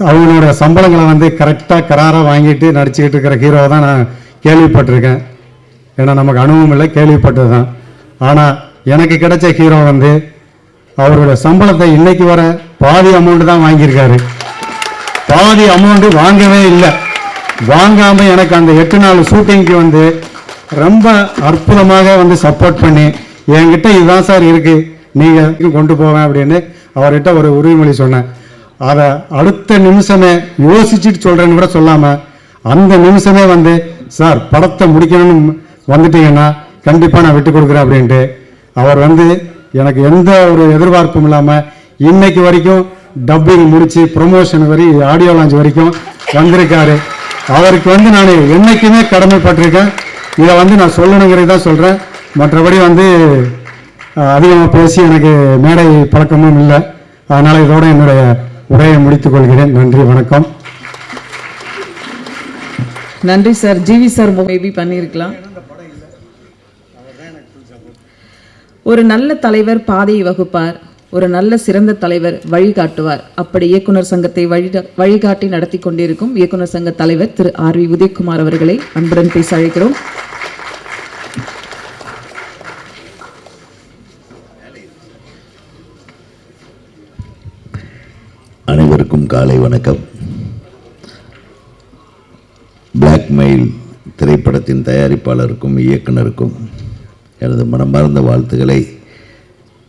அவங்களோட சம்பளங்களை வந்து கரெக்டாக கராராக வாங்கிட்டு நடிச்சுக்கிட்டு இருக்கிற ஹீரோவை தான் நான் கேள்விப்பட்டிருக்கேன். ஏன்னா நமக்கு அனுபவம் இல்லை, கேள்விப்பட்டது தான். ஆனால் எனக்கு கிடைச்ச ஹீரோ வந்து அவரோட சம்பளத்தை இன்னைக்கு வர பாதி அமௌண்ட்டு தான் வாங்கியிருக்காரு. பாதி அமௌண்ட்டு வாங்கவே இல்லை. வாங்காமல் எனக்கு அந்த 8 நாள் ஷூட்டிங்க்கு வந்து ரொம்ப அற்புதமாக வந்து சப்போர்ட் பண்ணி என்கிட்ட இதுதான் சார் இருக்குது, நீங்கள் கொண்டு போவேன் அப்படின்னு அவர்கிட்ட ஒரு உறுதிமொழி சொன்னேன். அதை அடுத்த நிமிஷமே யோசிச்சுட்டு சொல்கிறேன்னு கூட சொல்லாமல் அந்த நிமிஷமே வந்து சார் படத்தை முடிக்கணும்னு வந்துட்டீங்கன்னா கண்டிப்பாக நான் விட்டு கொடுக்குறேன் அப்படின்ட்டு அவர் வந்து எனக்கு எந்த ஒரு எதிர்பார்ப்பும் இல்லாமல் இன்னைக்கு வரைக்கும் டப்பிங் முடித்து ப்ரொமோஷன் வரை ஆடியோ லான்ச் வரைக்கும் வந்திருக்காரு. அவருக்கு வந்து நான் என்றைக்குமே கடமைப்பட்டிருக்கேன். இதை வந்து நான் சொல்லணுங்கிறது தான் சொல்கிறேன். மற்றபடி வந்து அதிகமாக பேசி எனக்கு மேடை பழக்கமும் இல்லை. அதனால் இதோட என்னுடைய உரையை முடித்துக் கொள்கிறேன். நன்றி, வணக்கம். நன்றி சார். ஜிவி சார் மேபி பண்ணியிருக்கலாம். ஒரு நல்ல தலைவர் பாதையை வகுப்பார், ஒரு நல்ல சிறந்த தலைவர் வழிகாட்டுவார். அப்படி இயக்குனர் சங்கத்தை வழிகாட்டி நடத்தி கொண்டிருக்கும் இயக்குனர் சங்க தலைவர் திரு ஆர் வி உதயகுமார் அவர்களை அன்புடன் பேச அழைக்கிறோம். அனைவருக்கும் காலை வணக்கம். பிளாக்மெயில் திரைப்படத்தின் தயாரிப்பாளருக்கும் இயக்குனருக்கும் எனது மனமார்ந்த வாழ்த்துக்களை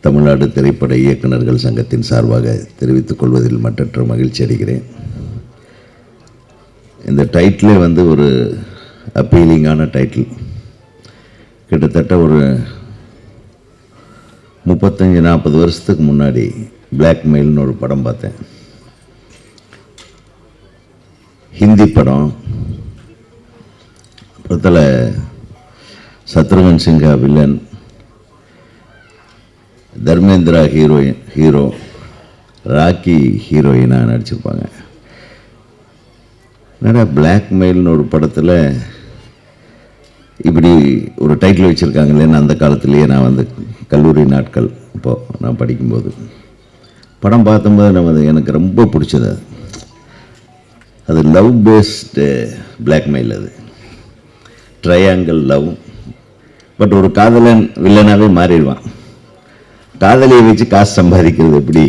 தமிழ்நாடு திரைப்பட இயக்குநர்கள் சங்கத்தின் சார்பாக தெரிவித்துக் கொள்வதில் மற்றற்ற மகிழ்ச்சி அடைகிறேன். இந்த டைட்டிலே வந்து ஒரு அப்பீலிங்கான டைட்டில். கிட்டத்தட்ட ஒரு 35-40 வருஷத்துக்கு முன்னாடி பிளாக்மெயில்னு ஒரு படம் பார்த்தேன். ஹிந்தி படம். படத்தில் சத்ருகன் சின்ஹா வில்லன், தர்மேந்திரா ஹீரோ, ராக்கி ஹீரோயினாக நடிச்சிருப்பாங்க. என்னடா பிளாக்மெயில்னு ஒரு படத்தில் இப்படி ஒரு டைட்டில் வச்சுருக்காங்களேன்னு அந்த காலத்துலேயே நான் வந்து கல்லூரி நாட்கள் இப்போது நான் படிக்கும்போது படம் பார்த்தம்போது எனக்கு ரொம்ப பிடிச்சது. அது லவ் பேஸ்டு பிளாக்மெயில். அது ட்ரையாங்கிள் லவ். பட் ஒரு காதலன் வில்லனாகவே மாறிடுவான். காதலியை வச்சு காசு சம்பாதிக்கிறது எப்படி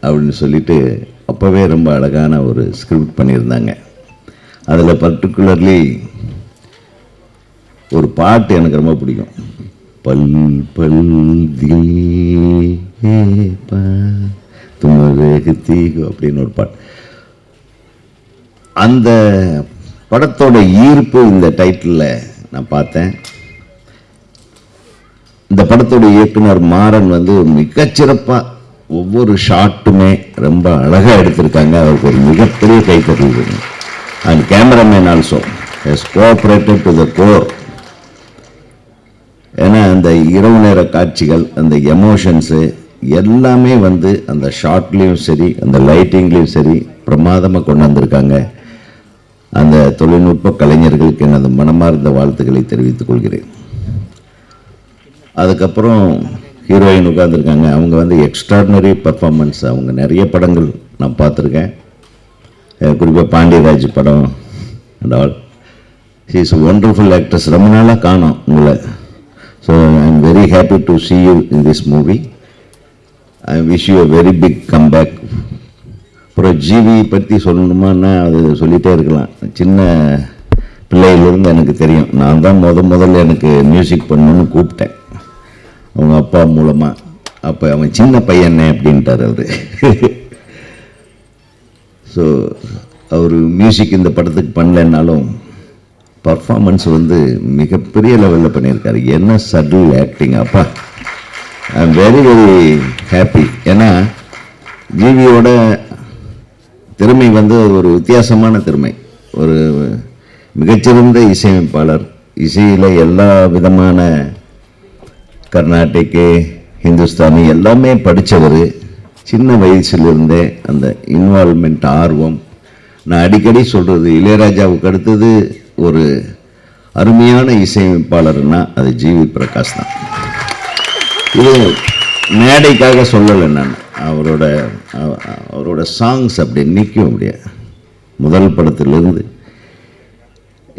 அப்படின்னு சொல்லிட்டு அப்போவே ரொம்ப அழகான ஒரு ஸ்கிரிப்ட் பண்ணியிருந்தாங்க. அதில் பர்டிகுலர்லி ஒரு பாட்டு எனக்கு ரொம்ப பிடிக்கும். பல் பல் தீ அப்படின்னு ஒரு பாட்டு. அந்த படத்தோட ஈர்ப்பு இந்த டைட்டிலில் நான் பார்த்தேன். இந்த படத்தோட இயக்குனர் மாறன் வந்து மிகச்சிறப்பாக ஒவ்வொரு ஷாட்டுமே ரொம்ப அழகாக எடுத்திருக்காங்க. அவருக்கு ஒரு மிகப்பெரிய கைத்தறி. And cameraman also has cooperated to the core. ஏன்னா அந்த இரவு நேர காட்சிகள், அந்த எமோஷன்ஸு எல்லாமே வந்து அந்த ஷாட்லேயும் சரி அந்த லைட்டிங்லேயும் சரி பிரமாதமாக கொண்டு வந்திருக்காங்க. அந்த தொழில்நுட்ப கலைஞர்களுக்கு எனது மனமார்ந்த வாழ்த்துக்களை தெரிவித்துக் கொள்கிறேன். அதுக்கப்புறம் ஹீரோயின் உட்காந்துருக்காங்க. அவங்க வந்து எக்ஸ்ட்ராடினரி பர்ஃபார்மன்ஸ். அவங்க நிறைய படங்கள் நான் பார்த்துருக்கேன். குறிப்பாக பாண்டியராஜ் படம் and all. She is wonderful actress. ரொம்ப நாளாக காணோம் உங்களை. So I am very happy to see you in this movie. I wish you a very big comeback. அப்புறம் ஜிவி பற்றி சொல்லணுமான்னா அது சொல்லிகிட்டே இருக்கலாம். சின்ன பிள்ளையிலிருந்து எனக்கு தெரியும். நான் தான் முதல்ல எனக்கு மியூசிக் பண்ணணுன்னு கூப்பிட்டேன் அவங்க அப்பா மூலமாக. அப்போ அவன் சின்ன பையனே அப்படின்ட்டார் அவர். ஸோ அவர் மியூசிக் இந்த படத்துக்கு பண்ணலைன்னாலும் பர்ஃபார்மன்ஸ் வந்து மிகப்பெரிய லெவலில் பண்ணியிருக்காரு. என்ன சட்டில் ஆக்டிங். அப்பா I am very very happy. ஏன்னா ஜிவியோட திறமை வந்து ஒரு வித்தியாசமான திறமை. ஒரு மிகச்சிறந்த இசையமைப்பாளர். இசையில் எல்லா விதமான கர்நாடிக்கு ஹிந்துஸ்தானி எல்லாமே படித்தவர். சின்ன வயசுலேருந்தே அந்த இன்வால்மெண்ட், ஆர்வம். நான் அடிக்கடி சொல்கிறது, இளையராஜாவுக்கு அடுத்தது ஒரு அருமையான இசையமைப்பாளர்னா அது ஜிவி பிரகாஷ் தான். இது மேடைக்காக சொல்லலை நான். அவரோட சாங்ஸ் அப்படி நிற்கும். அப்படியே முதல் படத்திலிருந்து.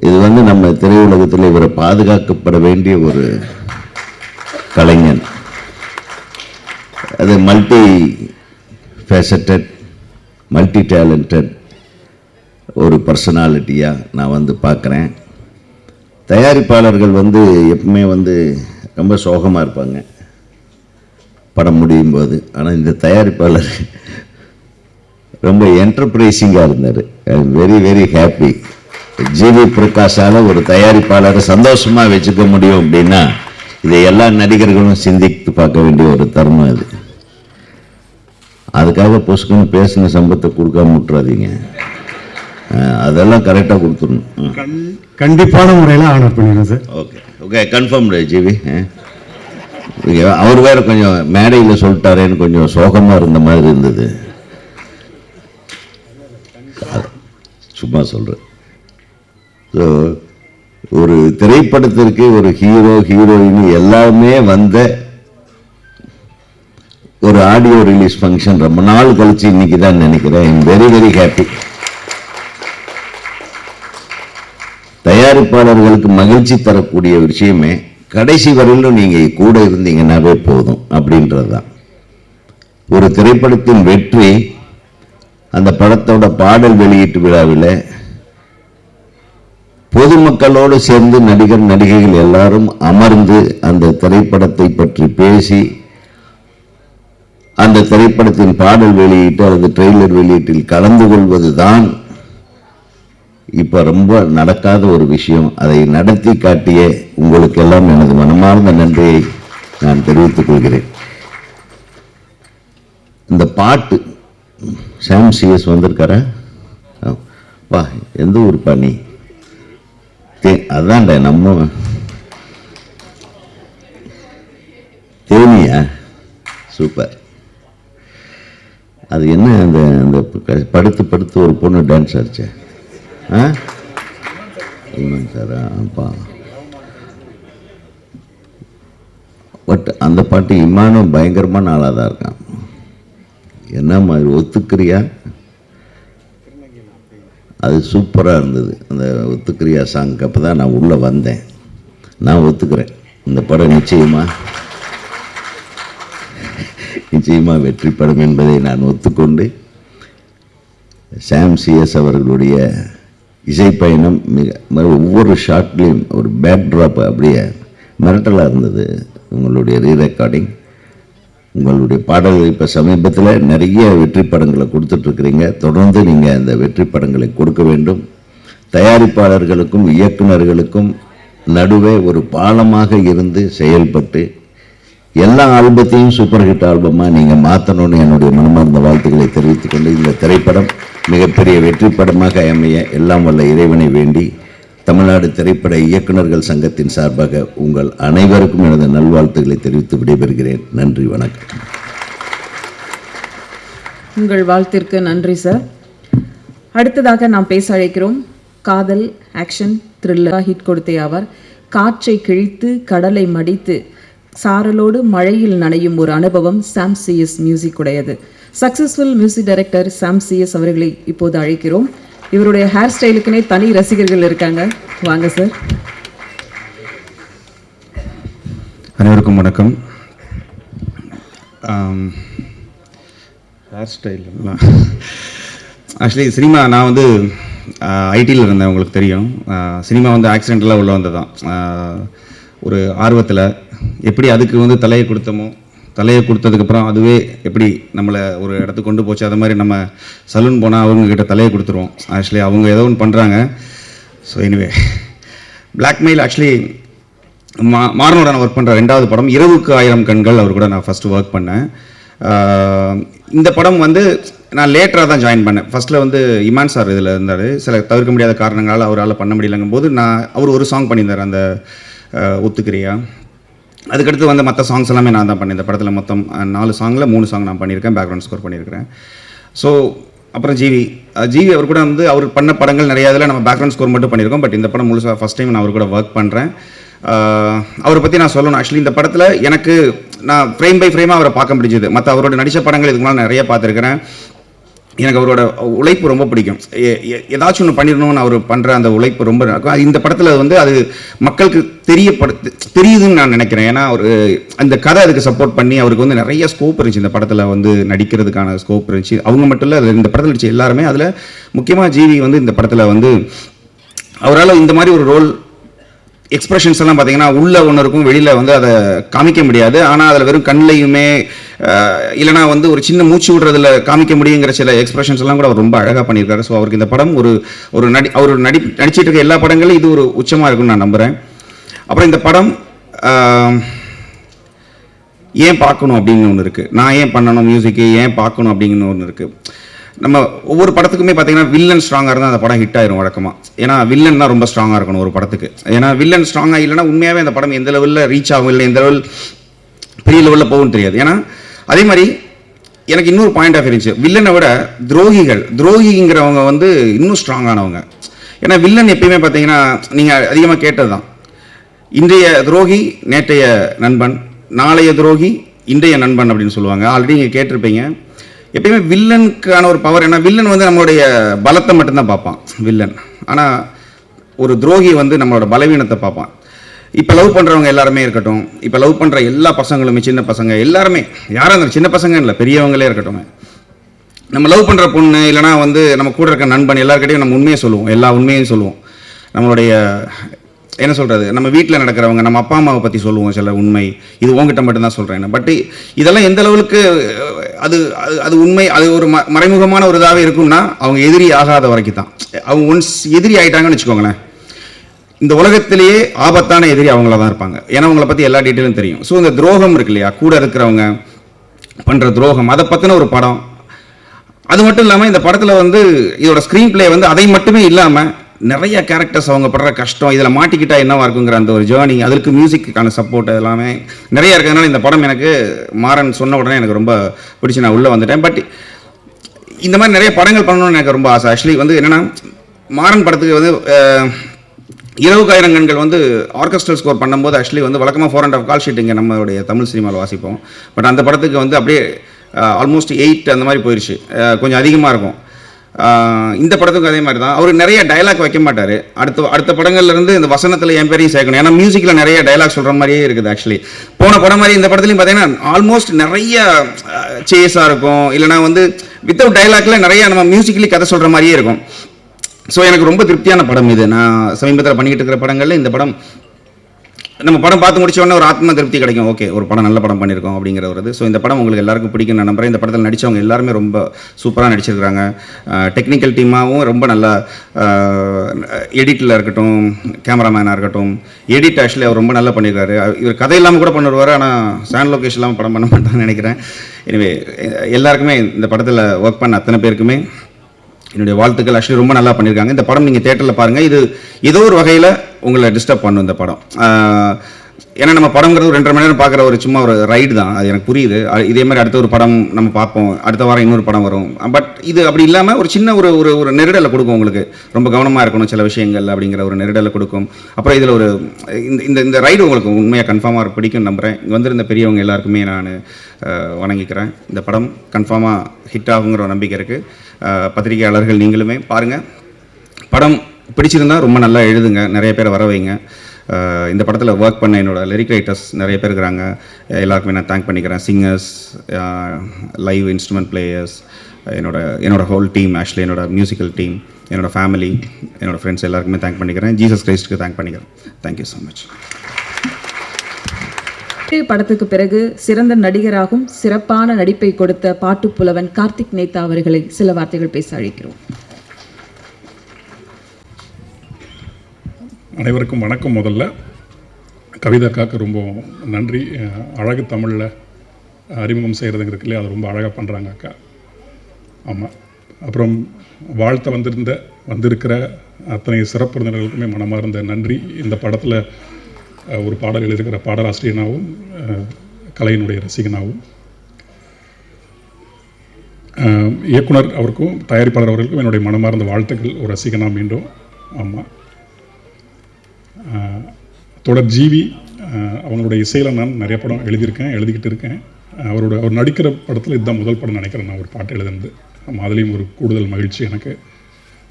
இது வந்து நம்ம திரையுலகத்தில் இவரை பாதுகாக்கப்பட வேண்டிய ஒரு கலைஞன். அது மல்டி ஃபேசட்டட், மல்டி டேலண்டட் ஒரு பர்சனாலிட்டியாக நான் வந்து பார்க்குறேன். தயாரிப்பாளர்கள் வந்து எப்பவுமே வந்து ரொம்ப சோகமாக இருப்பாங்க படம் முடியும் போது. ஆனால் இந்த தயாரிப்பாளர் ரொம்ப என்டர்பிரைசிங்காக இருந்தார். Very very happy. ஜிவி பிரகாஷால் ஒரு தயாரிப்பாளரை சந்தோஷமாக வச்சுக்க முடியும் அப்படின்னா இதை எல்லா நடிகர்களும் சிந்தித்து பார்க்க வேண்டிய ஒரு தருணம் அது. அதுக்காக பொசுக்குன்னு பேசின சம்பத்தை கொடுக்காம விட்டுறாதீங்க. அதெல்லாம் கரெக்டாக கொடுத்துடணும். கண்டிப்பான முறையில் ஆனர் பண்ணிடுறேன் sir. Okay okay, confirmed GV. அவர் வேற கொஞ்சம் மேடையில் சொல்லிட்டாரேன்னு கொஞ்சம் சோகமாக இருந்த மாதிரி இருந்தது. சும்மா சொல்கிறேன். ஸோ ஒரு திரைப்படத்திற்கு ஒரு ஹீரோ ஹீரோயின் எல்லாமே வந்த ஒரு ஆடியோ ரிலீஸ் ஃபங்க்ஷன் ரொம்ப நாள் கழிச்சு இன்னைக்கு தான் நினைக்கிறேன். I'm very very happy. தயாரிப்பாளர்களுக்கு மகிழ்ச்சி தரக்கூடிய விஷயமே கடைசி வரையிலும் நீங்கள் கூட இருந்தீங்கன்னாவே போதும் அப்படின்றது தான். ஒரு திரைப்படத்தின் வெற்றி அந்த படத்தோட பாடல் வெளியீட்டு விழாவில் பொதுமக்களோடு சேர்ந்து நடிகர் நடிகைகள் எல்லாரும் அமர்ந்து அந்த திரைப்படத்தை பற்றி பேசி அந்த திரைப்படத்தின் பாடல் வெளியீட்டு அல்லது ட்ரெய்லர் வெளியீட்டில் கலந்து கொள்வது தான் இப்போ ரொம்ப நடக்காத ஒரு விஷயம். அதை நடத்தி காட்டிய உங்களுக்கெல்லாம் எனது மனமார்ந்த நன்றியை நான் தெரிவித்துக் கொள்கிறேன். இந்த பாட்டு சாம் சிஎஸ் வந்திருக்காரா? வா, எந்த ஊர் பண்ணி அதான்டா நம்ம தேனியா? சூப்பர். அது என்ன அந்த அந்த படுத்து படுத்து ஒரு பொண்ணு டான்ஸ் ஆடிச்சே? இமான் சாரா? அப்பா, பட் அந்த பாட்டு இமானும் பயங்கரமான ஆளாக தான் இருக்கான். என்ன மாதிரி ஒத்துக்கிறியா? அது சூப்பராக இருந்தது அந்த ஒத்துக்கிறியா சாங்க்கு. அப்போ தான் நான் உள்ளே வந்தேன். நான் ஒத்துக்கிறேன், இந்த படம் நிச்சயமாக வெற்றி படம் என்பதை நான் ஒத்துக்கொண்டு சாம் சிஎஸ் அவர்களுடைய இசைப்பயணம் ஒவ்வொரு ஷாட்லேயும் ஒரு பேக்ட்ராப் அப்படியே மிரட்டலாக இருந்தது. உங்களுடைய ரீரெக்கார்டிங், உங்களுடைய பாடல்கள் இப்போ சமீபத்தில் நிறைய வெற்றி படங்களை கொடுத்துட்ருக்குறீங்க. தொடர்ந்து நீங்கள் அந்த வெற்றி படங்களை கொடுக்க வேண்டும். தயாரிப்பாளர்களுக்கும் இயக்குநர்களுக்கும் நடுவே ஒரு பாலமாக இருந்து செயல்பட்டு எல்லா ஆல்பத்தையும் சூப்பர் ஹிட் ஆல்பமாக நீங்கள் மாற்றணும்னு என்னுடைய மனமார்ந்த வாழ்த்துக்களை தெரிவித்துக் கொண்டு இந்த திரைப்படம் மிகப்பெரிய வெற்றி படமாக அமைய எல்லாம் வல்ல இறைவனை வேண்டி தமிழ்நாடு திரைப்பட இயக்குநர்கள் சங்கத்தின் சார்பாக உங்கள் அனைவருக்கும் எனது நல்வாழ்த்துக்களை தெரிவித்து விடைபெறுகிறேன். நன்றி, வணக்கம். உங்கள் வாழ்த்திற்கு நன்றி சார். அடுத்ததாக நாம் பேச அழைக்கிறோம் காதல், ஆக்ஷன், த்ரில்லர் ஹிட் கொடுத்தே ஆவார். காற்றை கிழித்து கடலை மடித்து சாரலோடு மழையில் நனையும் ஒரு அனுபவம் சாம் சிஎஸ் மியூசிக் உடையது. சக்சஸ்ஃபுல் மியூசிக் டைரக்டர் சாம் சிஎஸ் அவர்களை இப்போது அழைக்கிறோம். இவருடைய ஹேர் ஸ்டைலுக்குனே தனி ரசிகர்கள் இருக்காங்க. வாங்க சார். அனைவருக்கும் வணக்கம். ஹேர் ஸ்டைல்லாம் ஆக்சுவலி சினிமா நான் வந்து ஐடியில் இருந்தேன், உங்களுக்கு தெரியும். சினிமா வந்து ஆக்சிடென்டலாக உள்ள வந்ததான். ஒரு ஆர்வத்தில் எப்படி அதுக்கு வந்து தலையை கொடுத்தோமோ, தலையை கொடுத்ததுக்கப்புறம் அதுவே எப்படி நம்மளை ஒரு இடத்துக்கு கொண்டு போச்சு. அது மாதிரி நம்ம சலூன் போனால் அவங்கக்கிட்ட தலையை கொடுத்துருவோம். ஆக்சுவலி அவங்க ஏதோ ஒன்று பண்ணுறாங்க. ஸோ எனிவே பிளாக்மெயில் ஆக்சுவலி மாறனோட நான் ஒர்க் பண்ணுற 2வது படம் இரவுக்கு 1000 கண்கள். அவர் கூட நான் ஃபஸ்ட்டு ஒர்க் பண்ணேன். இந்த படம் வந்து நான் லேட்டராக தான் ஜாயின் பண்ணேன். ஃபஸ்ட்டில் வந்து இமான் சார் இதில் இருந்தார். சில தவிர்க்க முடியாத காரணங்களால் அவரால் பண்ண முடியலங்கும் போது அவர் ஒரு சாங் பண்ணியிருந்தார், அந்த ஒத்துக்கிறியா. அதுக்கடுத்து வந்து மற்ற சாங்ஸ் எல்லாமே நான் தான் பண்ணேன். இந்த படத்தில் மொத்தம் 4 சாங்கில் 3 சாங் நான் பண்ணியிருக்கேன், பேக்ரவுண்ட் ஸ்கோர் பண்ணியிருக்கிறேன். ஸோ அப்புறம் ஜிவி அவர் கூட வந்து அவர் பண்ண படங்கள் நிறையா இதில் நம்ம பேக்ரவுண்ட் ஸ்கோர் மட்டும் பண்ணியிருக்கோம். பட் இந்த படம் முழுசாக ஃபஸ்ட் டைம் நான் அவர் கூட ஒர்க் பண்ணுறேன். அவரை பற்றி நான் சொல்லணும். ஆக்சுவலி இந்த படத்தில் எனக்கு நான் ஃப்ரேம் பை ஃப்ரேமாக அவரை பார்க்க முடிஞ்சது. மற்ற அவரோட நடித்த படங்கள் இதுக்கு முன்னாடி நிறைய பார்த்துருக்கிறேன். எனக்கு அவரோட உழைப்பு ரொம்ப பிடிக்கும். ஏதாச்சும் ஒன்று பண்ணிடணும்னு அவர் பண்ணுற அந்த உழைப்பு ரொம்ப இருக்கும். இந்த படத்தில் வந்து அது மக்களுக்கு தெரியுதுன்னு நான் நினைக்கிறேன். ஏன்னா அவர் அந்த கதை அதுக்கு சப்போர்ட் பண்ணி அவருக்கு வந்து நிறைய ஸ்கோப் இருந்துச்சு. இந்த படத்தில் வந்து நடிக்கிறதுக்கான ஸ்கோப் இருந்துச்சு. அவங்க மட்டும் இல்லை, அதில் இந்த படத்தில் நடிச்ச எல்லாருமே, அதில் முக்கியமாக ஜிவி வந்து இந்த படத்தில் வந்து அவரால் இந்த மாதிரி ஒரு ரோல் எக்ஸ்பிரஷன்ஸ் எல்லாம் பார்த்தீங்கன்னா உள்ள ஒன்று இருக்கும், வெளியில் வந்து அதை காமிக்க முடியாது. ஆனால் அதில் வெறும் கண்ணிலையுமே இல்லைனா வந்து ஒரு சின்ன மூச்சு விடுறதுல காமிக்க முடியுங்கிற சில எக்ஸ்பிரஷன்ஸ் எல்லாம் கூட அவர் ரொம்ப அழகாக பண்ணியிருக்காரு. ஸோ அவருக்கு இந்த படம் அவர் நடிச்சிட்டு இருக்க எல்லா படங்களும் இது ஒரு உச்சமாக இருக்குன்னு நான் நம்புகிறேன். அப்புறம் இந்த படம் ஏன் பார்க்கணும் அப்படின்னு ஒன்று இருக்குது. நான் ஏன் பண்ணணும் மியூசிக்கு, ஏன் பார்க்கணும் அப்படிங்கிற ஒன்று இருக்குது. நம்ம ஒவ்வொரு படத்துக்குமே பார்த்தீங்கன்னா வில்லன் ஸ்ட்ராங்காக இருந்தால் அந்த படம் ஹிட் ஆயிரும் வழக்கமாக. ஏன்னா வில்லன் தான் ரொம்ப ஸ்ட்ராங்காக இருக்கணும் ஒரு படத்துக்கு. ஏன்னா வில்லன் ஸ்ட்ராங்காக இல்லைன்னா உண்மையாகவே அந்த படம் எந்த லெவலில் ரீச் ஆகும், இல்லை எந்த லெவல் பெரிய லெவலில் போகும்னு தெரியாது. ஏன்னா அதே மாதிரி எனக்கு இன்னொரு பாயிண்ட் ஆஃப் இருந்துச்சு, வில்லனை விட துரோகிங்கிறவங்க வந்து இன்னும் ஸ்ட்ராங்கானவங்க. ஏன்னா வில்லன் எப்பயுமே பார்த்தீங்கன்னா நீங்கள் அதிகமாக கேட்டது தான், இன்றைய துரோகி நேற்றைய நண்பன், நாளைய துரோகி இன்றைய நண்பன் அப்படின்னு சொல்லுவாங்க. ஆல்ரெடி நீங்கள் கேட்டிருப்பீங்க. எப்பயுமே வில்லனுக்கான ஒரு பவர் என்ன, வில்லன் வந்து நம்மளுடைய பலத்தை மட்டும்தான் பார்ப்பான் வில்லன். ஆனால் ஒரு துரோகி வந்து நம்மளோட பலவீனத்தை பார்ப்பான். இப்போ லவ் பண்ணுறவங்க எல்லாருமே இருக்கட்டும், இப்போ லவ் பண்ணுற எல்லா பசங்களுமே, சின்ன பசங்க எல்லாருமே, யாரும் அந்த சின்ன பசங்க இல்லை, பெரியவங்களே இருக்கட்டும், நம்ம லவ் பண்ணுற பொண்ணு இல்லைனா வந்து நம்ம கூட இருக்க நண்பன் எல்லாருக்கிட்டையும் நம்ம உண்மையை சொல்லுவோம், எல்லா உண்மையும் சொல்லுவோம். நம்மளுடைய என்ன சொல்கிறது, நம்ம வீட்டில் நடக்கிறவங்க, நம்ம அப்பா அம்மாவை பற்றி சொல்லுவோம் சில உண்மை, இது உங்ககிட்ட மட்டும்தான் சொல்கிறேன். பட் இதெல்லாம் எந்த அளவுக்கு அது அது உண்மை, அது ஒரு மறைமுகமான ஒரு இதாகவே இருக்கும்னா அவங்க எதிரி ஆகாத வரைக்கும் தான். அவங்க ஒன்ஸ் எதிரி ஆகிட்டாங்கன்னு வச்சுக்கோங்களேன், இந்த உலகத்திலேயே ஆபத்தான எதிரி அவங்கள தான் இருப்பாங்க. ஏன்னா அவங்கள பற்றி எல்லா டீட்டெயிலும் தெரியும். ஸோ இந்த துரோகம் இருக்கு இல்லையா, கூட இருக்கிறவங்க பண்ணுற துரோகம், அதை பற்றின ஒரு படம். அது மட்டும் இல்லாமல் இந்த படத்தில் வந்து இதோட ஸ்க்ரீன் பிளே வந்து அதை மட்டுமே இல்லாமல் நிறைய கேரக்டர்ஸ் அவங்க படுற கஷ்டம், இதில் மாட்டிக்கிட்டா என்னவா இருக்குங்கிற அந்த ஒரு ஜேர்னி, அதுக்கு மியூசிக்கான சப்போர்ட் எல்லாமே நிறைய இருக்கிறதுனால இந்த படம் எனக்கு மாறன் சொன்ன உடனே எனக்கு ரொம்ப பிடிச்சி நான் உள்ளே வந்துட்டேன். பட் இந்த மாதிரி நிறைய படங்கள் பண்ணணும்னு எனக்கு ரொம்ப ஆசை. ஆக்சுவலி வந்து என்னென்னா, மாறன் படத்துக்கு வந்து இரவுக்கு ஆயிரம் கண்கள் வந்து ஆர்கெஸ்ட்ரல் ஸ்கோர் பண்ணும்போது ஆக்சுவலி வந்து வழக்கமாக 4.5 கால் ஷீட் இங்கே நம்மளுடைய தமிழ் சினிமாவில் வாசிப்போம். பட் அந்த படத்துக்கு வந்து அப்படியே ஆல்மோஸ்ட் 8 அந்த மாதிரி போயிடுச்சு, கொஞ்சம் அதிகமாக இருக்கும். இந்த படத்துக்கும் அதே மாதிரி தான். அவர் நிறைய டைலாக் வைக்க மாட்டார். அடுத்த படங்கள்லேருந்து இந்த வசனத்தில் என் பேரையும் சேர்க்கணும். ஏன்னா மியூசிக்கில் நிறைய டைலாக் சொல்கிற மாதிரியே இருக்குது. ஆக்சுவலி போன படம் மாதிரி இந்த படத்துலையும் பார்த்தீங்கன்னா ஆல்மோஸ்ட் நிறைய சேஸாக இருக்கும், இல்லைனா வந்து வித்தவுட் டைலாக்ல நிறைய நம்ம மியூசிக்கலி கதை சொல்கிற மாதிரியே இருக்கும். ஸோ எனக்கு ரொம்ப திருப்தியான படம் இது. நான் சமீபத்தில் பண்ணிக்கிட்டு இருக்கிற படங்களில் இந்த படம், நம்ம படம் பார்த்து முடிச்ச உடனே ஒரு ஆத்ம திருப்தி கிடைக்கும். ஓகே, ஒரு படம் நல்ல படம் பண்ணியிருக்கோம் அப்படிங்கிற ஒரு இது. ஸோ இந்த படம் உங்களுக்கு எல்லாருக்கும் பிடிக்கும் நான் நம்புறேன். இந்த படத்தில் நடித்தவங்க எல்லாருமே ரொம்ப சூப்பராக நடிச்சிருக்கிறாங்க. டெக்னிக்கல் டீமாகவும் ரொம்ப நல்லா, எடிட்டில் இருக்கட்டும், கேமராமேனாக இருக்கட்டும், எடிட் ஆக்சுவலி அவர் ரொம்ப நல்லா பண்ணியிருக்காரு. இவர் கதை இல்லாமல் கூட பண்ணிடுவார், ஆனால் சாண்ட் லொகேஷன் இல்லாமல் படம் பண்ண மாட்டான்னு நினைக்கிறேன். எனவே எல்லாருக்குமே இந்த படத்தில் ஒர்க் பண்ண அத்தனை பேருக்குமே என்னுடைய வாழ்த்துக்கள். ஆக்சுவலி ரொம்ப நல்லா பண்ணியிருக்காங்க. இந்த படம் நீங்கள் தேட்டரில் பாருங்கள். இது ஏதோ ஒரு வகையில் உங்களை டிஸ்டர்ப் பண்ணும் இந்த படம். ஏன்னா நம்ம படங்கிறது 2.5 மணி நேரம் பார்க்குற ஒரு சும்மா ஒரு ரைடு தான், அது எனக்கு புரியுது. இதே மாதிரி அடுத்த ஒரு படம் நம்ம பார்ப்போம், அடுத்த வாரம் இன்னொரு படம் வரும். பட் இது அப்படி இல்லாமல் ஒரு சின்ன ஒரு ஒரு நெருடலை கொடுக்கும் உங்களுக்கு. ரொம்ப கவனமாக இருக்கணும் சில விஷயங்கள் அப்படிங்கிற ஒரு நெருடலை கொடுக்கும். அப்புறம் இதில் ஒரு இந்த ரைடு உங்களுக்கு உண்மையாக கன்ஃபார்மாக பிடிக்கும் நம்புகிறேன். இங்கே வந்திருந்த பெரியவங்க எல்லாருக்குமே நான் வணங்கிக்கிறேன். இந்த படம் கன்ஃபார்மாக ஹிட் ஆகுங்கிற ஒரு நம்பிக்கை இருக்குது. பத்திரிகையாளர்கள் நீங்களுமே பாருங்கள், படம் பிடிச்சிருந்தா ரொம்ப நல்லா எழுதுங்க, நிறைய பேரை வர வைங்க. இந்த படத்தில் ஒர்க் பண்ண என்னோடய லிரிக் ரைட்டர்ஸ் நிறைய பேர் இருக்கிறாங்க, எல்லாருக்குமே நான் தேங்க் பண்ணிக்கிறேன். சிங்கர்ஸ், லைவ் இன்ஸ்ட்ருமெண்ட் பிளேயர்ஸ், என்னோட ஹோல் டீம், ஆக்சுவலி என்னோட மியூசிக்கல் டீம், என்னோட ஃபேமிலி, என்னோட ஃப்ரெண்ட்ஸ் எல்லாருக்குமே தேங்க் பண்ணிக்கிறேன். ஜீசஸ் கிரைஸ்ட்டுக்கு தேங்க் பண்ணிக்கிறேன். Thank you so much. படத்துக்கு பிறகு சிறந்த நடிகராகவும் சிறப்பான நடிப்பை கொடுத்த பாட்டுப்புலவன் கார்த்திக் நேதா அவர்களை சில வார்த்தைகள் பேச அழைக்கிறோம். அனைவருக்கும் வணக்கம். முதல்ல கவிதாக்காக்கு ரொம்ப நன்றி. அழகு தமிழில் அறிமுகம் செய்கிறதுங்கிறது இல்லையா, அது ரொம்ப அழகாக பண்ணுறாங்க அக்கா. ஆமாம். அப்புறம் வாழ்த்த வந்திருக்கிற அத்தனை சிறப்பு விருந்தினர்களுக்குமே மனமார்ந்த நன்றி. இந்த படத்தில் ஒரு பாடல் எழுதுகிற பாடலாசிரியனாகவும் கலையினுடைய ரசிகனாகவும், இயக்குனர் அவருக்கும் தயாரிப்பாளர் அவர்களுக்கும் என்னுடைய மனமார்ந்த வாழ்த்துக்கள். ஒரு ரசிகனாக மீண்டும். ஆமாம். தொடர் ஜிவி அவங்களுடைய இசையில் நான் நிறைய படம் எழுதிக்கிட்டு இருக்கேன். அவர் நடிக்கிற படத்தில் இதுதான் முதல் படம் நினைக்கிறேன் நான் ஒரு பாட்டு எழுதுனது. அதுலேயும் ஒரு கூடுதல் மகிழ்ச்சி எனக்கு.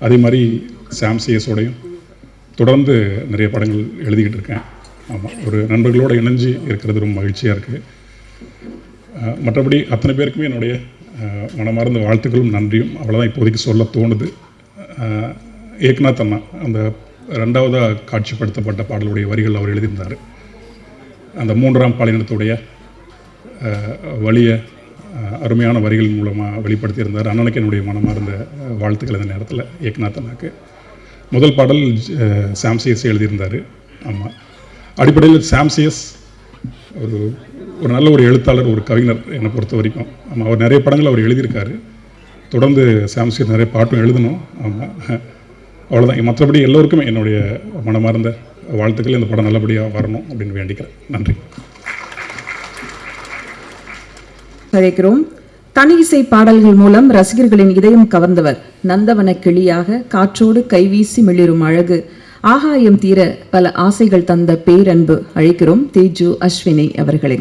அதே மாதிரி சாம் சிஎஸோடையும் தொடர்ந்து நிறைய படங்கள் எழுதிக்கிட்டு இருக்கேன். ஆமாம், ஒரு நண்பர்களோடு இணைஞ்சு இருக்கிறது ரொம்ப மகிழ்ச்சியாக இருக்குது. மற்றபடி அத்தனை பேருக்குமே என்னுடைய மனமார்ந்த வாழ்த்துக்களும் நன்றியும் அவ்வளோதான் இப்போதைக்கு சொல்ல தோணுது. ஏக்நாத் அண்ணா அந்த 2வது காட்சிப்படுத்தப்பட்ட பாடலுடைய வரிகள் அவர் எழுதியிருந்தார். அந்த 3ஆம் பாலினத்துடைய வலிய அருமையான வரிகள் மூலமாக வெளிப்படுத்தியிருந்தார். அண்ணனுக்கு என்னுடைய மனமார்ந்த வாழ்த்துக்கள் இந்த நேரத்தில் ஏக்நாத் அண்ணாக்கு. முதல் பாடல் சாம்சிஎஸ் எழுதியிருந்தார். ஆமாம், அடிப்படையில் சாம்சிஎஸ் ஒரு நல்ல ஒரு எழுத்தாளர், ஒரு கவிஞர் என்னை பொறுத்த வரைக்கும். ஆமாம், அவர் நிறைய படங்கள் அவர் எழுதியிருக்காரு. தொடர்ந்து சாம்சிஎஸ் நிறைய பாட்டும் எழுதணும். ஆமாம், அவ்வளோதான். மற்றபடி எல்லோருக்குமே என்னுடைய மனமார்ந்த வாழ்த்துக்கள். இந்த படம் நல்லபடியாக வரணும் அப்படின்னு வேண்டிக்கிறேன். நன்றி. அழைக்கிறோம். தனி இசை பாடல்கள் மூலம் ரசிகர்களின் இதயம் கவர்ந்தவர், நந்தவன கிளியாக காற்றோடு கைவீசி மிளிரும் அழகு, ஆகாயம் தீர பல ஆசைகள் தந்த பேரன்பு. அழைக்கிறோம் தேஜு அஸ்வினி அவர்களை.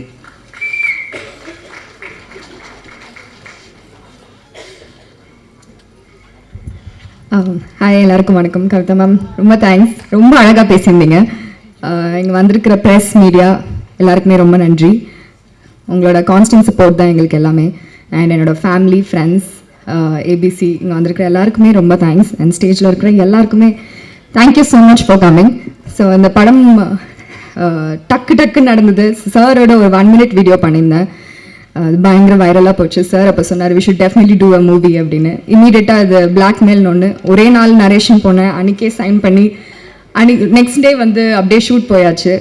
ஹாய், எல்லாருக்கும் வணக்கம். கவிதா மேம் ரொம்ப தேங்க்ஸ், ரொம்ப அழகாக பேசியிருந்தீங்க. இங்கே வந்திருக்கிற ப்ரெஸ் மீடியா எல்லாருக்குமே ரொம்ப நன்றி. உங்களோட கான்ஸ்டன்ட் சப்போர்ட் தான் எங்களுக்கு எல்லாமே. அண்ட் என்னோட ஃபேமிலி, ஃப்ரெண்ட்ஸ், ஏபிசி இங்கே வந்திருக்கிற எல்லாருக்குமே ரொம்ப தேங்க்ஸ். அண்ட் ஸ்டேஜில் இருக்கிற எல்லாருக்குமே thank you so much for coming. So இந்த படம் டக்கு நடந்தது. சாரோட ஒரு 1 minute வீடியோ பண்ணியிருந்தேன். அது பயங்கர வைரலாக போச்சு. சார் அப்போ சொன்னார் we should definitely do a movie அப்படின்னு. இமீடியட்டாக அது பிளாக்மெயில்னு ஒன்று ஒரே நாள் நரேஷன் போனேன். அன்றைக்கே சைன் பண்ணி நெக்ஸ்ட் டே வந்து அப்படியே ஷூட் போயாச்சு.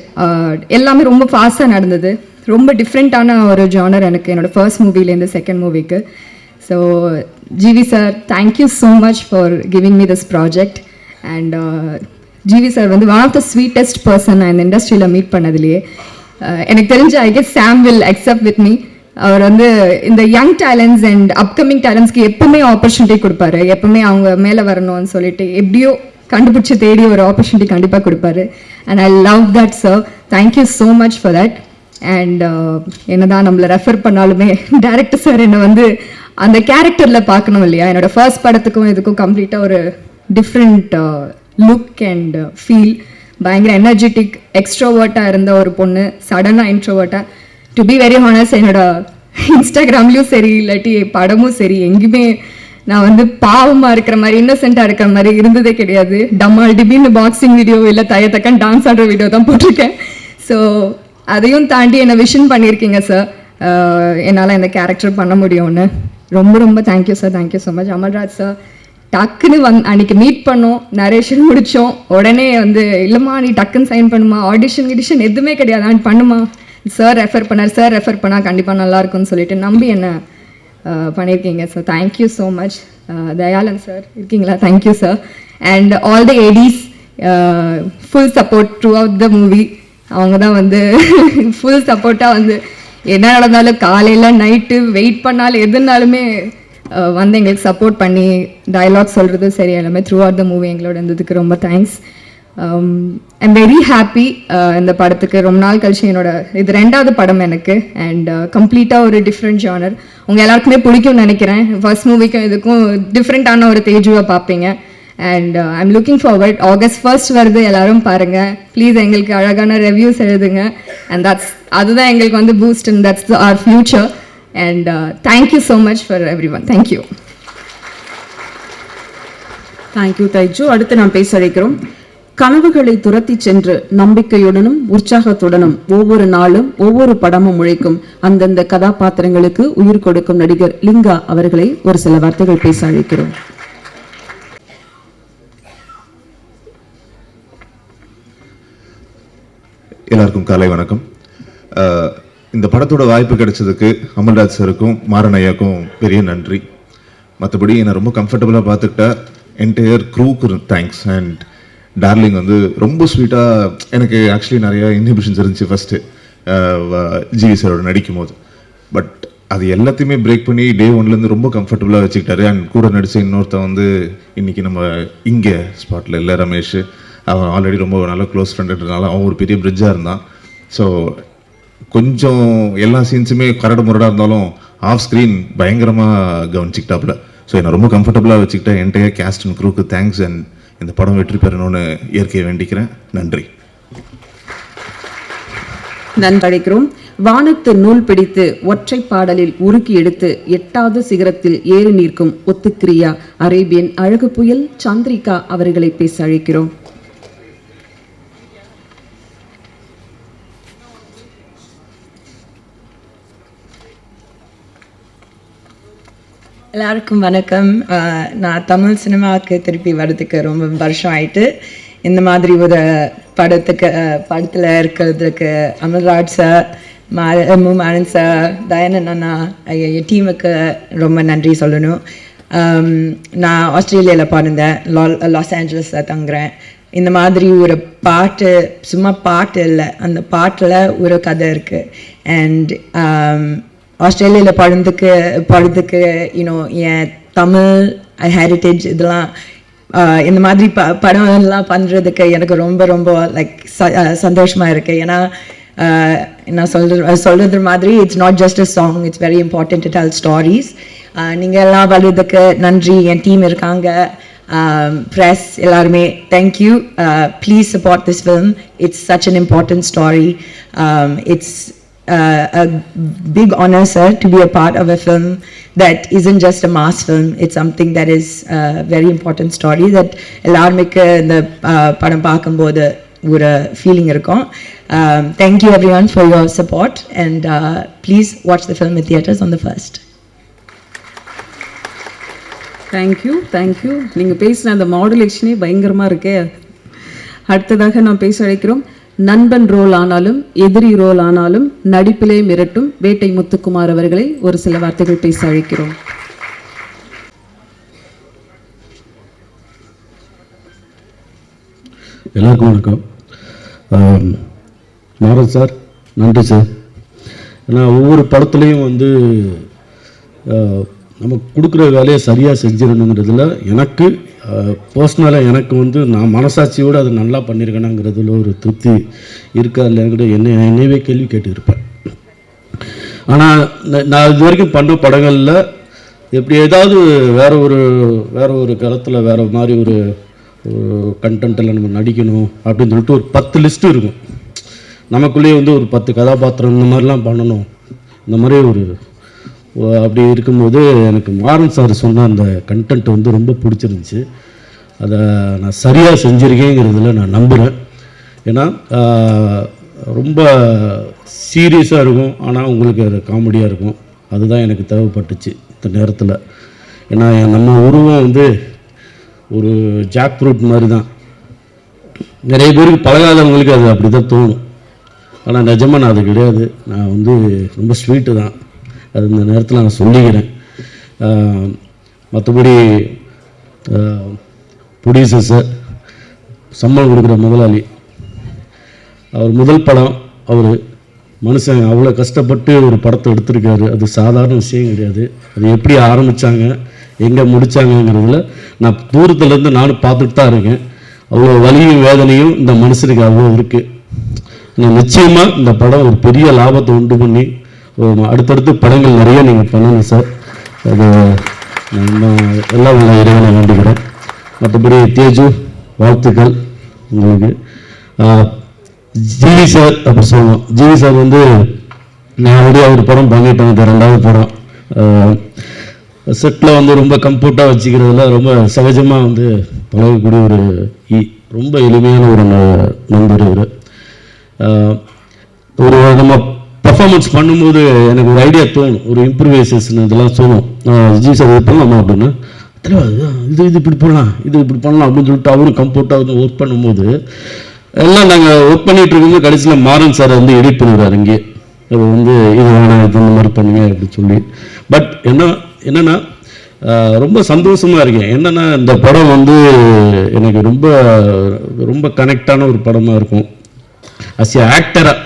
எல்லாமே ரொம்ப ஃபாஸ்ட்டாக நடந்தது. ரொம்ப டிஃப்ரெண்ட்டான ஒரு ஜானர் எனக்கு என்னோடய ஃபர்ஸ்ட் மூவிலேருந்து செகண்ட் மூவிக்கு. So GV sir, thank you so much for giving me this project. And GV sir வந்து one of the sweetest person நான் இந்த இண்டஸ்ட்ரியில் மீட் பண்ணதுலேயே. எனக்கு தெரிஞ்ச I guess Sam will accept with me. அவர் வந்து இந்த யங் டேலண்ட்ஸ் அண்ட் அப்கமிங் டேலண்ட்ஸ்க்கு எப்பவுமே ஆப்பர்ச்சுனிட்டி கொடுப்பாரு. எப்பவுமே அவங்க மேலே வரணும்னு சொல்லிட்டு எப்படியோ கண்டுபிடிச்சி தேடி ஒரு ஆப்பர்ச்சுனிட்டி கண்டிப்பாக கொடுப்பாரு. And I love that sir. Thank you so much for that. And என்னதான் நம்மளை ரெஃபர் பண்ணாலுமே டேரக்டர் சார் என்னை வந்து அந்த கேரக்டரில் பார்க்கணும் இல்லையா. என்னோடய ஃபர்ஸ்ட் படத்துக்கும் இதுக்கும் கம்ப்ளீட்டாக ஒரு டிஃப்ரெண்ட் லுக் அண்ட் ஃபீல். பயங்கர எனர்ஜெட்டிக் எக்ஸ்ட்ரோவர்ட்டாக இருந்த ஒரு பொண்ணு சடனாக இன்ட்ரோவர்ட்டாக. டு பி வெரி ஹானஸ்ட், என்னோட இன்ஸ்டாகிராம்லேயும் சரி இல்லாட்டி படமும் சரி எங்கேயுமே நான் வந்து பாவமாக இருக்கிற மாதிரி இன்னசென்ட்டாக இருக்கிற மாதிரி இருந்ததே கிடையாது. டம்மால் டிபின்னு பாக்ஸிங் வீடியோ இல்லை தக்கன் டான்ஸ் ஆடுற வீடியோ தான் போட்டிருக்கேன். ஸோ அதையும் தாண்டி என்னை விஷன் பண்ணியிருக்கீங்க சார், என்னால் இந்த கேரக்டர் பண்ண முடியும்னு. ரொம்ப thank you sir. Thank you so much. Amalraj sir டக்குன்னு அன்றைக்கி மீட் பண்ணோம், நரேஷன் முடித்தோம். உடனே வந்து இல்லைம்மா நீ டக்குன்னு சைன் பண்ணுமா, ஆடிஷன் எதுவுமே கிடையாது, பண்ணுமா. சார் ரெஃபர் பண்ணார். சார் ரெஃபர் பண்ணால் கண்டிப்பாக நல்லாயிருக்கும்னு சொல்லிட்டு நம்பி என்ன பண்ணியிருக்கீங்க sir. Thank you so much. Dhayalan sir இருக்கீங்களா? Thank you sir. And all the ADs full support throughout the movie. அவங்க தான் வந்து ஃபுல் சப்போர்ட்டாக வந்து என்ன நடந்தாலும் காலையில் நைட்டு வெயிட் பண்ணாலும் எதுனாலுமே வந்து எங்களுக்கு சப்போர்ட் பண்ணி டயலாக் சொல்கிறது சரி எல்லாமே த்ரூ அவுட் த மூவி எங்களோட இருந்ததுக்கு ரொம்ப தேங்க்ஸ். I'm very happy. இந்த படத்துக்கு ரொம்ப நாள் கழிச்சு இது 2வது படம் எனக்கு. அண்ட் கம்ப்ளீட்டாக ஒரு டிஃப்ரெண்ட் ஜானர். உங்கள் எல்லாருக்குமே பிடிக்கும்னு நினைக்கிறேன். ஃபர்ஸ்ட் மூவிக்கும் இதுக்கும் டிஃப்ரெண்ட்டான ஒரு தேஜுவை பார்ப்பீங்க. And I'm looking forward. August 1 வருது, எல்லாரும் பாருங்கள் ப்ளீஸ். எங்களுக்கு அழகான ரிவ்யூஸ் எழுதுங்க. அண்ட் அதுதான் எங்களுக்கு வந்து boost and that's our future. And thank you so much for everyone. Thank you. Thank you Thaiju. அடுத்து நாம் பேச அழைக்கிறோம். கனவுகளை துரத்தி சென்று நம்பிக்கையுடனும் உற்சாகத்துடனும் ஒவ்வொரு நாளும் ஒவ்வொரு படமும் உழைக்கும் அந்தந்த கதாபாத்திரங்களுக்கு உயிர் கொடுக்கும் நடிகர் லிங்கா அவர்களை ஒரு சில வார்த்தைகள் பேச அழைக்கிறோம். எல்லாருக்கும் காலை வணக்கம். இந்த படத்தோட வாய்ப்பு கிடைச்சதுக்கு அமல்ராஜ் சாருக்கும் மாறன் ஐயாக்கும் பெரிய நன்றி. மற்றபடி என்னை ரொம்ப கம்ஃபர்டபுளாக பார்த்துக்கிட்ட என்டையர் க்ரூக்கு தேங்க்ஸ். அண்ட் டார்லிங் வந்து ரொம்ப ஸ்வீட்டாக, எனக்கு ஆக்சுவலி நிறையா இன்ஹிபிஷன்ஸ் இருந்துச்சு ஃபஸ்ட்டு ஜிவி சாரோட நடிக்கும் போது. பட் அது எல்லாத்தையுமே பிரேக் பண்ணி டே 1லேருந்து ரொம்ப கம்ஃபர்டபுளாக வச்சுக்கிட்டாரு. அண்ட் கூட நடித்த இன்னொருத்தன் வந்து இன்றைக்கி நம்ம இங்கே ஸ்பாட்டில் இல்லை, ரமேஷ். அவன் ஆல்ரெடி ரொம்ப நல்ல க்ளோஸ் ஃப்ரெண்டுன்றதுனால அவன் ஒரு பெரிய பிரிட்ஜாக இருந்தான். ஸோ கொஞ்சம் எல்லா சீன்ஸுமே கரடு முரடாக இருந்தாலும் ஆஃப் ஸ்க்ரீன் பயங்கரமாக கவனிச்சிக்கிட்டாப்புல. ஸோ என்னை ரொம்ப கம்ஃபர்டபுளாக வச்சுக்கிட்ட என்டையர் கேஸ்ட் அண்ட் க்ரூக்கு தேங்க்ஸ். அண்ட் இந்த படம் வெற்றி பெறணும்னு இயற்கையை வேண்டிக்கிறேன். நன்றி. நன்றழைக்கிறோம். வானத்து நூல் பிடித்து ஒற்றை பாடலில் உருக்கி எடுத்து 8வது சிகரத்தில் ஏறி நிற்கும் ஒத்துக்கிரியா அரேபியன் அழகு புயல் சந்திரிகா அவர்களை பேச அழைக்கிறோம். எல்லாருக்கும் வணக்கம். நான் தமிழ் சினிமாவுக்கு திருப்பி வர்றதுக்கு ரொம்ப வருஷம் ஆயிட்டு. இந்த மாதிரி ஒரு படத்தில் இருக்கிறதுக்கு அமல்ராஜ் சார், மாரன் சார், தயானந்த் அண்ணா, என் டீமுக்கு ரொம்ப நன்றி சொல்லணும். நான் ஆஸ்திரேலியாவில் பிறந்தேன், லாஸ் ஏஞ்சலஸில் தங்குறேன். இந்த மாதிரி ஒரு பாட்டு, சும்மா பாட்டு இல்லை, அந்த பாட்டில் ஒரு கதை இருக்குது. அண்ட் ஆஸ்திரேலியாவில் படுறதுக்கு என் தமிழ் ஹெரிட்டேஜ் இதெல்லாம் இந்த மாதிரி படம்லாம் பண்ணுறதுக்கு எனக்கு ரொம்ப ரொம்ப லைக் சந்தோஷமாக இருக்குது. ஏன்னா நான் சொல்கிறது மாதிரி it's not just a song, it's very important to tell stories. நீங்கள் எல்லாம் வர்றதுக்கு நன்றி. என் டீம் இருக்காங்க, press எல்லாருமே, thank you. Please support this film. It's such an important story. It's a big honor, sir, to be a part of a film that isn't just a mass film. It's something that is a very important story that எல்லாருமேக்கு இந்த படம் பார்க்கும்போது ஒரு feeling இருக்கும். Thank you everyone for your support and please watch the film in theaters on the 1st. Thank you. நீங்கள் பேசின அந்த மாடுலேஷனே பயங்கரமாக இருக்கே. அடுத்ததாக நான் பேச அழைக்கிறோம். நண்பன் ரோல் ஆனாலும் எதிரி ரோல் ஆனாலும் நடிப்பிலே மிரட்டும் வேட்டை முத்துக்குமார் அவர்களை ஒரு சில வார்த்தைகள் பேச அழைக்கிறோம். எல்லாருக்கும் வணக்கம். மாரன் சார், நன்றி சார். ஏன்னா ஒவ்வொரு படத்துலேயும் நம்ம கொடுக்குற வேலையை சரியாக செஞ்சிடணுங்கிறதுல எனக்கு பர்சனலாக எனக்கு நான் மனசாட்சியோடு அதை நல்லா பண்ணியிருக்கேனாங்கிறதுல ஒரு திருப்தி இருக்கா இல்லைங்கிற என்னையவே கேள்வி கேட்டுருப்பேன். ஆனால் நான் இது வரைக்கும் பண்ண படங்களில் எப்படி ஏதாவது வேறு ஒரு களத்தில் வேறு மாதிரி ஒரு கண்டென்ட்டில் நம்ம நடிக்கணும் அப்படின்னு சொல்லிட்டு ஒரு 10 லிஸ்ட்டு இருக்கும். நமக்குள்ளேயே ஒரு 10 கதாபாத்திரம் இந்த மாதிரிலாம் பண்ணணும், இந்த மாதிரி அப்படி இருக்கும்போது எனக்கு மாறன் சார் சொன்ன அந்த கண்டென்ட் ரொம்ப பிடிச்சிருந்துச்சு. அதை நான் சரியாக செஞ்சுருக்கேங்கிறதுல நான் நம்புகிறேன். ஏன்னா ரொம்ப சீரியஸாக இருக்கும், ஆனால் உங்களுக்கு அது காமெடியாக இருக்கும். அதுதான் எனக்கு தேவைப்பட்டுச்சு இந்த நேரத்தில். ஏன்னா நம்ம உருவம் ஒரு ஜாக் ஃப்ரூட் மாதிரி தான். நிறைய பேருக்கு பழகாதவங்களுக்கு அது அப்படி தான் தோணும். ஆனால் நிஜமாக நான் அது கிடையாது. நான் ரொம்ப ஸ்வீட்டு தான். அது இந்த நேரத்தில் நான் சொல்லிக்கிறேன். மற்றபடி ப்ரொடியூசர் சார், சம்பளம் கொடுக்குற முதலாளி, அவர் முதல் படம், அவர் மனுஷன் அவ்வளோ கஷ்டப்பட்டு ஒரு படத்தை எடுத்திருக்காரு. அது சாதாரண விஷயம் கிடையாது. அது எப்படி ஆரம்பித்தாங்க, எங்கே முடித்தாங்கங்கிறதுல நான் தூரத்துலேருந்து நானும் பார்த்துட்டு தான் இருக்கேன். அவ்வளோ வலியும் வேதனையும் இந்த மனுஷனுக்கு அவ்வளோ இருக்குது. நான் நிச்சயமாக இந்த படம் ஒரு பெரிய லாபத்தை உண்டு பண்ணி அடுத்தடுத்து படங்கள் நிறைய நீங்கள் பண்ணணும் சார். அது நான் எல்லாம் உள்ள இறைவனை வேண்டிக்கிறேன். மற்றபடி தேஜு, வாழ்த்துக்கள் உங்களுக்கு. ஜிவி சார் அப்படி சொல்லணும். ஜிவி சார் நான் ஒரு படம் பண்ணிட்டேன், இது 2வது படம். செட்டில் ரொம்ப கம்ஃபர்ட்டாக வச்சுக்கிறதுல ரொம்ப சகஜமாக பழகக்கூடிய ரொம்ப எளிமையான ஒரு நண்பர் இவர். நம்ம பர்ஃபார்மன்ஸ் பண்ணும்போது எனக்கு ஒரு ஐடியா தோணும், ஒரு இம்ப்ரூவைசேஷன் இதெல்லாம் தோணும். ஜி சார் இது பண்ணலாமா அப்படின்னா, இது இப்படி பண்ணலாம், இது இப்படி பண்ணலாம் அப்படின்னு சொல்லிட்டு அவரும் கம்ஃபர்ட்டாக ஒர்க் பண்ணும்போது எல்லாம் நாங்கள் ஒர்க் பண்ணிகிட்டு இருக்கும்போது கடைசியில் மாறன் சார் எடிட் பண்ணுறாரு. இங்கே இது வேணாம், இது இந்த மாதிரி பண்ணுங்க அப்படின்னு சொல்லி. பட் என்னென்னா ரொம்ப சந்தோஷமாக இருக்கேன். என்னென்னா இந்த படம் எனக்கு ரொம்ப ரொம்ப கனெக்டான ஒரு படமாக இருக்கும் அஸ் ஏ ஆக்டராக.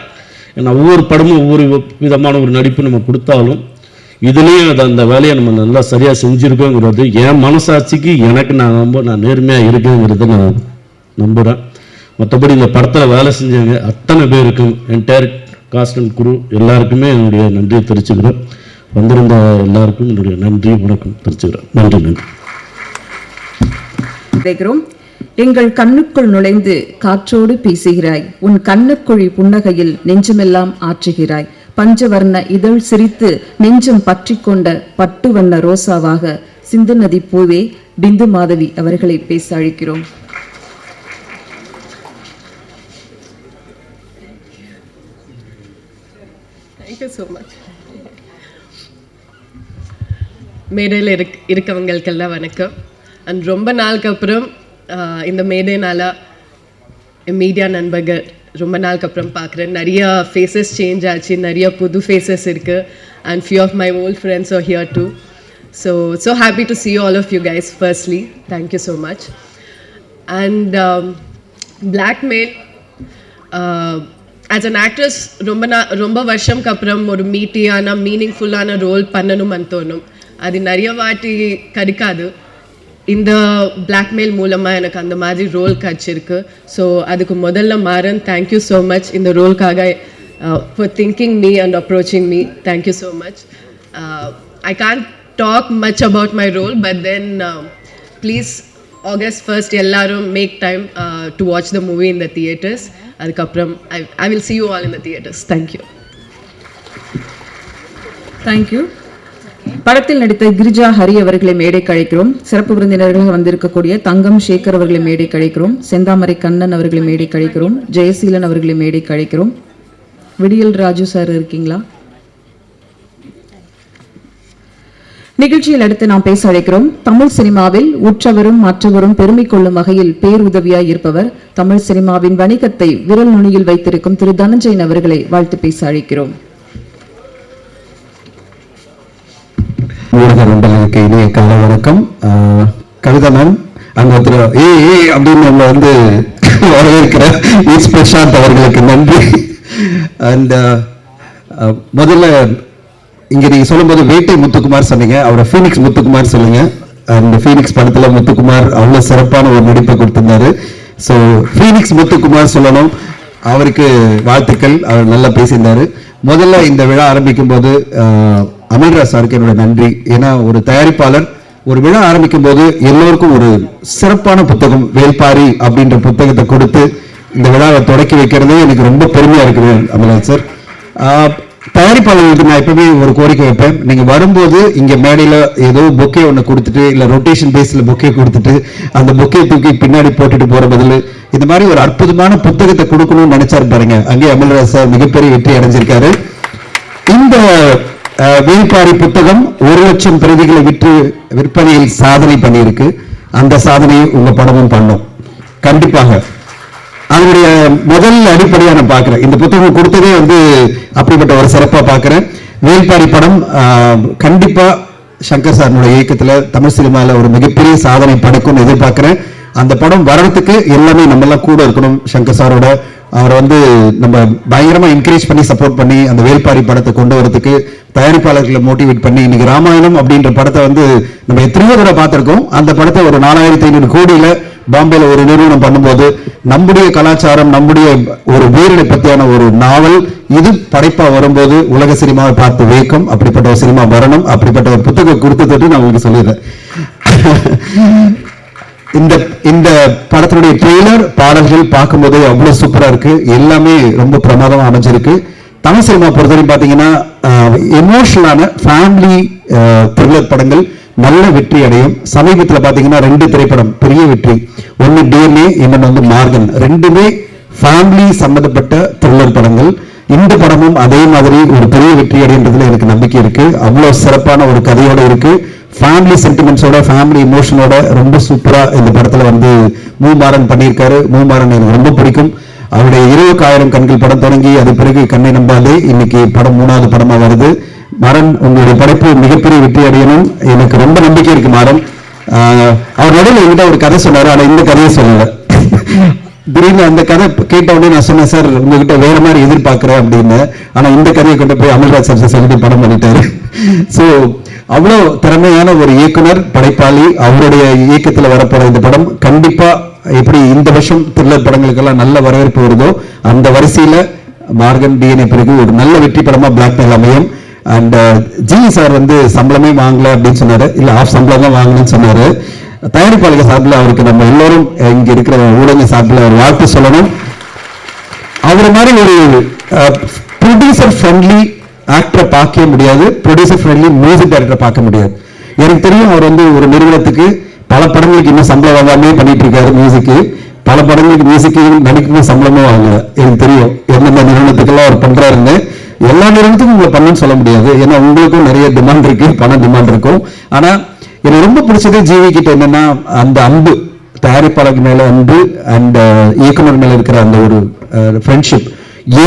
ஏன்னா ஒவ்வொரு படமும் ஒவ்வொரு விதமான ஒரு நடிப்பு நம்ம கொடுத்தாலும் இதுலேயும் அந்த வேலையை நம்ம நல்லா சரியாக செஞ்சுருக்கோங்கிறது என் மனசாட்சிக்கு எனக்கு நான் நேர்மையாக இருக்கேங்கிறத நான் நம்புகிறேன். மற்றபடி இந்த படத்தில் வேலை செஞ்சாங்க அத்தனை பேருக்கும், என்டையர் காஸ்ட் அண்ட் குரூ எல்லாருக்குமே என்னுடைய நன்றியை தெரிவிச்சுக்கிறேன். வந்திருந்த எல்லாருக்கும் என்னுடைய நன்றி வணக்கம் தெரிவிச்சுக்கிறேன். நன்றி நன்றி. கேட்கிறோம். எங்கள் கண்ணுக்குள் நுழைந்து காற்றோடு பேசுகிறாய், உன் கண்ணுக்குழி புன்னகையில் நெஞ்சமெல்லாம் ஆற்றுகிறாய், பஞ்சவர்ண இதழ் சிரித்து நெஞ்சம் பற்றி கொண்ட பட்டு வண்ண ரோசாவாக சிந்து நதி பூவே பிந்து மாதவி அவர்களை பேச அழைக்கிறோம். Thank you so much. மேடையில் இருக்கவங்களுக்கெல்லாம் வணக்கம். அண்ட் ரொம்ப நாளுக்கு அப்புறம் இந்த மேடைனால மீடியா நண்பர்கள் ரொம்ப நாளுக்கு அப்புறம் பார்க்குறேன். நிறைய ஃபேஸஸ் சேஞ்ச் ஆச்சு, நிறைய புது ஃபேஸஸ் இருக்குது. And few of my old friends are here too. So happy to see all of you guys firstly. Thank you so much. And blackmail as an actress ரொம்ப வருஷம்க்கு அப்புறம் ஒரு மீட்டியான மீனிங்ஃபுல்லான ரோல் பண்ணணும்னு தோணும். அது நிறைய வாட்டி கிடைக்காது. இந்த பிளாக்மெயில் மூலமாக எனக்கு அந்த மாதிரி ரோல் கிடச்சிருக்கு. ஸோ அதுக்கு முதல்ல மாறன், தேங்க்யூ ஸோ மச் இந்த ரோல்காக for thinking me and approaching me. Thank you so much. I can't talk much about my role, but then please August 1st எல்லாரும் make time to watch the movie in the theatres. அதுக்கப்புறம் I will see you all in the theatres. Thank you. Thank you. படத்தில் நடித்த கிரிஜா ஹரி அவர்களை மேடை கழிக்கிறோம். சிறப்பு விருந்தினர்களாக வந்திருக்கக்கூடிய தங்கம் சேகர் அவர்களை மேடை கழிக்கிறோம். செந்தாமரை கண்ணன் அவர்களை மேடை கழிக்கிறோம். ஜெயசீலன் அவர்களை மேடை கழிக்கிறோம். விடியல் ராஜு சார் இருக்கீங்களா? நிகழ்ச்சியில் அடுத்து நாம் பேச அழைக்கிறோம். தமிழ் சினிமாவில் உற்றவரும் மற்றவரும் பெருமை கொள்ளும் வகையில் பேருதவியாய் இருப்பவர், தமிழ் சினிமாவின் வணிகத்தை விரல் நுனியில் வைத்திருக்கும் திரு தனஞ்சயன் அவர்களை வாழ்த்து பேச அழைக்கிறோம். ஊடக நண்பர்களுக்கு இனிய காலை வணக்கம். கவிதா மேம், அங்கே ஒருத்தர் அப்படின்னு நம்ம வந்து வரவேற்கிற பிரசாந்த் அவர்களுக்கு நன்றி. அண்ட் முதல்ல இங்கே நீங்கள் சொல்லும்போது வேட்டை முத்துக்குமார் சொன்னீங்க, அவரை ஃபீனிக்ஸ் முத்துக்குமார் சொல்லுங்க. அந்த ஃபீனிக்ஸ் படத்தில் முத்துக்குமார் அவ்வளோ சிறப்பான ஒரு நடிப்பை கொடுத்திருந்தாரு. ஸோ ஃபீனிக்ஸ் முத்துக்குமார் சொல்லணும், அவருக்கு வாழ்த்துக்கள். அவர் நல்லா பேசியிருந்தாரு. முதல்ல இந்த விழா ஆரம்பிக்கும் போது அமல்ராஜ் சாருக்கு என்னோட நன்றி. ஏன்னா ஒரு தயாரிப்பாளர் ஒரு விழா ஆரம்பிக்கும் போது எல்லோருக்கும் ஒரு சிறப்பான புத்தகம் வேல்பாரி அப்படின்ற புத்தகத்தை கொடுத்து இந்த விழாவை தொடக்கி வைக்கிறதே எனக்கு ரொம்ப பெருமையா இருக்குது அமல்ராஜ் சார். தயாரிப்பாளர்களுக்கு நான் எப்பவுமே ஒரு கோரிக்கை வைப்பேன், நீங்க வரும்போது இங்க மேடையில ஏதோ பொக்கே ஒன்று கொடுத்துட்டு இல்ல ரொட்டேஷன் பேஸ்ல பொக்கே கொடுத்துட்டு அந்த பொக்கே தூக்கி பின்னாடி போட்டுட்டு போற பதில் இந்த மாதிரி ஒரு அற்புதமான புத்தகத்தை கொடுக்கணும்னு நினைச்சாரு பாருங்க. அங்கே அமல்ராஜ் சார் மிகப்பெரிய வெற்றி அடைஞ்சிருக்காரு. இந்த வேல்பாரி புத்தகம் 1,00,000 பிரதிகளை விற்பனையில் சாதனை பண்ணியிருக்கு. அந்த சாதனையை உங்க படமும் பண்ணும் கண்டிப்பாக. அதனுடைய முதல் அடிப்படையா நான் பார்க்கிறேன், இந்த புத்தகம் கொடுத்ததே வந்து அப்படிப்பட்ட ஒரு சிறப்பா பார்க்கிறேன். வேல்பாரி படம் கண்டிப்பா சங்கர் சாருடைய இயக்கத்துல தமிழ் சினிமாவில் ஒரு மிகப்பெரிய சாதனை படைக்கும்னு எதிர்பார்க்கிறேன். அந்த படம் வர்றதுக்கு எல்லாமே நம்ம எல்லாம் கூட இருக்கணும். சங்கர் சாரோட அவரை வந்து நம்ம பயங்கரமா என்கரேஜ் பண்ணி சப்போர்ட் பண்ணி அந்த வேல்பாரி படத்தை கொண்டு வரதுக்கு தயாரிப்பாளர்களை மோட்டிவேட் பண்ணி இன்னைக்கு ராமாயணம் அப்படின்ற படத்தை வந்து நம்ம எத்தனையோ தடவை பார்த்திருக்கோம். அந்த படத்தை ஒரு 4,500 கோடியில பாம்பேல ஒரு நிறுவனம் பண்ணும்போது நம்முடைய கலாச்சாரம் நம்முடைய ஒரு வீரனை பத்தியான ஒரு நாவல் இது படைப்பா வரும்போது உலக சினிமாவை பார்த்து வேக்கம். அப்படிப்பட்ட ஒரு சினிமா வரணும். அப்படிப்பட்ட ஒரு புத்தகம் கொடுத்துட்டு நான் உங்களுக்கு சொல்லிடுறேன். இந்த படத்தினுடைய ட்ரெய்லர் பாடல்கள் பார்க்கும்போது அவ்வளவு சூப்பரா இருக்கு. எல்லாமே ரொம்ப பிரமாதமா அமைஞ்சிருக்கு. தமிழ் சினிமா பொறுத்தவரைக்கும் பாத்தீங்கன்னா எமோஷனலான ஃபேமிலி த்ரில்லர் படங்கள் நல்ல வெற்றி அடையும். சமீபத்தில் பாத்தீங்கன்னா 2 திரைப்படம் பெரிய வெற்றி. ஒன்னு டிஎன்ஏ, இன்னொன்று வந்து மார்கன். ரெண்டுமே ஃபேமிலி சம்பந்தப்பட்ட த்ரில்லர் படங்கள். இந்த படமும் அதே மாதிரி ஒரு பெரிய வெற்றி அடைன்றதுல எனக்கு நம்பிக்கை இருக்கு. அவ்வளவு சிறப்பான ஒரு கதையோட இருக்கு. ஃபேமிலி சென்டிமெண்ட்ஸோட ஃபேமிலி இமோஷனோட ரொம்ப சூப்பரா இந்த படத்துல வந்து மூமாறன் பண்ணியிருக்காரு. மூமாறன் எனக்கு ரொம்ப பிடிக்கும். அவருடைய 20,000 கண்கள் படம் தொடங்கி அது பிறகு கண்ணை நம்பாதே இன்னைக்கு படம் 3வது படமா வருது. மாறன், உங்களுடைய படைப்பு மிகப்பெரிய வெற்றி அடையணும். எனக்கு ரொம்ப நம்பிக்கை இருக்கு மாறன். அவர் நடுவில் என்கிட்ட ஒரு கதை சொன்னாரு, ஆனா இந்த கதையை சொல்லல. திடீர்னு அந்த கதை கேட்ட உடனே நான் சொன்னேன், சார் உங்ககிட்ட வேற மாதிரி எதிர்பார்க்கிறேன் அப்படின்னு. ஆனா இந்த கதையை கொண்டு போய் அமல்ராஜ் சார் சொல்லிட்டு படம் பண்ணிட்டாரு. ஸோ அவ்வளோ திறமையான ஒரு இயக்குனர் படைப்பாளி. அவருடைய இயக்கத்துல வரப்போற இந்த படம் கண்டிப்பா எப்படி இந்த வருஷம் த்ரில்லர் படங்களுக்கெல்லாம் நல்ல வரவேற்பு வருதோ அந்த வரிசையில மார்கன் டிஎன்ஏ பிறகு ஒரு நல்ல வெற்றி படமா பிளாக்மெயில் அமையும். அண்ட் ஜிவி சார் வந்து சம்பளமே வாங்கல அப்படின்னு சொன்னாரு, இல்ல ஆஃப் சம்பளம் தான் வாங்கணும்னு சொன்னாரு. தயாரிப்பாளர்கள் சார்பில் அவருக்கு நம்ம எல்லோரும் இங்க இருக்கிற ஊடக சார்பில் ஒரு வாழ்த்து சொல்லணும். அவர் மாதிரி ஒரு ப்ரொடியூசர் ஃப்ரெண்ட்லி ஆக்டரை பார்க்க முடியாது, ப்ரொடியூசர் ஃப்ரெண்ட்லி மியூசிக் டைரக்டரை பார்க்க முடியாது. எனக்கு தெரியும் அவர் வந்து ஒரு நிறுவனத்துக்கு பல படங்களுக்கு இன்னும் சம்பளம் வாங்காமே பண்ணிட்டு இருக்காரு. மியூசிக்கு பல படங்களுக்கு மியூசிக்கு நடிக்கணும் சம்பளமும் வாங்கல. எனக்கு தெரியும் எந்தெந்த நிறுவனத்துக்கெல்லாம் அவர் பண்றாருன்னு. எல்லா நிறுவனத்துக்கும் உங்களை பண்ணுன்னு சொல்ல முடியாது, ஏன்னா உங்களுக்கும் நிறைய டிமாண்ட் இருக்கு, பண டிமாண்ட் இருக்கும். ஆனா எனக்கு ரொம்ப பிடிச்சது ஜிவி கிட்ட என்னன்னா அந்த அன்பு, தயாரிப்பாளருக்கு மேல அன்பு அண்ட் இயக்குனர் மேல இருக்கிற அந்த ஒரு ஃப்ரெண்ட்ஷிப்.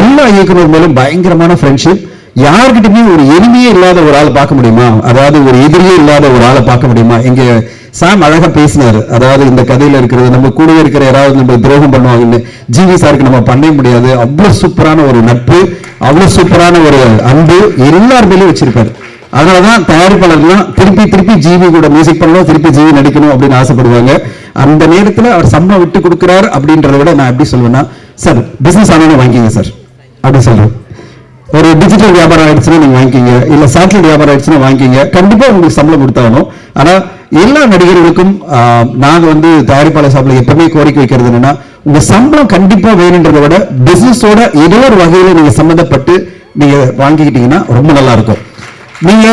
எல்லா இயக்குனர் மேலும் பயங்கரமான ஃப்ரெண்ட்ஷிப். யாருக்கிட்டுமே ஒரு எளிமையே இல்லாத ஒரு ஆளை பார்க்க முடியுமா, அதாவது ஒரு எதிரியே இல்லாத ஒரு ஆளை பார்க்க முடியுமா? இங்க சாம் அழகா பேசினாரு, அதாவது இந்த கதையில இருக்கிறது நம்ம கூட இருக்கிற யாராவது நம்ம துரோகம் பண்ணுவாங்கன்னு. ஜிவி சாருக்கு நம்ம பண்ணவே முடியாது. அவ்வளவு சூப்பரான ஒரு நட்பு, அவ்வளவு சூப்பரான ஒரு அன்பு எல்லாருமே வச்சிருப்பாரு. அதனாலதான் தயாரிப்பாளர்கள்லாம் திருப்பி ஜிவி கூட மியூசிக் பண்ணணும், திருப்பி ஜிவி நடிக்கணும் அப்படின்னு ஆசைப்படுவாங்க. அந்த நேரத்தில் அவர் சம்பளம் விட்டு கொடுக்குறாரு அப்படின்றத விட நான் எப்படி சொல்லுவேன்னா, சார் பிசினஸ் ஆனாலும் வாங்கிங்க சார் அப்படி சொல்றேன். ஒரு டிஜிட்டல் வியாபாரம் ஆயிடுச்சுன்னா நீங்க வாங்கிக்கிங்க, இல்ல சேட்டலைட் வியாபாரம் ஆயிடுச்சுன்னா வாங்கிக்கிங்க, கண்டிப்பா உங்களுக்கு சம்பளம் கொடுத்தாகணும். ஆனா எல்லா நடிகர்களுக்கும் நாங்க வந்து தயாரிப்பாளர் சார்பில் எப்பவுமே கோரிக்கை வைக்கிறது என்னன்னா, உங்க சம்பளம் கண்டிப்பா வேணுன்றதை விட பிசினஸோட ஏதோ ஒரு வகையில நீங்க சம்பந்தப்பட்டு நீங்க வாங்கிக்கிட்டீங்கன்னா ரொம்ப நல்லா இருக்கும். நீங்க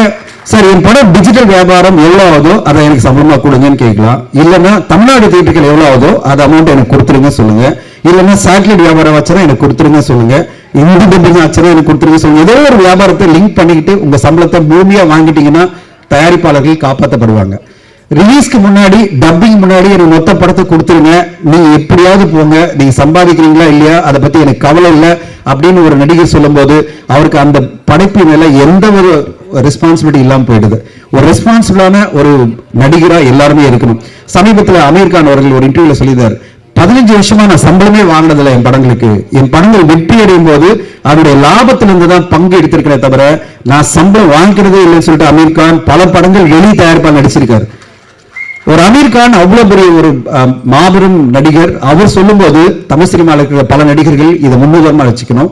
சார் என் படம் டிஜிட்டல் வியாபாரம் எவ்வளவு ஆகுதோ அதை எனக்கு சம்பளமா கொடுங்கன்னு கேட்கலாம். இல்லைன்னா தமிழ்நாடு தியேட்டர்கள் எவ்வளவு ஆகுதோ அது அமௌண்ட் எனக்கு கொடுத்துருங்க சொல்லுங்க. இல்லைன்னா சேட்டலைட் வியாபாரம் வச்சுனா எனக்கு கொடுத்துருங்க சொல்லுங்க. இந்தி டப்பிங் ஆச்சுன்னா எனக்கு கொடுத்துருங்க சொல்லுங்க. ஏதோ ஒரு வியாபாரத்தை லிங்க் பண்ணிக்கிட்டு உங்க சம்பளத்தை பூமியா வாங்கிட்டீங்கன்னா தயாரிப்பாளர்கள் காப்பாற்றப்படுவாங்க. ரிலீஸ்க்கு முன்னாடி டப்பிங் முன்னாடி எனக்கு மொத்த படத்தை கொடுத்துருங்க, நீங்க எப்படியாவது போங்க, நீங்க சம்பாதிக்கிறீங்களா இல்லையா அதை பத்தி எனக்கு கவலை இல்லை அப்படின்னு ஒரு நடிகர் சொல்லும் போது அவருக்கு அந்த படைப்பு மேல எந்த ஒரு ரெஸ்பான்சிபிலிட்டி இல்லாம போயிடுது. ஒரு ரெஸ்பான்சிபிளான ஒரு நடிகரா எல்லாருமே இருக்கணும். சமீபத்தில் அமீர் கான் அவர்கள் ஒரு இன்டர்வியூல சொல்லியிருந்தார், 15 வருஷமா நான் சம்பளமே வாங்கினதில்லை என் படங்களுக்கு. என் படங்கள் வெற்றி அடையும் போது அதனுடைய லாபத்திலிருந்து தான் பங்கு எடுத்திருக்கிறேன் தவிர நான் சம்பளம் வாங்கிக்கிறதே இல்லைன்னு சொல்லிட்டு அமீர் கான் பல படங்கள் வெளி தயாரிப்பாக நடிச்சிருக்காரு. ஒரு அமீர் கான் அவ்வளவு பெரிய ஒரு மாபெரும் நடிகர். அவர் சொல்லும் போது தமிழ் சினிமாவில் இருக்கிற பல நடிகர்கள் இதை முன்னுதாரணமா வச்சுக்கணும்.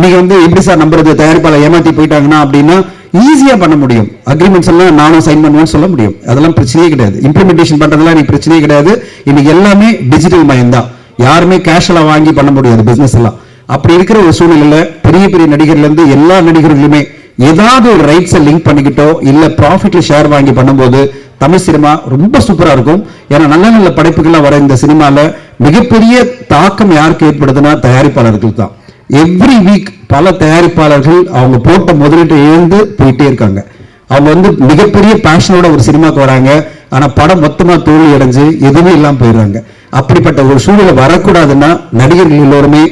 நீங்க வந்து எப்படி சார் நம்புறது, தயாரிப்பாளர் ஏமாத்தி போயிட்டாங்கன்னா அப்படின்னா ஈஸியா பண்ண முடியும். அக்ரிமெண்ட்ஸ் எல்லாம் நானும் சைன் பண்ணுவேன்னு சொல்ல முடியும், அதெல்லாம் பிரச்சனையே கிடையாது. இம்ப்ளிமெண்டேஷன் பண்றதெல்லாம் நீ பிரச்சனையே கிடையாது. இன்னைக்கு எல்லாமே டிஜிட்டல் மயம் தான், யாருமே கேஷ்ல வாங்கி பண்ண முடியாது பிசினஸ் எல்லாம். அப்படி இருக்கிற ஒரு சூழ்நிலையில பெரிய பெரிய நடிகர்ல இருந்து எல்லா நடிகர்களுமே ஏதாவது ஒரு ரைட்ஸை லிங்க் பண்ணிக்கிட்டோ இல்ல ப்ராஃபிட்ல ஷேர் வாங்கி பண்ணும்போது தமிழ் சினிமா ரொம்ப சூப்பரா இருக்கும். ஏன்னா நல்ல நல்ல படைப்புகள்லாம் வர இந்த சினிமால மிகப்பெரிய தாக்கம் யாருக்கு ஏற்படுதுன்னா தயாரிப்பாளர்கள் தான். எவ்ரி வீக் பல தயாரிப்பாளர்கள் அவங்க போட்ட முதலீட்டை இழந்து போயிட்டே இருக்காங்க. அவங்க வந்து மிகப்பெரிய பேஷனோட ஒரு சினிமாக்கு வராங்க, ஆனா படம் மொத்தமா தோல்வி அடைஞ்சு எதுவுமே இல்லாம போயிடுறாங்க. அப்படிப்பட்ட ஒரு சூழ்நிலை வரக்கூடாதுன்னா நடிகர்கள் எல்லோருமே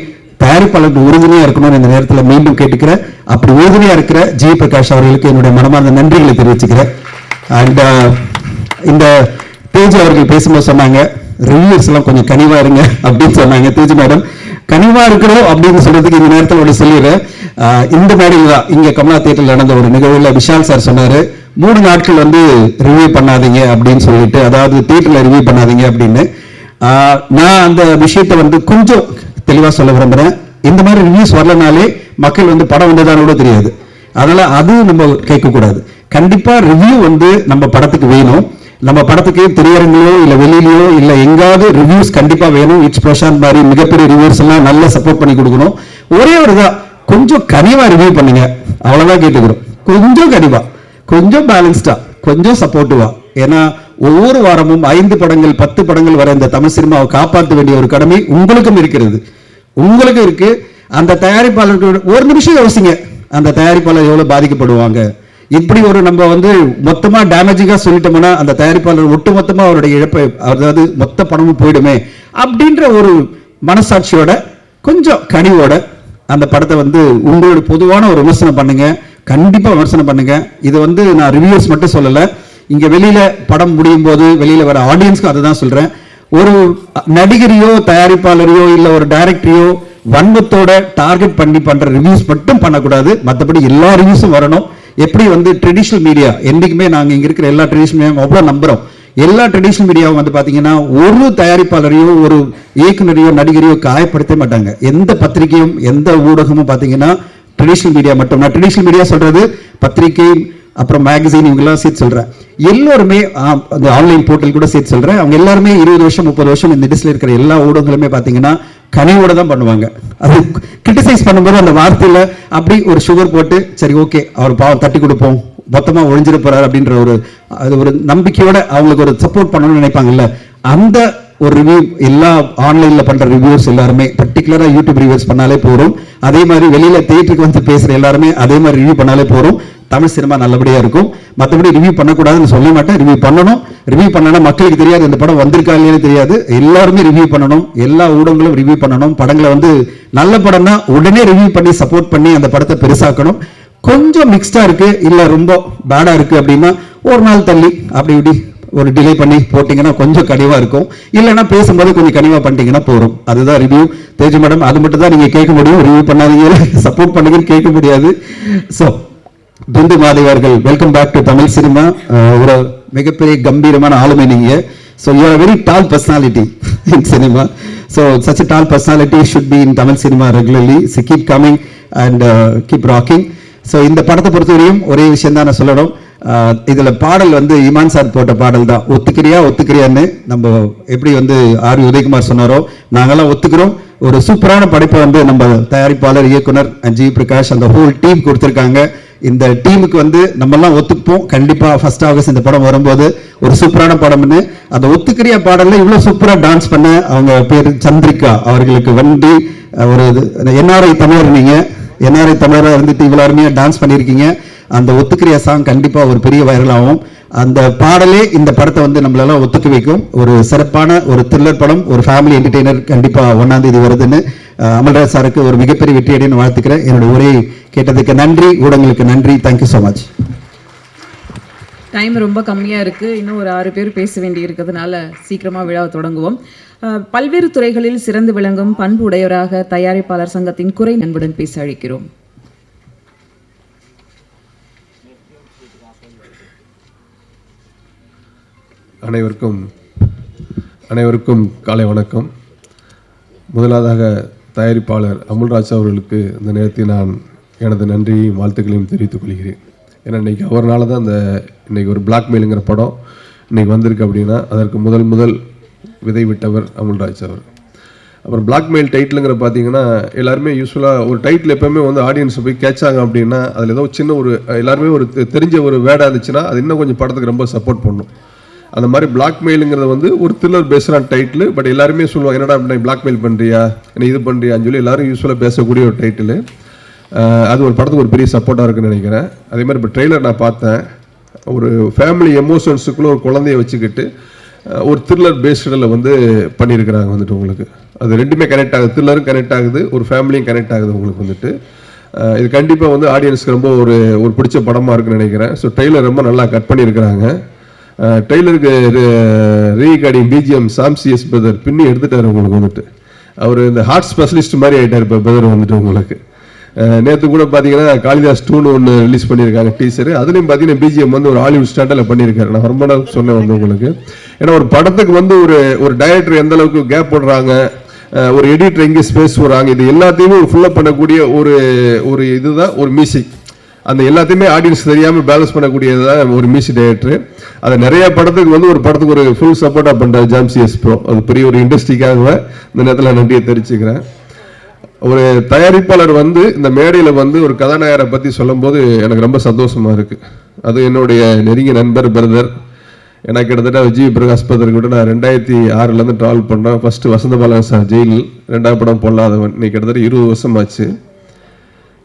தயாரிப்பாளருக்கு உறுதுணையா இருக்கணும்னு இந்த நேரத்தில் மீண்டும் கேட்டுக்கிறேன். அப்படி உறுதுணையா இருக்கிற ஜி பிரகாஷ் அவர்களுக்கு என்னுடைய மனமார்ந்த நன்றிகளை தெரிவிச்சுக்கிறேன். அண்ட் இந்த தேஜ் அவர்கள் பேசும்போது சொன்னாங்க, ரிவ்யூஸ் எல்லாம் கொஞ்சம் கனிவா இருங்க அப்படின்னு சொன்னாங்க. தேஜ் மேடம் கனிவா இருக்கிறோம் அப்படின்னு சொல்றதுக்கு இந்த நேரத்தில் ஒரு சொல்லிடுறேன். இந்த மேடையில் தான் இங்க கமலா தியேட்டர்ல நடந்த ஒரு நிகழ்வுல விஷால் சார் சொன்னாரு, 3 நாட்கள் வந்து ரிவ்யூ பண்ணாதீங்க அப்படின்னு சொல்லிட்டு, அதாவது தியேட்டர்ல ரிவ்யூ பண்ணாதீங்க அப்படின்னு. நான் அந்த விஷயத்தை வந்து கொஞ்சம் தெளிவா சொல்ல விரும்புறேன். இந்த மாதிரி ரிவ்யூஸ் வரலனாலே மக்கள் வந்து படம் வந்ததான கூட தெரியாது. அதனால அது நம்ம கேட்கக்கூடாது. கண்டிப்பா ரிவ்யூ வந்து நம்ம படத்துக்கு வேணும். நம்ம படத்துக்கு திரையரங்கிலோ இல்ல வெளியிலயோ இல்ல எங்காவது ரிவ்யூஸ் கண்டிப்பா வேணும். இட்ஸ் பிரசாந்த் மாதிரி மிகப்பெரிய ரிவ்யூஸ் எல்லாம் நல்லா சப்போர்ட் பண்ணி கொடுக்கணும். ஒரே ஒரு இதா கொஞ்சம் கனிவா ரிவ்யூ பண்ணுங்க, அவ்வளவுதான் கேட்டுக்கிறோம். கொஞ்சம் கனிவா, கொஞ்சம் பேலன்ஸ்டா, கொஞ்சம் சப்போர்ட்டிவா. ஏன்னா ஒவ்வொரு வாரமும் 5 படங்கள் 10 படங்கள் வர இந்த தமிழ் சினிமாவை காப்பாற்ற வேண்டிய ஒரு கடமை உங்களுக்கும் இருக்கிறது. உங்களுக்கு இருக்கு. அந்த தயாரிப்பாளர்கள் ஒரு நிமிஷம் யோசிங்க, அந்த தயாரிப்பாளர் எவ்வளவு பாதிக்கப்படுவாங்க. இப்படி ஒரு நம்ம வந்து மொத்தமா டேமேஜிங்கா சொல்லிட்டோம்னா அந்த தயாரிப்பாளர் ஒட்டு மொத்தமா அவருடைய இழப்பை, அதாவது மொத்த பணமும் போயிடுமே அப்படின்ற ஒரு மனசாட்சியோட கொஞ்சம் கனிவோட அந்த படத்தை வந்து உங்களோட பொதுவான ஒரு விமர்சனம் பண்ணுங்க. கண்டிப்பா விமர்சனம் பண்ணுங்க. இது வந்து நான் ரிவ்யூஸ் மட்டும் சொல்லல, இங்க வெளியில படம் முடியும் போது வெளியில வர ஆடியன்ஸ்க்கு அதுதான் சொல்றேன். ஒரு நடிகரையோ தயாரிப்பாளரையோ இல்ல ஒரு டைரக்டரையோ வன்மத்தோட டார்கெட் பண்ணி பண்ற ரிவ்யூஸ் மட்டும் பண்ணக்கூடாது. மற்றபடி எல்லா ரிவ்யூஸும் வரணும். எப்படி வந்து ட்ரெடிஷனல் மீடியா என்னைக்குமே நாங்க இங்க இருக்கிற எல்லா ட்ரெடிஷனல் மீடியா அவ்வளவு நம்புறோம். எல்லா ட்ரெடிஷனல் மீடியாவும் வந்து பாத்தீங்கன்னா ஒரு தயாரிப்பாளரையோ ஒரு இயக்குனரையோ நடிகரையோ காயப்படுத்த மாட்டாங்க. எந்த பத்திரிகையும் எந்த ஊடகமும் பாத்தீங்கன்னா ட்ரெடிஷ்னல் மீடியா மட்டும், நான் ட்ரெடிஷ்னல் மீடியா சொல்றது பத்திரிகை அப்புறம் மேகசின் இவங்கெல்லாம் சேர்த்து சொல்றேன், எல்லோருமே அந்த ஆன்லைன் போர்ட்டல் கூட சேர்த்து சொல்றேன், அவங்க எல்லாருமே 20 வருஷம் 30 வருஷம் இந்த இண்டஸ்ட்ரியில் இருக்கிற எல்லா ஊடகங்களுமே பார்த்தீங்கன்னா கனிவோட தான் பண்ணுவாங்க. அது கிரிட்டிசைஸ் பண்ணும்போது அந்த வார்த்தையில அப்படி ஒரு சுகர் போட்டு சரி ஓகே அவர் பாவம் தட்டி கொடுப்போம் மொத்தமா ஒழிஞ்சிட போறாரு அப்படின்ற ஒரு நம்பிக்கையோட அவங்களுக்கு ஒரு சப்போர்ட் பண்ணணும்னு நினைப்பாங்கல்ல, அந்த ஒரு ரிவ்யூ எல்லா ஆன்லைன்ல பண்ற ரிவ்யூஸ் எல்லாருமே பர்டிகுலரா யூடியூப் ரிவ்யூஸ் பண்ணாலே போறோம். அதே மாதிரி வெளியில தியேட்டருக்கு வந்து பேசுற எல்லாருமே அதே மாதிரி ரிவ்யூ பண்ணாலே போறோம். தமிழ் சினிமா நல்லபடியா இருக்கும். மற்றபடி ரிவ்யூ பண்ணக்கூடாதுன்னு சொல்ல மாட்டேன், ரிவ்யூ பண்ணணும். ரிவ்யூ பண்ணனா மக்களுக்கு தெரியாது இந்த படம் வந்திருக்கா இல்லையான்னு தெரியாது. எல்லாருமே ரிவ்யூ பண்ணணும், எல்லா ஊடகங்களும் ரிவ்யூ பண்ணணும். படங்களை வந்து நல்ல படம்னா உடனே ரிவ்யூ பண்ணி சப்போர்ட் பண்ணி அந்த படத்தை பெருசாக்கணும். கொஞ்சம் மிக்ஸ்டா இருக்கு இல்ல ரொம்ப பேடா இருக்கு அப்படின்னா ஒரு நாள் தள்ளி அப்படி இப்படி ஒரு டிலே பண்ணி போட்டீங்கன்னா கொஞ்சம் கனிவா இருக்கும். இல்லைன்னா பேசும்போது கொஞ்சம் கனிவா பண்ணிட்டீங்கன்னா போறோம். அதுதான் ரிவ்யூ. தேஜு மேடம் அது மட்டும் தான் நீங்க கேட்க முடியும், ரிவ்யூ பண்ணாதீங்க சப்போர்ட் பண்ணுங்கன்னு கேட்க முடியாது. ஸோ பிந்து மாதேவ் அவர்கள் welcome back to Tamil cinema. ஒரு மிகப்பெரிய கம்பீரமான ஆளுமை நீங்க. So you are very tall personality in cinema. So such a tall personality should be in Tamil cinema regularly. So keep coming and keep rocking. So இந்த படத்தை பொறுத்தவரையும் ஒரே விஷயம் தான் நான் சொல்லணும். இதுல பாடல் வந்து இமான் சார் போட்ட பாடல் தான், ஒத்துக்கிறியான்னு. நம்ம எப்படி வந்து ஆர் உதயகுமார் சொன்னாரோ நாங்கெல்லாம் ஒத்துக்கிறோம். ஒரு சூப்பரான படைப்பை வந்து நம்ம தயாரிப்பாளர் இயக்குனர் ஜி பிரகாஷ் அந்த ஹோல் டீம் கொடுத்துருக்காங்க. இந்த டீமுக்கு வந்து நம்ம எல்லாம் ஒத்துப்போம் கண்டிப்பா. 1 ஆகஸ்ட் இந்த படம் வரும்போது ஒரு சூப்பரான படம்னு அந்த ஒத்துக்கிறியா பாடல்ல இவ்வளவு சூப்பரா டான்ஸ் பண்ண அவங்க பேரு சந்திரிகா அவர்களுக்கு வந்து ஒரு என்ஆர்ஐ தமிழர், நீங்க என்ஆர்ஐ தமிழராக இருந்துட்டு இவ்வளவு அருமையா டான்ஸ் பண்ணியிருக்கீங்க. அந்த ஒத்துக்கிறியா சாங் கண்டிப்பா ஒரு பெரிய வைரல் ஆகும். அந்த பாடலே இந்த படத்தை வந்து நம்மளெல்லாம் ஒத்துக்க வைக்கும். ஒரு சிறப்பான ஒரு த்ரில்லர் படம், ஒரு ஃபேமிலி என்டர்டெய்னர் கண்டிப்பா 1ஆம் தேதி வருதுன்னு அமல்ராஜ் சாருக்கு ஒரு மிகப்பெரிய வெற்றி அடைன்னு வாழ்த்துக்கிறேன். என்னோட உரையை கேட்டதுக்கு நன்றி, ஊடகங்களுக்கு நன்றி. Thank you so much. டைம் ரொம்ப கம்மியாக இருக்குது, இன்னும் ஒரு 6 பேர் பேச வேண்டி இருக்கிறதுனால சீக்கிரமாக விழாவை தொடங்குவோம். பல்வேறு துறைகளில் சிறந்து விளங்கும் பண்பு உடையவராக தயாரிப்பாளர் சங்கத்தின் குறை நண்புடன் பேச அழைக்கிறோம். அனைவருக்கும் காலை வணக்கம். முதலாவதாக தயாரிப்பாளர் அமுல்ராஜ் அவர்களுக்கு இந்த நேரத்தில் நான் எனது நன்றியையும் வாழ்த்துக்களையும் தெரிவித்துக் கொள்கிறேன். ஏன்னா இன்றைக்கி அவர்னால தான் இன்றைக்கி ஒரு பிளாக்மெயிலுங்கிற படம் இன்றைக்கி வந்திருக்கு அப்படின்னா அதற்கு முதல் விதை விட்டவர் அமுல்ராஜ் அவர். அப்புறம் பிளாக்மெயில் டைட்டிலுங்கிற பார்த்தீங்கன்னா எல்லாருமே யூஸ்வலாக ஒரு டைட்டில் எப்போவுமே வந்து ஆடியன்ஸை போய் கேட்சாங்க அப்படின்னா அதில் ஏதோ சின்ன ஒரு எல்லாருமே ஒரு தெரிஞ்ச ஒரு வேர்டாக இருந்துச்சுன்னா அது இன்னும் கொஞ்சம் படத்துக்கு ரொம்ப சப்போர்ட் பண்ணும். அந்த மாதிரி பிளாக்மெயிலுங்கிறது வந்து ஒரு த்ரில்லர் பேஸ்டான டைட்டில். பட் எல்லாருமே சொல்லுவாங்க என்னடா அப்படி பிளாக்மெயில் பண்ணுறியா என்ன இது பண்ணுறியான்னு சொல்லி எல்லாரும் யூஸ்வலாக பேசக்கூடிய ஒரு டைட்டில். அது ஒரு படத்துக்கு ஒரு பெரிய சப்போர்ட்டாக இருக்குன்னு நினைக்கிறேன். அதே மாதிரி இப்போ ட்ரெய்லர் நான் பார்த்தேன், ஒரு ஃபேமிலி எமோஷன்ஸுக்குள்ளே ஒரு குழந்தைய வச்சுக்கிட்டு ஒரு த்ரில்லர் பேஸ்டில் வந்து பண்ணியிருக்கிறாங்க வந்துட்டு உங்களுக்கு. அது ரெண்டுமே கனெக்ட் ஆகுது, த்ரில்லரும் கனெக்ட் ஆகுது, ஒரு ஃபேமிலியும் கனெக்ட் ஆகுது உங்களுக்கு வந்துட்டு. இது கண்டிப்பாக வந்து ஆடியன்ஸ்க்கு ரொம்ப ஒரு பிடிச்ச படமாக இருக்குன்னு நினைக்கிறேன். ஸோ ட்ரெய்லர் ரொம்ப நல்லா கட் பண்ணியிருக்கிறாங்க. ட்ரெய்லருக்கு ரீகார்டிங் பிஜிஎம் சாம்சிஎஸ் பிரதர் பின்னி எடுத்துட்டார் உங்களுக்கு வந்துட்டு. அவர் இந்த ஹார்ட் ஸ்பெஷலிஸ்ட் மாதிரி ஆகிட்டார் இப்போ பிரதர் வந்துட்டு உங்களுக்கு. நேற்று கூட பார்த்தீங்கன்னா காளிதாஸ் 2 ஒன்று ரிலீஸ் பண்ணியிருக்காங்க டீசர். அதுலேயும் பார்த்தீங்கன்னா பிஜிஎம் வந்து ஒரு ஹாலிவுட் ஸ்டாண்டில் பண்ணியிருக்காரு. நான் ரொம்ப நாள் சொன்னேன் வந்து உங்களுக்கு. ஏன்னா ஒரு படத்துக்கு வந்து ஒரு டைரக்டர் எந்த அளவுக்கு கேப் போடுறாங்க, ஒரு எடிட்டர் எங்கே ஸ்பேஸ் போடுறாங்க, இது எல்லாத்தையுமே ஃபுல்லப் பண்ணக்கூடிய ஒரு இதுதான் ஒரு மியூசிக். அந்த எல்லாத்தையுமே ஆடியன்ஸ் தெரியாமல் பேலன்ஸ் பண்ணக்கூடியது தான் ஒரு மியூசிக் டைரக்டர். அதை நிறைய படத்துக்கு வந்து ஒரு படத்துக்கு ஒரு ஃபுல் சப்போர்ட்டாக பண்ணுற ஜாம்சிஎஸ் ப்ரோ. அது பெரிய ஒரு இண்டஸ்ட்ரிக்காக இந்த நேரத்தில் நன்றியை தெரிவிச்சுக்கிறேன். ஒரு தயாரிப்பாளர் வந்து இந்த மேடையில் வந்து ஒரு கதாநாயகரை பற்றி சொல்லும்போது எனக்கு ரொம்ப சந்தோஷமாக இருக்குது. அது என்னுடைய நெருங்கிய நண்பர் பிரதர். எனக்கு கிட்டத்தட்ட ஜி பிரகாஷ் பிரதர் கூட நான் 2006 ட்ராவல் பண்ணுறேன். ஃபஸ்ட்டு வசந்தபாலன் சார் ஜெயில், 2ஆம் படம் பொல்லாதவன், இன்னைக்கு கிட்டத்தட்ட 20 வருஷம் ஆச்சு.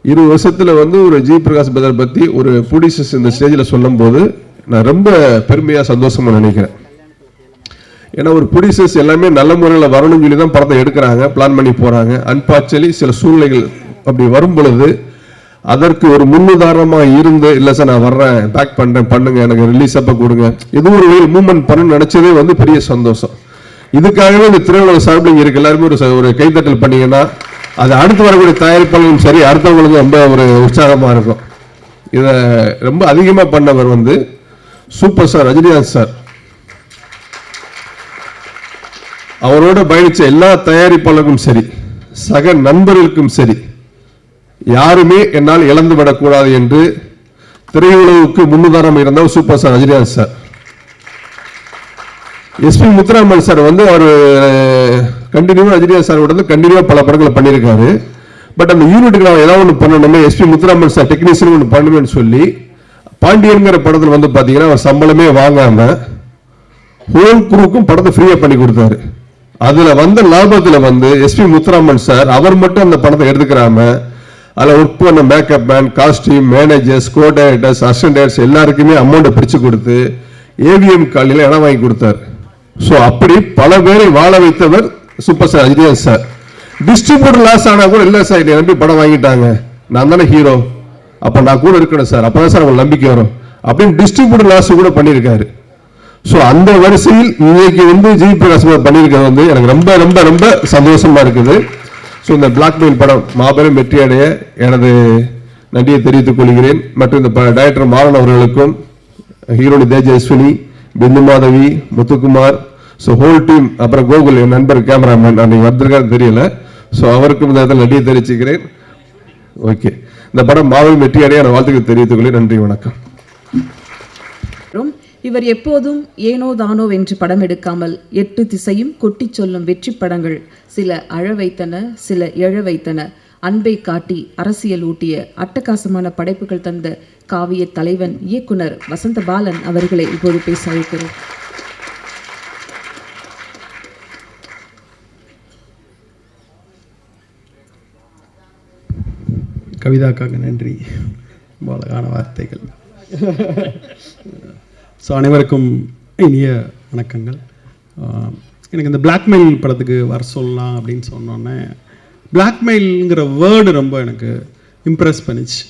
20 வருஷத்தில் வந்து ஒரு ஜி பிரகாஷ் பிரதர் பற்றி ஒரு ப்ரொடியூசர்ஸ் இந்த ஸ்டேஜில் சொல்லும் போது நான் ரொம்ப பெருமையாக சந்தோஷமாக நினைக்கிறேன். ஏன்னா ஒரு ப்ரொடியூசர்ஸ் எல்லாமே நல்ல முறையில் வரணும்னு சொல்லி தான் படத்தை எடுக்கிறாங்க, பிளான் பண்ணி போகிறாங்க. அன்பார்ச்சுனலி சில சூழ்நிலைகள் அப்படி வரும் பொழுது அதற்கு ஒரு முன்னுதாரணமாக இருந்து இல்லை சார் நான் வர்றேன், பேக் பண்ணுறேன், பண்ணுங்க, எனக்கு ரிலீஸ் அப்போ கொடுங்க, எதுவும் ஒரு வகையில் மூவ்மெண்ட் பண்ணணும்னு நினச்சதே வந்து பெரிய சந்தோஷம். இதுக்காகவே இந்த திரையுலக சார்பில் இருக்கு எல்லாருமே ஒரு கைத்தட்டல் பண்ணிங்கன்னா அது அடுத்து வரக்கூடிய தயாரிப்பாளர்களும் சரி அடுத்தவங்களுக்கும் ரொம்ப ஒரு உற்சாகமாக இருக்கும். இதை ரொம்ப அதிகமாக பண்ணவர் வந்து சூப்பர் ஸ்டார் ரஜினிகாந்த் சார். அவரோட பயணிச்ச எல்லா தயாரிப்பாளருக்கும் சரி, சக நண்பர்களுக்கும் சரி, யாருமே என்னால் இழந்து விடக்கூடாது என்று திரையுலகுக்கு முன்னுதாரணம் இருந்தவர் super star Rajinikanth sir. SP Muthuraman sir வந்து அவர் கண்டினியூவா ரஜினிகாந்த் சார் வந்து கண்டினியூவா பல படங்களை பண்ணியிருக்காரு. பட் அந்த யூனிட்டுக்கு நான் ஏதாவது ஒன்று பண்ணணுமே, எஸ்பி முத்துராமன் சார் டெக்னீஷியன் ஒன்று பண்ணணும்னு சொல்லி பாண்டியன்கிற படத்தில் வந்து பார்த்தீங்கன்னா அவர் சம்பளமே வாங்காம ஹோல் குரூக்கும் படத்தை ஃப்ரீயா பண்ணி கொடுத்தாரு. அதுல வந்த லாபத்துல வந்து எஸ்பி முத்துராமன் சார் அவர் மட்டும் அந்த படத்தை எடுத்துக்கிறாம அதில் ஒர்க் பண்ண மேக்கப் மேன், காஸ்டியூம், மேனேஜர்ஸ், கோ டைரக்டர்ஸ், அசிஸ்டன்ட் டைரக்டர்ஸ் எல்லாருக்குமே அமௌண்ட்டை பிரித்து கொடுத்து ஏவிஎம் காலையில் இடம் வாங்கி கொடுத்தார். ஸோ அப்படி பல பேரை வாழ வைத்தவர் superstar Rajinikanth sir. Distributor loss ஆனால் கூட இல்லை சார், என்னை நம்பி படம் வாங்கிட்டாங்க, நான் தானே ஹீரோ, அப்போ நான் கூட இருக்கணும் சார், அப்போ தான் சார் அவங்க நம்பிக்கை வரும் அப்படின்னு டிஸ்ட்ரிபியூட்டர் லாஸ் கூட பண்ணியிருக்காரு. ஸோ அந்த வரிசையில் இன்னைக்கு வந்து ஜி பிரகாஷ் பண்ணியிருக்கிறது வந்து எனக்கு ரொம்ப ரொம்ப ரொம்ப சந்தோஷமா இருக்குது. ஸோ இந்த பிளாக்மெயில் படம் மாபெரும் வெற்றி அடைய எனது நன்றியை தெரிவித்துக் கொள்கிறேன். மற்றும் இந்த டைரக்டர் மாறன் அவர்களுக்கும், heroine Tejaswini, Bindu Madhavi, Muthukumar, so whole team, அப்புறம் கோகுல் என் நண்பர் கேமராமேன் அன்னைக்கு வந்திருக்காரு தெரியல, ஸோ அவருக்கும் இந்த இடத்துல நன்றியை தெரிவிச்சுக்கிறேன். ஓகே, இந்த படம் மாபெரும் வெற்றி அடைய என வாழ்த்துக்கள் தெரிவித்துக் கொள்கிறேன். நன்றி, வணக்கம். இவர் எப்போதும் ஏனோ தானோ என்று படம் எடுக்காமல் 8 திசையும் கொட்டி சொல்லும் வெற்றி படங்கள் சில அழ வைத்தன, சில எழ வைத்தன, அன்பை காட்டி அரசியல் ஊட்டிய அட்டகாசமான படைப்புகள் தந்த காவிய தலைவன் இயக்குனர் வசந்த பாலன் அவர்களை இப்போது பேச அழைக்கிறோம். கவிதாக்காக நன்றி, அழகான வார்த்தைகள். ஸோ அனைவருக்கும் இனிய வணக்கங்கள். எனக்கு இந்த பிளாக்மெயில் படத்துக்கு வர சொல்லலாம் அப்படின்னு சொன்னோன்னே பிளாக்மெயிலுங்கிற வேர்டு ரொம்ப எனக்கு இம்ப்ரெஸ் பண்ணிச்சு.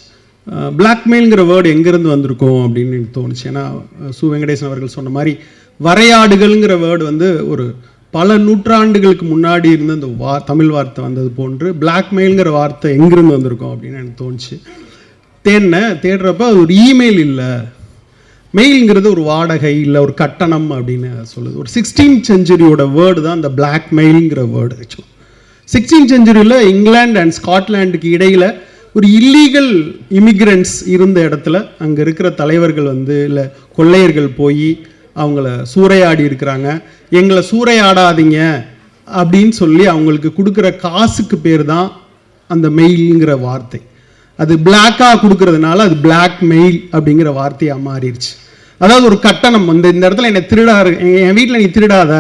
பிளாக்மெயிலுங்கிற வேர்டு எங்கேருந்து வந்திருக்கோம் அப்படின்னு எனக்கு தோணுச்சு. ஏன்னா சு வெங்கடேசன் அவர்கள் சொன்ன மாதிரி வரையாடுகள்ங்கிற வேர்டு வந்து ஒரு பல நூற்றாண்டுகளுக்கு முன்னாடி இருந்த இந்த தமிழ் வார்த்தை வந்தது போன்று பிளாக்மெயிலுங்கிற வார்த்தை எங்கேருந்து வந்திருக்கோம் அப்படின்னு எனக்கு தோணுச்சு. தேடுறப்ப அது ஒரு இமெயில் இல்லை, மெயிலுங்கிறது ஒரு வாடகை இல்லை ஒரு கட்டணம் அப்படின்னு சொல்லுது. ஒரு 16th செஞ்சுரியோட வேர்டு தான் இந்த பிளாக் மெயிலுங்கிற வேர்டு. ஆக்சுவலாக 16th செஞ்சுரியில் இங்கிலாந்து அண்ட் ஸ்காட்லாண்டுக்கு இடையில் ஒரு இல்லீகல் இமிக்ரெண்ட்ஸ் இருந்த இடத்துல அங்கே இருக்கிற தலைவர்கள் வந்து இல்லை கொள்ளையர்கள் போய் அவங்கள சூறையாடி இருக்கிறாங்க. எங்களை சூறையாடாதீங்க அப்படின்னு சொல்லி அவங்களுக்கு கொடுக்குற காசுக்கு பேர் தான் அந்த மெயிலுங்கிற வார்த்தை. அது பிளாக்காக கொடுக்கறதுனால அது பிளாக் மெயில் அப்படிங்கிற வார்த்தையாக மாறிடுச்சு. அதாவது ஒரு கட்டணம், இந்த இடத்துல என்னை என் வீட்டில் நீ திருடாத,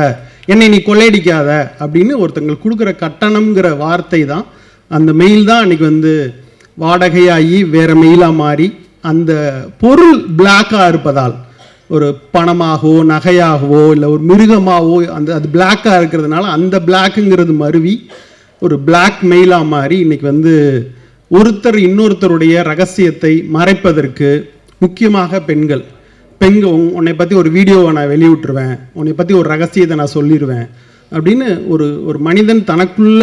என்னை நீ கொள்ளையடிக்காத அப்படின்னு ஒருத்தங்களுக்கு கொடுக்குற கட்டணம்ங்கிற வார்த்தை தான் அந்த மெயில் தான் அன்றைக்கி வந்து வாடகையாகி வேறு மெயிலாக மாறி அந்த பொருள் பிளாக்காக இருப்பதால் ஒரு பணமாகவோ நகையாகவோ இல்லை ஒரு மிருகமாகவோ அது பிளாக்காக இருக்கிறதுனால அந்த பிளாக்குங்கிறது மருவி ஒரு பிளாக் மெயிலாக மாறி இன்றைக்கி வந்து ஒருத்தர் இன்னொருத்தருடைய ரகசியத்தை மறைப்பதற்கு முக்கியமாக பெண்கள் உன்னை பற்றி ஒரு வீடியோவை நான் வெளியிட்டுருவேன், உன்னை பற்றி ஒரு ரகசியத்தை நான் சொல்லிடுவேன் அப்படின்னு ஒரு மனிதன் தனக்குள்ள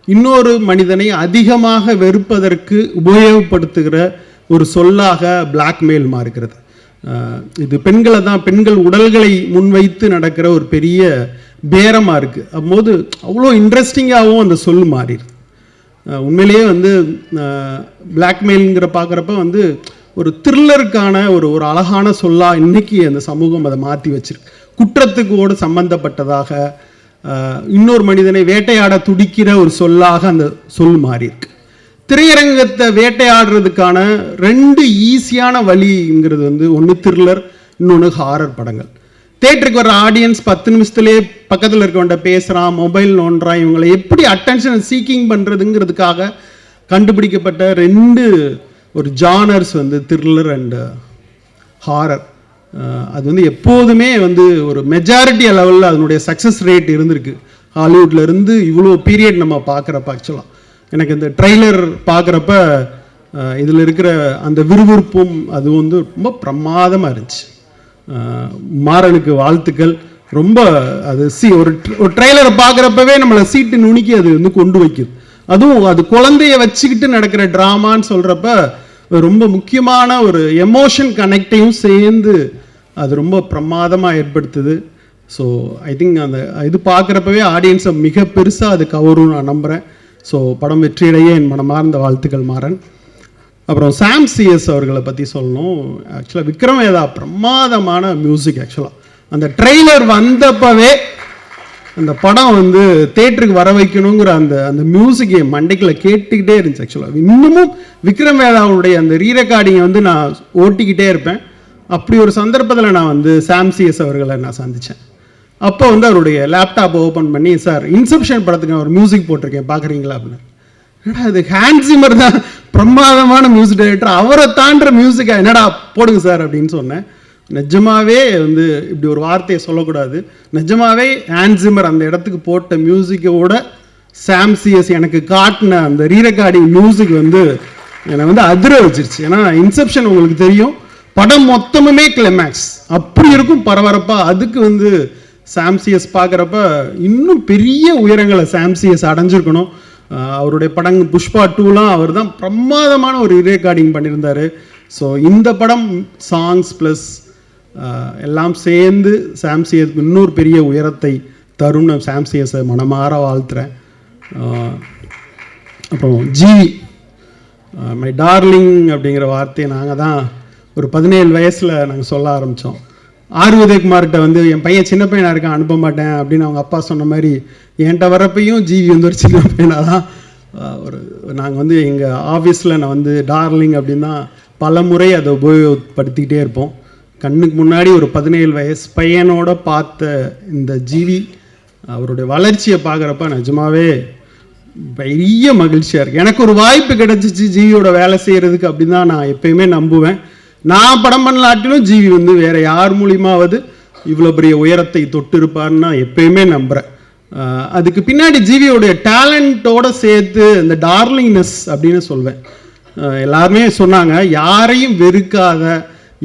இன்னொரு மனிதனை அதிகமாக வெறுப்பதற்கு உபயோகப்படுத்துகிற ஒரு சொல்லாக பிளாக்மெயில் மாறுகிறது. இது பெண்களை தான், பெண்கள் உடல்களை முன்வைத்து நடக்கிற ஒரு பெரிய பேரமாக இருக்குது. அப்போது அவ்வளோ இன்ட்ரெஸ்டிங்காகவும் அந்த சொல் மாறிடுது. உண்மையிலேயே வந்து பிளாக்மெயிலுங்கிற பார்க்குறப்ப வந்து ஒரு த்ரில்லருக்கான ஒரு அழகான சொல்லாக இன்றைக்கி அந்த சமூகம் அதை மாற்றி வச்சிருக்கு. குற்றத்துக்கோடு சம்பந்தப்பட்டதாக இன்னொரு மனிதனை வேட்டையாட துடிக்கிற ஒரு சொல்லாக அந்த சொல் மாறியிருக்கு. திரையரங்கத்தை வேட்டையாடுறதுக்கான 2 ஈஸியான வழிங்கிறது வந்து ஒன்று த்ரில்லர், இன்னொன்று ஹாரர் படங்கள். தேட்டருக்கு வர ஆடியன்ஸ் 10 நிமிஷத்துலேயே பக்கத்தில் இருக்கவன்ட்ட பேசுகிறான், மொபைல் நோண்டுறான், இவங்களை எப்படி அட்டென்ஷன் சீக்கிங் பண்ணுறதுங்கிறதுக்காக கண்டுபிடிக்கப்பட்ட 2 ஒரு ஜானர்ஸ் வந்து த்ரில்லர் அண்ட் ஹாரர். அது வந்து எப்போதுமே வந்து ஒரு மெஜாரிட்டி லெவலில் அதனுடைய சக்ஸஸ் ரேட் இருந்திருக்கு. ஹாலிவுட்ல இருந்து இவ்வளோ பீரியட் நம்ம பார்க்குறப்ப ஆக்சுவலாக எனக்கு இந்த ட்ரெய்லர் பார்க்குறப்ப இதில் இருக்கிற அந்த விறுவிறுப்பும் அது வந்து ரொம்ப பிரமாதமாக இருந்துச்சு. மாறனுக்கு வாழ்த்துக்கள். ரொம்ப அது ஒரு ட்ரெய்லரை பார்க்குறப்பவே நம்மளை சீட்டு நுணுக்கி அது வந்து கொண்டு வைக்குது. அதுவும் அது குழந்தைய வச்சுக்கிட்டு நடக்கிற ட்ராமான்னு சொல்கிறப்ப ரொம்ப முக்கியமான ஒரு எமோஷன் கனெக்டையும் சேர்ந்து அது ரொம்ப பிரமாதமாக ஏற்படுத்துது. ஸோ ஐ திங்க் அந்த இது பார்க்குறப்பவே ஆடியன்ஸை மிக பெருசாக அது கவரும் நான் நம்புகிறேன். ஸோ படம் வெற்றியடைய என் மனமார்ந்த வாழ்த்துக்கள் மாறன். அப்புறம் சாம் சிஎஸ் அவர்களை பற்றி சொல்லணும். ஆக்சுவலாக விக்ரம் வேதா பிரமாதமான மியூசிக். ஆக்சுவலாக அந்த ட்ரெய்லர் வந்தப்பவே அந்த படம் வந்து தேட்டருக்கு வர வைக்கணுங்கிற அந்த மியூசிக் என் மண்டைக்குள்ள கேட்டுக்கிட்டே இருந்துச்சு. ஆக்சுவலாக இன்னமும் விக்ரம் வேதாவுடைய அந்த ரீரெக்கார்டிங்கை வந்து நான் ஓட்டிக்கிட்டே இருப்பேன். அப்படி ஒரு சந்தர்ப்பத்தில் நான் வந்து சாம் சிஎஸ் அவர்களை நான் சந்தித்தேன். அப்போ வந்து அவருடைய லேப்டாப்பை ஓப்பன் பண்ணி, சார் இன்செப்ஷன் படத்துக்கு நான் ஒரு மியூசிக் போட்டிருக்கேன் பார்க்குறீங்களா அப்படின்னு. என்னடா அது ஹேண்ட் சிம்மர் தான் பிரமாதமான மியூசிக் டைரக்டர், அவரை தாண்டுற மியூசிக்கா, என்னடா போடுங்க சார் அப்படின்னு சொன்னேன். நிஜமாவே வந்து இப்படி ஒரு வார்த்தையை சொல்லக்கூடாது, நிஜமாவே ஹேண்ட் சிம்மர் அந்த இடத்துக்கு போட்ட மியூசிக்கோட சாம் சிஎஸ் எனக்கு காட்டின அந்த ரீரெக்கார்டிங் மியூசிக் வந்து என்னை வந்து அதிர வச்சிருச்சு. ஏன்னா இன்செப்ஷன் உங்களுக்கு தெரியும், படம் மொத்தமுமே கிளைமேக்ஸ் அப்படி இருக்கும் பரபரப்பாக. அதுக்கு வந்து சாம் சிஎஸ் பார்க்குறப்ப இன்னும் பெரிய உயரங்களை சாம் சிஎஸ் அடைஞ்சிருக்கணும். அவருடைய படங்கள் புஷ்பா 2லாம் அவர் தான் பிரமாதமான ஒரு ரீரெக்கார்டிங் பண்ணியிருந்தார். ஸோ இந்த படம் சாங்ஸ் ப்ளஸ் எல்லாம் சேர்ந்து சாம் சிஎஸ்க்கு இன்னொரு பெரிய உயரத்தை தருண் சாம் சிஎஸை மனமாற வாழ்த்துறேன். அப்புறம் மை டார்லிங் அப்படிங்கிற வார்த்தையை நாங்கள் தான் ஒரு 17 வயசில் நாங்கள் சொல்ல ஆரம்பித்தோம். ஆர் உதயகுமார்கிட்ட வந்து என் பையன் சின்ன பையனாக இருக்கான் அனுப்ப மாட்டேன் அப்படின்னு அவங்க அப்பா சொன்ன மாதிரி என்கிட்ட வரப்பையும் ஜிவி வந்து ஒரு சின்ன பையனாக தான் நாங்கள் வந்து எங்கள் ஆஃபீஸில் நான் வந்து டார்லிங் அப்படின்னா பல முறை அதை உபயோகப்படுத்திக்கிட்டே இருப்போம். கண்ணுக்கு முன்னாடி ஒரு 17 வயசு பையனோட பார்த்த இந்த ஜிவி அவருடைய வளர்ச்சியை பார்க்குறப்ப நிஜமாவே பெரிய மகிழ்ச்சியாக இருக்குது. எனக்கு ஒரு வாய்ப்பு கிடைச்சிச்சு ஜிவியோட வேலை செய்கிறதுக்கு அப்படின்னு தான் நான் எப்பயுமே நம்புவேன். நான் படம் பண்ணலாட்டிலும் ஜிவி வந்து வேறு யார் மூலியமாவது இவ்வளோ பெரிய உயரத்தை தொட்டு இருப்பார்னு நான் எப்பயுமே நம்புகிறேன். அதுக்கு பின்னாடி ஜிவியோடைய டேலண்ட்டோடு சேர்த்து இந்த டார்லிங்னஸ் அப்படின்னு சொல்வேன். எல்லாருமே சொன்னாங்க, யாரையும் வெறுக்காத,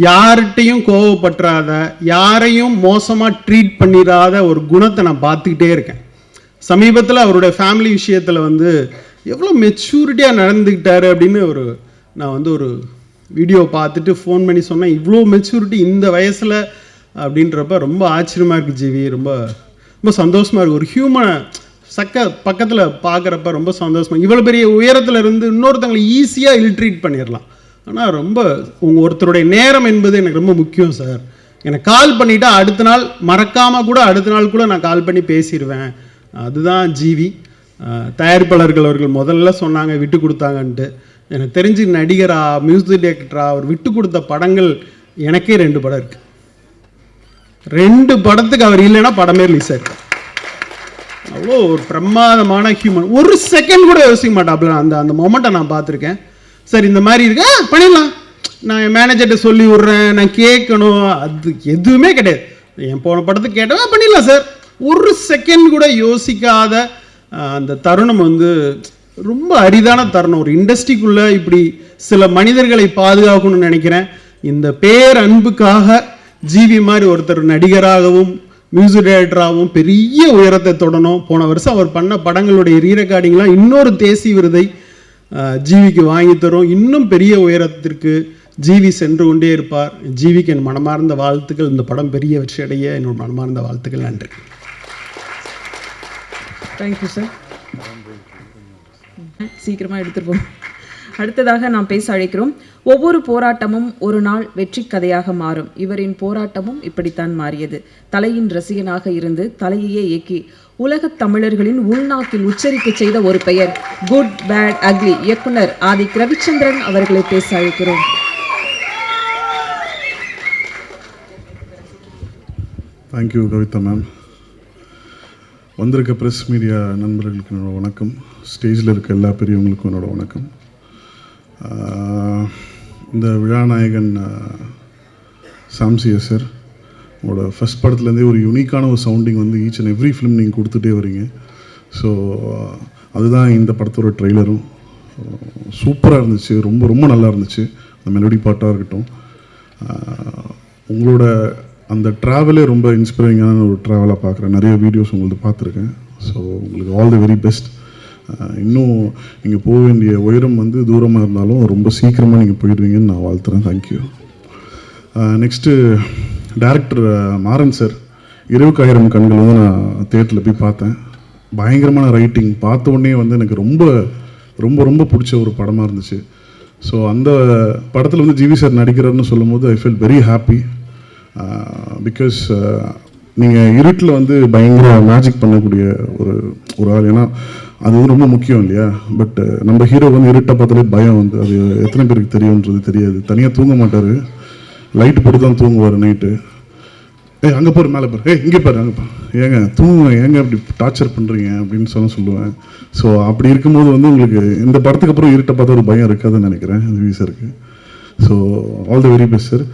யார்கிட்டையும் கோவப்பற்றாத, யாரையும் மோசமாக ட்ரீட் பண்ணிடாத ஒரு குணத்தை நான் பார்த்துக்கிட்டே இருக்கேன். சமீபத்தில் அவருடைய ஃபேமிலி விஷயத்தில் வந்து எவ்வளோ மெச்சூரிட்டியாக நடந்துக்கிட்டாரு அப்படின்னு நான் வந்து ஒரு வீடியோ பார்த்துட்டு ஃபோன் பண்ணி சொன்னேன், இவ்வளோ மெச்சூரிட்டி இந்த வயசில் அப்படின்றப்ப ரொம்ப ஆச்சரியமாக இருக்குது ஜிவி. ரொம்ப ரொம்ப சந்தோஷமாக இருக்குது. ஒரு ஹியூமனை பக்கத்தில் பார்க்குறப்ப ரொம்ப சந்தோஷமாக. இவ்வளோ பெரிய உயரத்தில் இருந்து இன்னொருத்தவங்களை ஈஸியாக இல்ட்ரீட் பண்ணிடலாம். ஆனால் ரொம்ப ஒருத்தருடைய நேரம் என்பது எனக்கு ரொம்ப முக்கியம் சார். எனக்கு கால் பண்ணிவிட்டா அடுத்த நாள் மறக்காமல் கூட அடுத்த நாள் கூட நான் கால் பண்ணி பேசிடுவேன். அதுதான் ஜிவி. தயாரிப்பாளர்கள் அவர்கள் முதல்ல சொன்னாங்க விட்டு கொடுத்தாங்கன்ட்டு. எனக்கு தெரிஞ்சு நடிகரா மியூசிக் டைரக்டரா அவர் விட்டு கொடுத்த படங்கள் எனக்கே 2 படம் இருக்குது. 2 படத்துக்கு அவர் இல்லைன்னா படமே ரிலீஸ் ஆயிருக்கு. அவ்வளோ ஒரு பிரமாதமான ஹியூமன். ஒரு செகண்ட் கூட யோசிக்க மாட்டாப்புல. அந்த மொமெண்ட்டை நான் பார்த்துருக்கேன். சார் இந்த மாதிரி இருக்கு, பண்ணிடலாம், நான் என் மேனேஜர்கிட்ட சொல்லி விட்றேன், நான் கேட்கணும், அது எதுவுமே கிடையாது. என் போன படத்துக்கு கேட்டவா பண்ணிடலாம் சார். ஒரு செகண்ட் கூட யோசிக்காத அந்த தருணம் வந்து ரொம்ப அரிதான தருணம். ஒரு இண்டஸ்ட்ரிக்குள்ளே இப்படி சில மனிதர்களை பாதுகாக்கணும்னு நினைக்கிறேன். இந்த பேர் அன்புக்காக ஜிவி மாதிரி ஒருத்தர் நடிகராகவும் மியூசிக் டைரக்டராகவும் பெரிய உயரத்தை தொடணும். போன வருஷம் அவர் பண்ண படங்களுடைய ரீரெக்கார்டிங்லாம் இன்னொரு தேசிய விருதை ஜிவிக்கு வாங்கி தரும். இன்னும் பெரிய உயரத்திற்கு ஜிவி சென்று கொண்டே இருப்பார். ஜிவிக்கு என் மனமார்ந்த வாழ்த்துக்கள். இந்த படம் பெரிய வெற்றி அடைய என்னோட மனமார்ந்த வாழ்த்துக்கள். நன்றி. Thank you sir. சீக்கிரமாக எடுத்துருப்போம். அடுத்ததாக நாம் பேச அழைக்கிறோம். ஒவ்வொரு போராட்டமும் ஒரு நாள் வெற்றி கதையாக மாறும். இவரின் போராட்டமும் இப்படித்தான் மாறியது. தலையின் ரசிகனாக இருந்து தலையையே இயக்கி உலகத் தமிழர்களின் உள்நாக்கில் உச்சரிக்க செய்த ஒரு பெயர் குட் பேட் அக்லி இயக்குனர் ஆதிக் ரவிச்சந்திரன் அவர்களை பேச அழைக்கிறோம். Thank you Kavitha ma'am. வந்திருக்க ப்ரெஸ் மீடியா நண்பர்களுக்கு என்னோட வணக்கம். ஸ்டேஜில் இருக்க எல்லா பெரியவங்களுக்கும் என்னோட வணக்கம். இந்த விழாநாயகன் சாம் சிஎஸ் சார், உங்களோட ஃபஸ்ட் படத்துலேருந்தே ஒரு யூனிக்கான ஒரு சவுண்டிங் வந்து ஈச் அண்ட் எவ்ரி ஃபிலிம் நீங்கள் கொடுத்துட்டே வரீங்க. ஸோ அதுதான் இந்த படத்தோட ட்ரெய்லரும். சூப்பராக இருந்துச்சு, ரொம்ப ரொம்ப நல்லா இருந்துச்சு. அந்த மெலோடி பாட்டாக இருக்கட்டும், உங்களோட அந்த ட்ராவலே ரொம்ப இன்ஸ்பைரிங்கான ஒரு ட்ராவலாக பார்க்குறேன். நிறைய வீடியோஸ் உங்களுக்கு பார்த்துருக்கேன். ஸோ உங்களுக்கு ஆல் தி வெரி பெஸ்ட். இன்னும் நீங்கள் போக வேண்டிய உயரம் வந்து தூரமாக இருந்தாலும் ரொம்ப சீக்கிரமாக நீங்கள் போயிடுவீங்கன்னு நான் வாழ்த்துறேன். Thank you. Next director Maran sir, 20,000 கண்கள் வந்து நான் தேட்டரில் போய் பார்த்தேன். பயங்கரமான ரைட்டிங், பார்த்த உடனே வந்து எனக்கு ரொம்ப ரொம்ப ரொம்ப பிடிச்ச ஒரு படமாக இருந்துச்சு. ஸோ அந்த படத்தில் வந்து ஜிவி சார் நடிக்கிறாருன்னு சொல்லும் போது I feel very happy. Because நீங்கள் இருட்டில் வந்து பயங்கர மேஜிக் பண்ணக்கூடிய ஒரு ஆள். ஏன்னா அது வந்து ரொம்ப முக்கியம் இல்லையா. பட் நம்ம ஹீரோ வந்து இருட்டை பார்த்தாலே பயம் வந்து, அது எத்தனை பேருக்கு தெரியுன்றது தெரியாது. தனியாக தூங்க மாட்டார், லைட்டு போட்டு தான் தூங்குவார் நைட்டு. அங்கே பாரு, மேலே பாரு, இங்கே பாரு, அங்கே பாரு, ஏங்க தூங்குங்க, ஏங்க அப்படி டார்ச்சர் பண்ணுறீங்க அப்படின்னு சொல்லுவேன். ஸோ அப்படி இருக்கும்போது வந்து உங்களுக்கு இந்த படத்துக்கு அப்புறம் இருட்டை பார்த்தா ஒரு பயம் இருக்காதுன்னு நினைக்கிறேன் ஜிவி சாருக்கு. So all the very best sir.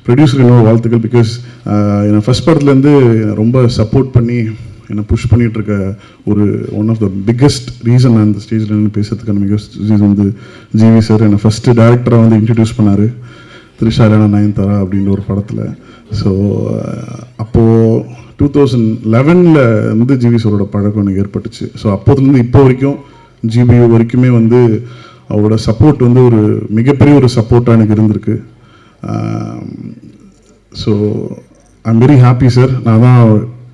ப்ரொடியூசருக்கு இன்னொரு வாழ்த்துக்கள். பிகாஸ் என்னை ஃபஸ்ட் படத்துலேருந்து ரொம்ப சப்போர்ட் பண்ணி என்னை புஷ் பண்ணிகிட்டு இருக்க one of the biggest reason நான் இந்த ஸ்டேஜில் நின்று பேசுறதுக்கான பிக்கஸ்ட் ரீசன் வந்து ஜிவி சார். என்னை ஃபஸ்ட்டு டேரக்டராக வந்து இன்ட்ரடியூஸ் பண்ணார் த்ரிஷா நயன்தாரா அப்படின்ற ஒரு படத்தில். ஸோ அப்போது 2011 வந்து ஜிவி சாரோட பழக்கம் எனக்கு ஏற்பட்டுச்சு. ஸோ அப்போதுலேருந்து இப்போ வரைக்கும் ஜிபியு வரைக்குமே வந்து அவரோட சப்போர்ட் வந்து ஒரு மிகப்பெரிய ஒரு சப்போர்ட்டாக எனக்கு இருந்திருக்கு. So I'm very happy sir. நான் தான்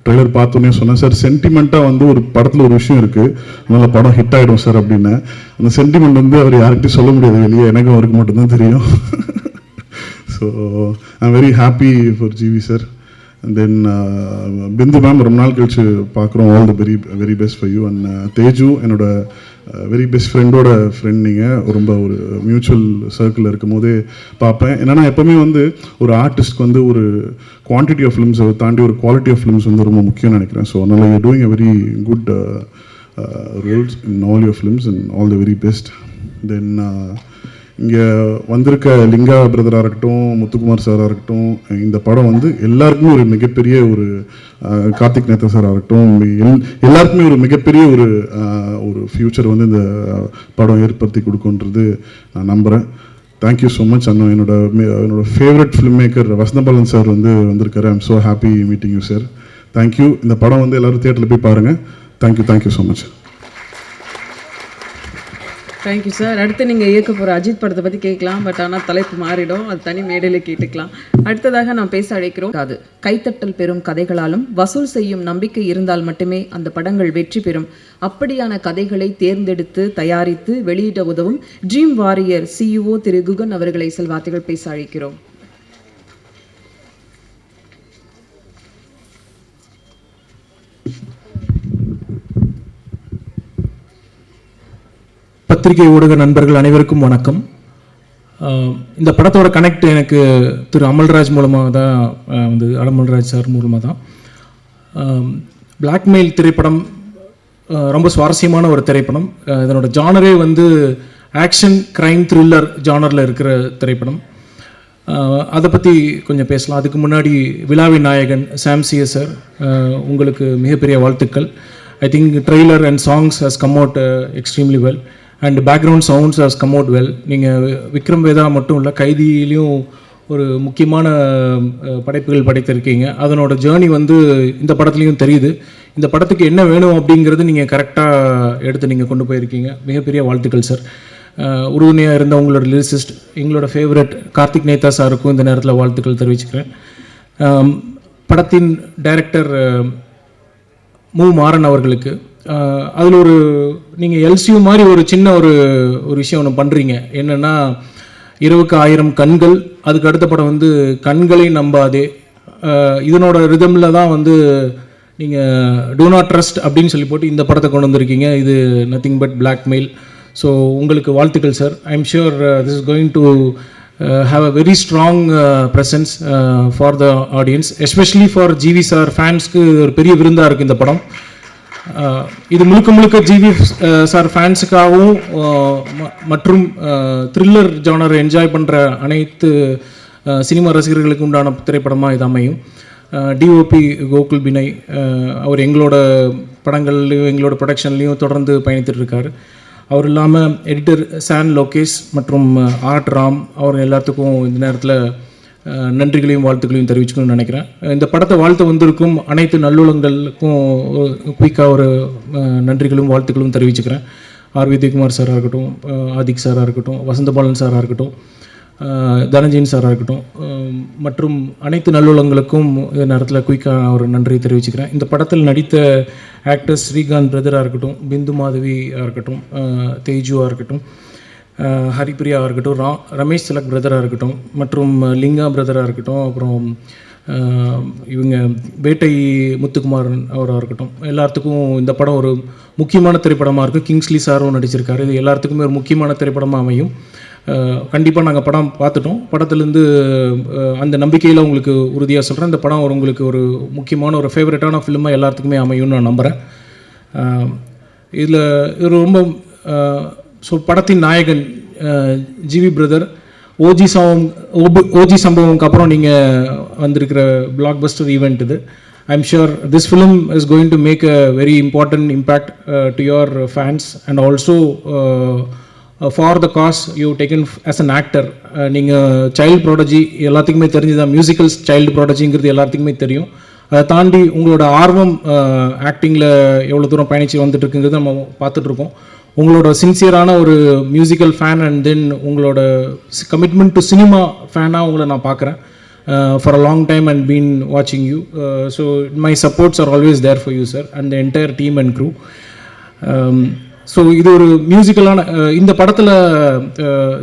ட்ரெய்லர் பார்த்தோன்னே சொன்னேன் சார், சென்டிமெண்ட்டாக வந்து ஒரு படத்தில் ஒரு விஷயம் இருக்குது, அதனால் படம் ஹிட் ஆகிடும் சார் அப்படின்னு. அந்த சென்டிமெண்ட் வந்து அவர் யார்கிட்டையும் சொல்ல முடியாது வெளியே, எனக்கும் அவருக்கு மட்டும்தான் தெரியும். So I'm very happy for GV sir. And then Bindu ma'am ரொம்ப நாள் கழிச்சு பார்க்குறோம். All the very best for you. And Teju என்னோட வெரி பெஸ்ட் ஃப்ரெண்டோட ஃப்ரெண்ட். நீங்கள் ரொம்ப ஒரு மியூச்சுவல் சர்க்கிளில் இருக்கும் போதே பார்ப்பேன். என்னென்னா எப்போவுமே வந்து ஒரு ஆர்டிஸ்ட்க்கு வந்து ஒரு குவான்டிட்டி ஆஃப் ஃபிலிம்ஸை தாண்டி ஒரு குவாலிட்டி ஆஃப் ஃபிலிம்ஸ் வந்து ரொம்ப முக்கியம்னு நினைக்கிறேன். ஸோ அதனால் you doing a very good roles in all your films and all the very best. Then இங்கே வந்திருக்க லிங்கா பிரதராக இருக்கட்டும், முத்துக்குமார் சாராக இருக்கட்டும், இந்த படம் வந்து எல்லாருக்குமே ஒரு மிகப்பெரிய ஒரு கார்த்திக் நேத்தா சாராக இருக்கட்டும், எல்லாருக்குமே ஒரு மிகப்பெரிய ஒரு ஃப்யூச்சர் வந்து இந்த படம் ஏற்படுத்தி கொடுக்குன்றது நான் நம்புகிறேன். Thank you so much. அண்ணா என்னோட favourite filmmaker Vasanthabalan sir வந்து வந்திருக்காரு. I am so happy meeting you sir. Thank you. இந்த படம் வந்து எல்லோரும் தியேட்டரில் போய் பாருங்கள். Thank you so much. Thank you sir. அடுத்து நீங்கள் இயக்க போகிற அஜித் படத்தை பற்றி கேட்கலாம். பட் ஆனால் தலைப்பு மாறிடும், அது தனி மேடையில் கேட்டுக்கலாம். அடுத்ததாக நான் பேச அழைக்கிறோம். அது கைத்தட்டல் பெறும் கதைகளாலும் வசூல் செய்யும் நம்பிக்கை இருந்தால் மட்டுமே அந்த படங்கள் வெற்றி பெறும். அப்படியான கதைகளை தேர்ந்தெடுத்து தயாரித்து வெளியிட உதவும் ட்ரீம் வாரியர் CEO திரு குகன் அவர்களை செல்வார்த்தைகள் பேச அழைக்கிறோம். பத்திரிகை ஊடக நண்பர்கள் அனைவருக்கும் வணக்கம். இந்த படத்தோட கனெக்ட் எனக்கு திரு அமல்ராஜ் மூலமாக தான் வந்து அமல்ராஜ் சார் மூலமாக தான். பிளாக்மெயில் திரைப்படம் ரொம்ப சுவாரஸ்யமான ஒரு திரைப்படம். இதனோட ஜானரே வந்து ஆக்ஷன் கிரைம் த்ரில்லர் ஜானரில் இருக்கிற திரைப்படம். அதை பற்றி கொஞ்சம் பேசலாம். அதுக்கு முன்னாடி விழாவின் நாயகன் சாம்சிய சார், உங்களுக்கு மிகப்பெரிய வாழ்த்துக்கள். I think trailer and songs has come out extremely well and background sounds has come out well. நீங்கள் விக்ரம் வேதா மட்டும் இல்லை, கைதியிலையும் ஒரு முக்கியமான படைப்புகள் படைத்திருக்கீங்க. அதனோட ஜேர்னி வந்து இந்த படத்துலையும் தெரியுது. இந்த படத்துக்கு என்ன வேணும் அப்படிங்கிறது நீங்கள் கரெக்டாக எடுத்து நீங்கள் கொண்டு போயிருக்கீங்க. மிகப்பெரிய வாழ்த்துக்கள் சார். உறுதுணையாக இருந்த உங்களோட லிரிசிஸ்ட், எங்களோட ஃபேவரட் கார்த்திக் நேத்தா சாருக்கும் இந்த நேரத்தில் வாழ்த்துக்கள் தெரிவிச்சுக்கிறேன். படத்தின் டைரக்டர் மு மாறன் அவர்களுக்கு, அதில் நீங்கள் எல்சியூ மாதிரி ஒரு சின்ன ஒரு விஷயம் ஒன்று பண்ணுறீங்க. என்னென்னா 20,000 கண்கள், அதுக்கு அடுத்த படம் வந்து கண்களை நம்பாதே. இதனோட ரிதமில் தான் வந்து நீங்கள் டூ நாட் ட்ரஸ்ட் அப்படின்னு சொல்லி போட்டு இந்த படத்தை கொண்டு வந்திருக்கீங்க. இது நத்திங் பட் பிளாக்மெயில். ஸோ உங்களுக்கு வாழ்த்துக்கள் sir. I am sure this is going to have a very strong presence for the audience, especially for GV sir ஃபேன்ஸ்க்கு ஒரு பெரிய விருந்தாக இருக்குது இந்த படம். இது முழுக்க ஜிவி சார் ஃபேன்ஸுக்காகவும் மற்றும் த்ரில்லர் ஜானர் என்ஜாய் பண்ணுற அனைத்து சினிமா ரசிகர்களுக்கு உண்டான திரைப்படமாக இது அமையும். டிஓபி கோகுல் பினை அவர் எங்களோட படங்கள்லையும் எங்களோட ப்ரொடக்ஷன்லேயும் தொடர்ந்து பயணித்துட்ருக்கார். அவர் இல்லாமல் எடிட்டர் சான் லோகேஷ் மற்றும் ஆர்ட் ராம் அவர் எல்லாத்துக்கும் இந்த நேரத்தில் நன்றிகளையும் வாழ்த்துக்களையும் தெரிவிச்சுக்கணும்னு நினைக்கிறேன். இந்த படத்தை வாழ்த்து வந்திருக்கும் அனைத்து நல்லுள்ளங்களுக்கும் குயிக்காக ஒரு நன்றிகளும் வாழ்த்துக்களும் தெரிவிச்சுக்கிறேன். ஆர் விஜயகுமார் சாராக இருக்கட்டும், ஆதிக் சாராக இருக்கட்டும், வசந்தபாலன் சாராக இருக்கட்டும், தனஞ்சயன் சாராக இருக்கட்டும், மற்றும் அனைத்து நல்லுள்ளங்களுக்கும் இந்த நேரத்தில் குயிக்காக ஒரு நன்றி தெரிவிச்சுக்கிறேன். இந்த படத்தில் நடித்த ஆக்டர்ஸ் ஸ்ரீகாந்த் பிரதராக இருக்கட்டும், பிந்து மாதவியாக இருக்கட்டும், தேஜுவாக இருக்கட்டும், ஹரிப்பிரியாவாக இருக்கட்டும், ரமேஷ் திலக் பிரதராக இருக்கட்டும், மற்றும் லிங்கா பிரதராக இருக்கட்டும், அப்புறம் இவங்க வேட்டை முத்துக்குமாரன் அவராக இருக்கட்டும், எல்லாத்துக்கும் இந்த படம் ஒரு முக்கியமான திரைப்படமாக இருக்குது. கிங்ஸ்லி சாரும் நடிச்சிருக்காரு. இது எல்லாத்துக்குமே ஒரு முக்கியமான திரைப்படமாக அமையும். கண்டிப்பாக நாங்கள் படம் பார்த்துட்டோம். படத்துலேருந்து அந்த நம்பிக்கையில் உங்களுக்கு உறுதியாக சொல்கிறேன், இந்த படம் உங்களுக்கு ஒரு முக்கியமான ஒரு ஃபேவரட்டான ஃபிலிமாக எல்லாத்துக்குமே அமையும்னு நான் நம்புகிறேன். இதில் இது ரொம்ப ஸோ படத்தின் நாயகன் ஜிவி பிரதர், ஓஜி சம்பவம்க்கு அப்புறம் நீங்கள் வந்திருக்கிற பிளாக் பஸ்டர் ஈவெண்ட் இது. I'm sure this film is going to make a very important impact to your fans and also for the cause you taken as an actor. நீங்கள் child prodigy எல்லாத்துக்குமே தெரிஞ்சுதான், musical child ப்ராடஜிங்கிறது எல்லாத்துக்குமே தெரியும். அதை தாண்டி உங்களோட ஆர்வம் ஆக்டிங்கில் எவ்வளோ தூரம் பயணிச்சு வந்துட்டு இருக்குங்கிறது நம்ம பார்த்துட்ருக்கோம். உங்களோட சின்சியரான ஒரு மியூசிக்கல் ஃபேன் அண்ட் தென் உங்களோட கமிட்மெண்ட் டு சினிமா ஃபேனாக உங்களை நான் பார்க்குறேன் for a long time and been வாட்சிங் you. So my supports are always there for you sir and the entire team and crew. So இது ஒரு மியூசிக்கலான இந்த படத்தில்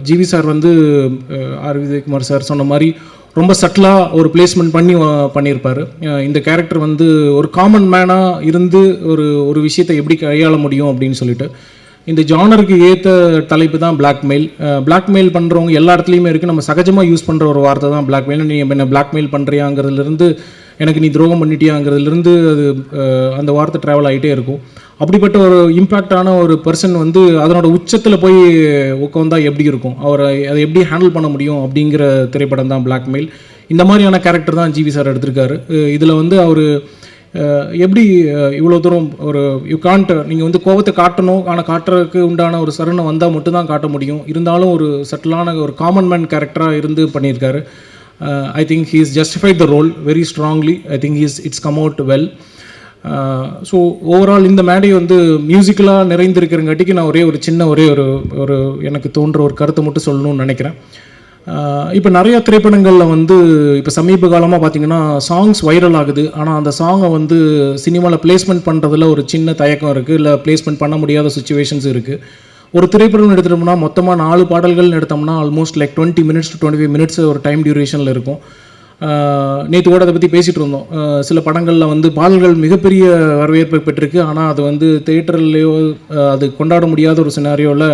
ஜிவி சார் வந்து ஆர் விஜயகுமார் சார் சொன்ன மாதிரி ரொம்ப சட்டிலாக ஒரு பிளேஸ்மெண்ட் பண்ணியிருப்பார். இந்த கேரக்டர் வந்து ஒரு காமன் மேனாக இருந்து ஒரு விஷயத்தை எப்படி கையாள முடியும் அப்படின்னு சொல்லிட்டு இந்த ஜானருக்கு ஏற்ற தலைப்பு தான் பிளாக்மெயில். பிளாக்மெயில் பண்ணுறவங்க எல்லா இடத்துலையுமே இருக்குது. நம்ம சகஜமாக யூஸ் பண்ணுற ஒரு வார்த்தை தான் பிளாக்மெயில். நீ என்ன பிளாக்மெயில் பண்ணுறியாங்கிறதுலேருந்து எனக்கு நீ துரோகம் பண்ணிட்டியாங்கிறதுலேருந்து அது அந்த வார்த்தை ட்ராவல் ஆகிட்டே இருக்கும். அப்படிப்பட்ட ஒரு இம்பேக்டான ஒரு பர்சன் வந்து அதனோட உச்சத்தில் போய் உட்காந்தா எப்படி இருக்கும், அவரை அதை எப்படி ஹேண்டில் பண்ண முடியும் அப்படிங்கிற திரைப்படம் தான் பிளாக்மெயில். இந்த மாதிரியான கேரக்டர் தான் ஜிவி சார் எடுத்திருக்காரு. இதில் வந்து அவர் எப்படி இவ்வளோ தூரம் ஒரு நீங்கள் வந்து கோபத்தை காட்டணும், ஆனால் காட்டுறதுக்கு உண்டான ஒரு சரணம் வந்தால் மட்டும்தான் காட்ட முடியும். இருந்தாலும் ஒரு சட்டிலான ஒரு காமன் மேன் கேரக்டராக இருந்து பண்ணியிருக்காரு. I think he is justified the role very strongly. I think it's come out well. So overall இந்த மேடை வந்து மியூசிக்கலாக நிறைந்திருக்கிறங்காட்டிக்கு நான் ஒரே ஒரு எனக்கு தோன்ற ஒரு கருத்தை மட்டும் சொல்லணும்னு நினைக்கிறேன். இப்போ நிறைய திரைப்படங்களில் வந்து இப்போ சமீப காலமாக பார்த்திங்கன்னா சாங்ஸ் வைரல் ஆகுது. ஆனால் அந்த சாங்கை வந்து சினிமாவில் பிளேஸ்மெண்ட் பண்ணுறதுல ஒரு சின்ன தயக்கம் இருக்குது, இல்லை பிளேஸ்மெண்ட் பண்ண முடியாத சுச்சுவேஷன்ஸ் இருக்குது. ஒரு திரைப்படம் எடுத்துட்டோம்னா மொத்தமாக 4 பாடல்கள் எடுத்தோம்னா almost like 20 minutes to 25 minutes ஒரு டைம் டியூரேஷனில் இருக்கும். நேற்று கூட அதை பற்றி பேசிகிட்டு இருந்தோம். சில படங்களில் வந்து பாடல்கள் மிகப்பெரிய வரவேற்பை பெற்றிருக்கு, ஆனால் அது வந்து தேட்டர்லேயோ அது கொண்டாட முடியாத ஒரு சினாரியோவில்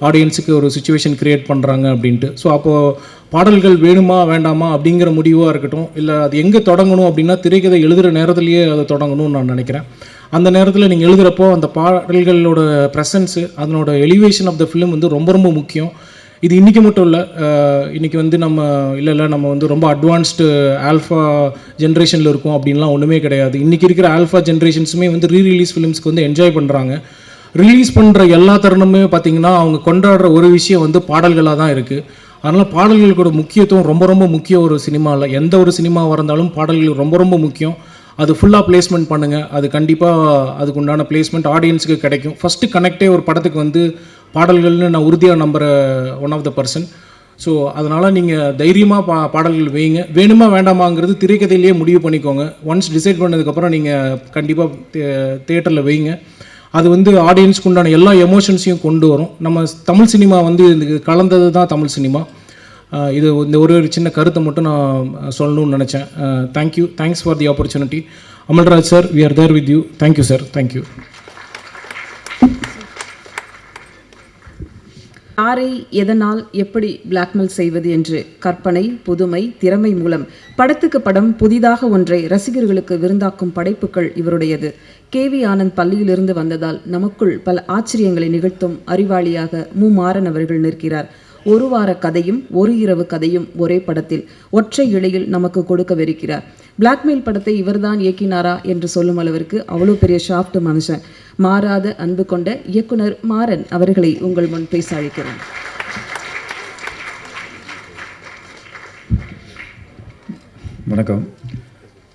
ஆடியன்ஸுக்கு ஒரு சுச்சுவேஷன் க்ரியேட் பண்ணுறாங்க அப்படின்ட்டு. ஸோ அப்போது பாடல்கள் வேணுமா வேண்டாமா அப்படிங்கிற முடிவாக இருக்கட்டும், இல்லை அது எங்கே தொடங்கணும் அப்படின்னா திரைக்கதை எழுதுகிற நேரத்துலையே அதை தொடங்கணும்னு நான் நினைக்கிறேன். அந்த நேரத்தில் நீங்கள் எழுதுகிறப்போ அந்த பாடல்களோட ப்ரெசன்ஸு, அதனோட எலிவேஷன் ஆஃப் த ஃபிலிம் வந்து ரொம்ப ரொம்ப முக்கியம். இது இன்றைக்கி மட்டும் இல்லை, இன்றைக்கி வந்து நம்ம நம்ம வந்து ரொம்ப அட்வான்ஸ்டு ஆல்ஃபா ஜென்ரேஷனில் இருக்கோம் அப்படின்லாம் ஒன்றுமே கிடையாது. இன்றைக்கி இருக்கிற ஆல்ஃபா ஜென்ரேஷன்ஸுமே வந்து ரீரிலீஸ் ஃபிலிம்ஸ்க்கு வந்து என்ஜாய் பண்ணுறாங்க. ரிலீஸ் பண்ணுற எல்லா தருணமே பார்த்திங்கன்னா அவங்க கொண்டாடுற ஒரு விஷயம் வந்து பாடல்களாக தான் இருக்குது. அதனால் பாடல்களோட முக்கியத்துவம் ரொம்ப ரொம்ப முக்கியம். ஒரு சினிமாவில் எந்த ஒரு சினிமாவாக இருந்தாலும் பாடல்கள் ரொம்ப ரொம்ப முக்கியம். அது ஃபுல்லாக பிளேஸ்மெண்ட் பண்ணுங்கள், அது கண்டிப்பாக அதுக்கு உண்டான பிளேஸ்மெண்ட் ஆடியன்ஸுக்கு கிடைக்கும். ஃபஸ்ட்டு கனெக்டே ஒரு படத்துக்கு வந்து பாடல்கள்னு நான் உறுதியாக நம்புகிற one of the person. So அதனால் நீங்கள் தைரியமாக பாடல்கள் வைங்க. வேணுமா வேண்டாமாங்கிறது திரைக்கதையிலேயே முடிவு பண்ணிக்கோங்க. ஒன்ஸ் டிசைட் பண்ணதுக்கப்புறம் நீங்கள் கண்டிப்பாக தியேட்டரில் வைங்க. அது வந்து ஆடியன்ஸ்க்கு உண்டான எல்லா எமோஷன்ஸையும் கொண்டு வரும். நம்ம தமிழ் சினிமா வந்து இது கலந்தது தான் தமிழ் சினிமா. இது இந்த ஒரு சின்ன கருத்தை மட்டும் நான் சொல்லணும்னு நினச்சேன். Thanks for the opportunity. Amalraj sir, we are there with you. Thank you sir. Thank you. யாரை எதனால் எப்படி பிளாக்மெயில் செய்வது என்று கற்பனை, புதுமை, திறமை மூலம் படத்துக்கு படம் புதிதாக ஒன்றை ரசிகர்களுக்கு விருந்தாக்கும் படைப்புகள் இவருடையது. கேவி ஆனந்த் பள்ளியிலிருந்து வந்ததால் நமக்குள் பல ஆச்சரியங்களை நிகழ்த்தும் அறிவாளியாக மாறன் அவர்கள் நிற்கிறார். ஒரு வார கதையும் ஒரு இரவு கதையும் ஒரே படத்தில் ஒற்றை இழையில் நமக்கு கொடுக்கவிருக்கிறார். பிளாக்மெயில் படத்தை இவர்தான் இயக்கினாரா என்று சொல்லும் அளவிற்கு அவ்வளோ பெரிய ஷாஃப்ட் மனுஷன். மாறாத அன்பு கொண்ட இயக்குனர் மாறன் அவர்களை உங்கள் முன் பேச அழைக்கிறேன். வணக்கம்.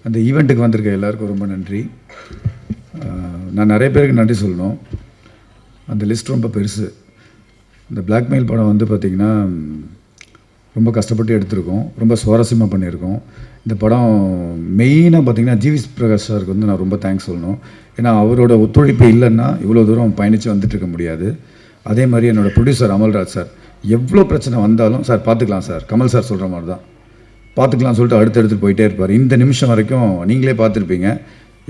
அந்த ஈவெண்ட்டுக்கு வந்திருக்க எல்லாருக்கும் ரொம்ப நன்றி. நான் நிறைய பேருக்கு நன்றி சொல்லணும். அந்த லிஸ்ட் ரொம்ப பெருசு. இந்த பிளாக்மெயில் படம் வந்து பார்த்திங்கன்னா ரொம்ப கஷ்டப்பட்டு எடுத்திருக்கோம், ரொம்ப சுவாரஸ்யமாக பண்ணியிருக்கோம். இந்த படம் மெயினாக பார்த்திங்கன்னா ஜிவி பிரகாஷ் சாருக்கு வந்து நான் ரொம்ப தேங்க்ஸ் சொல்லணும். ஏன்னா அவரோட ஒத்துழைப்பு இல்லைன்னா இவ்வளோ தூரம் பயணித்து வந்துட்டு இருக்க முடியாது. அதே மாதிரி என்னோடய ப்ரொடியூசர் அமல்ராஜ் சார், எவ்வளோ பிரச்சனை வந்தாலும் சார் பார்த்துக்கலாம் சார், கமல் சார் சொல்கிற மாதிரி தான் பார்த்துக்கலாம்னு சொல்லிட்டு அடுத்தடுத்து போயிட்டே இருப்பார். இந்த நிமிஷம் வரைக்கும் நீங்களே பார்த்துருப்பீங்க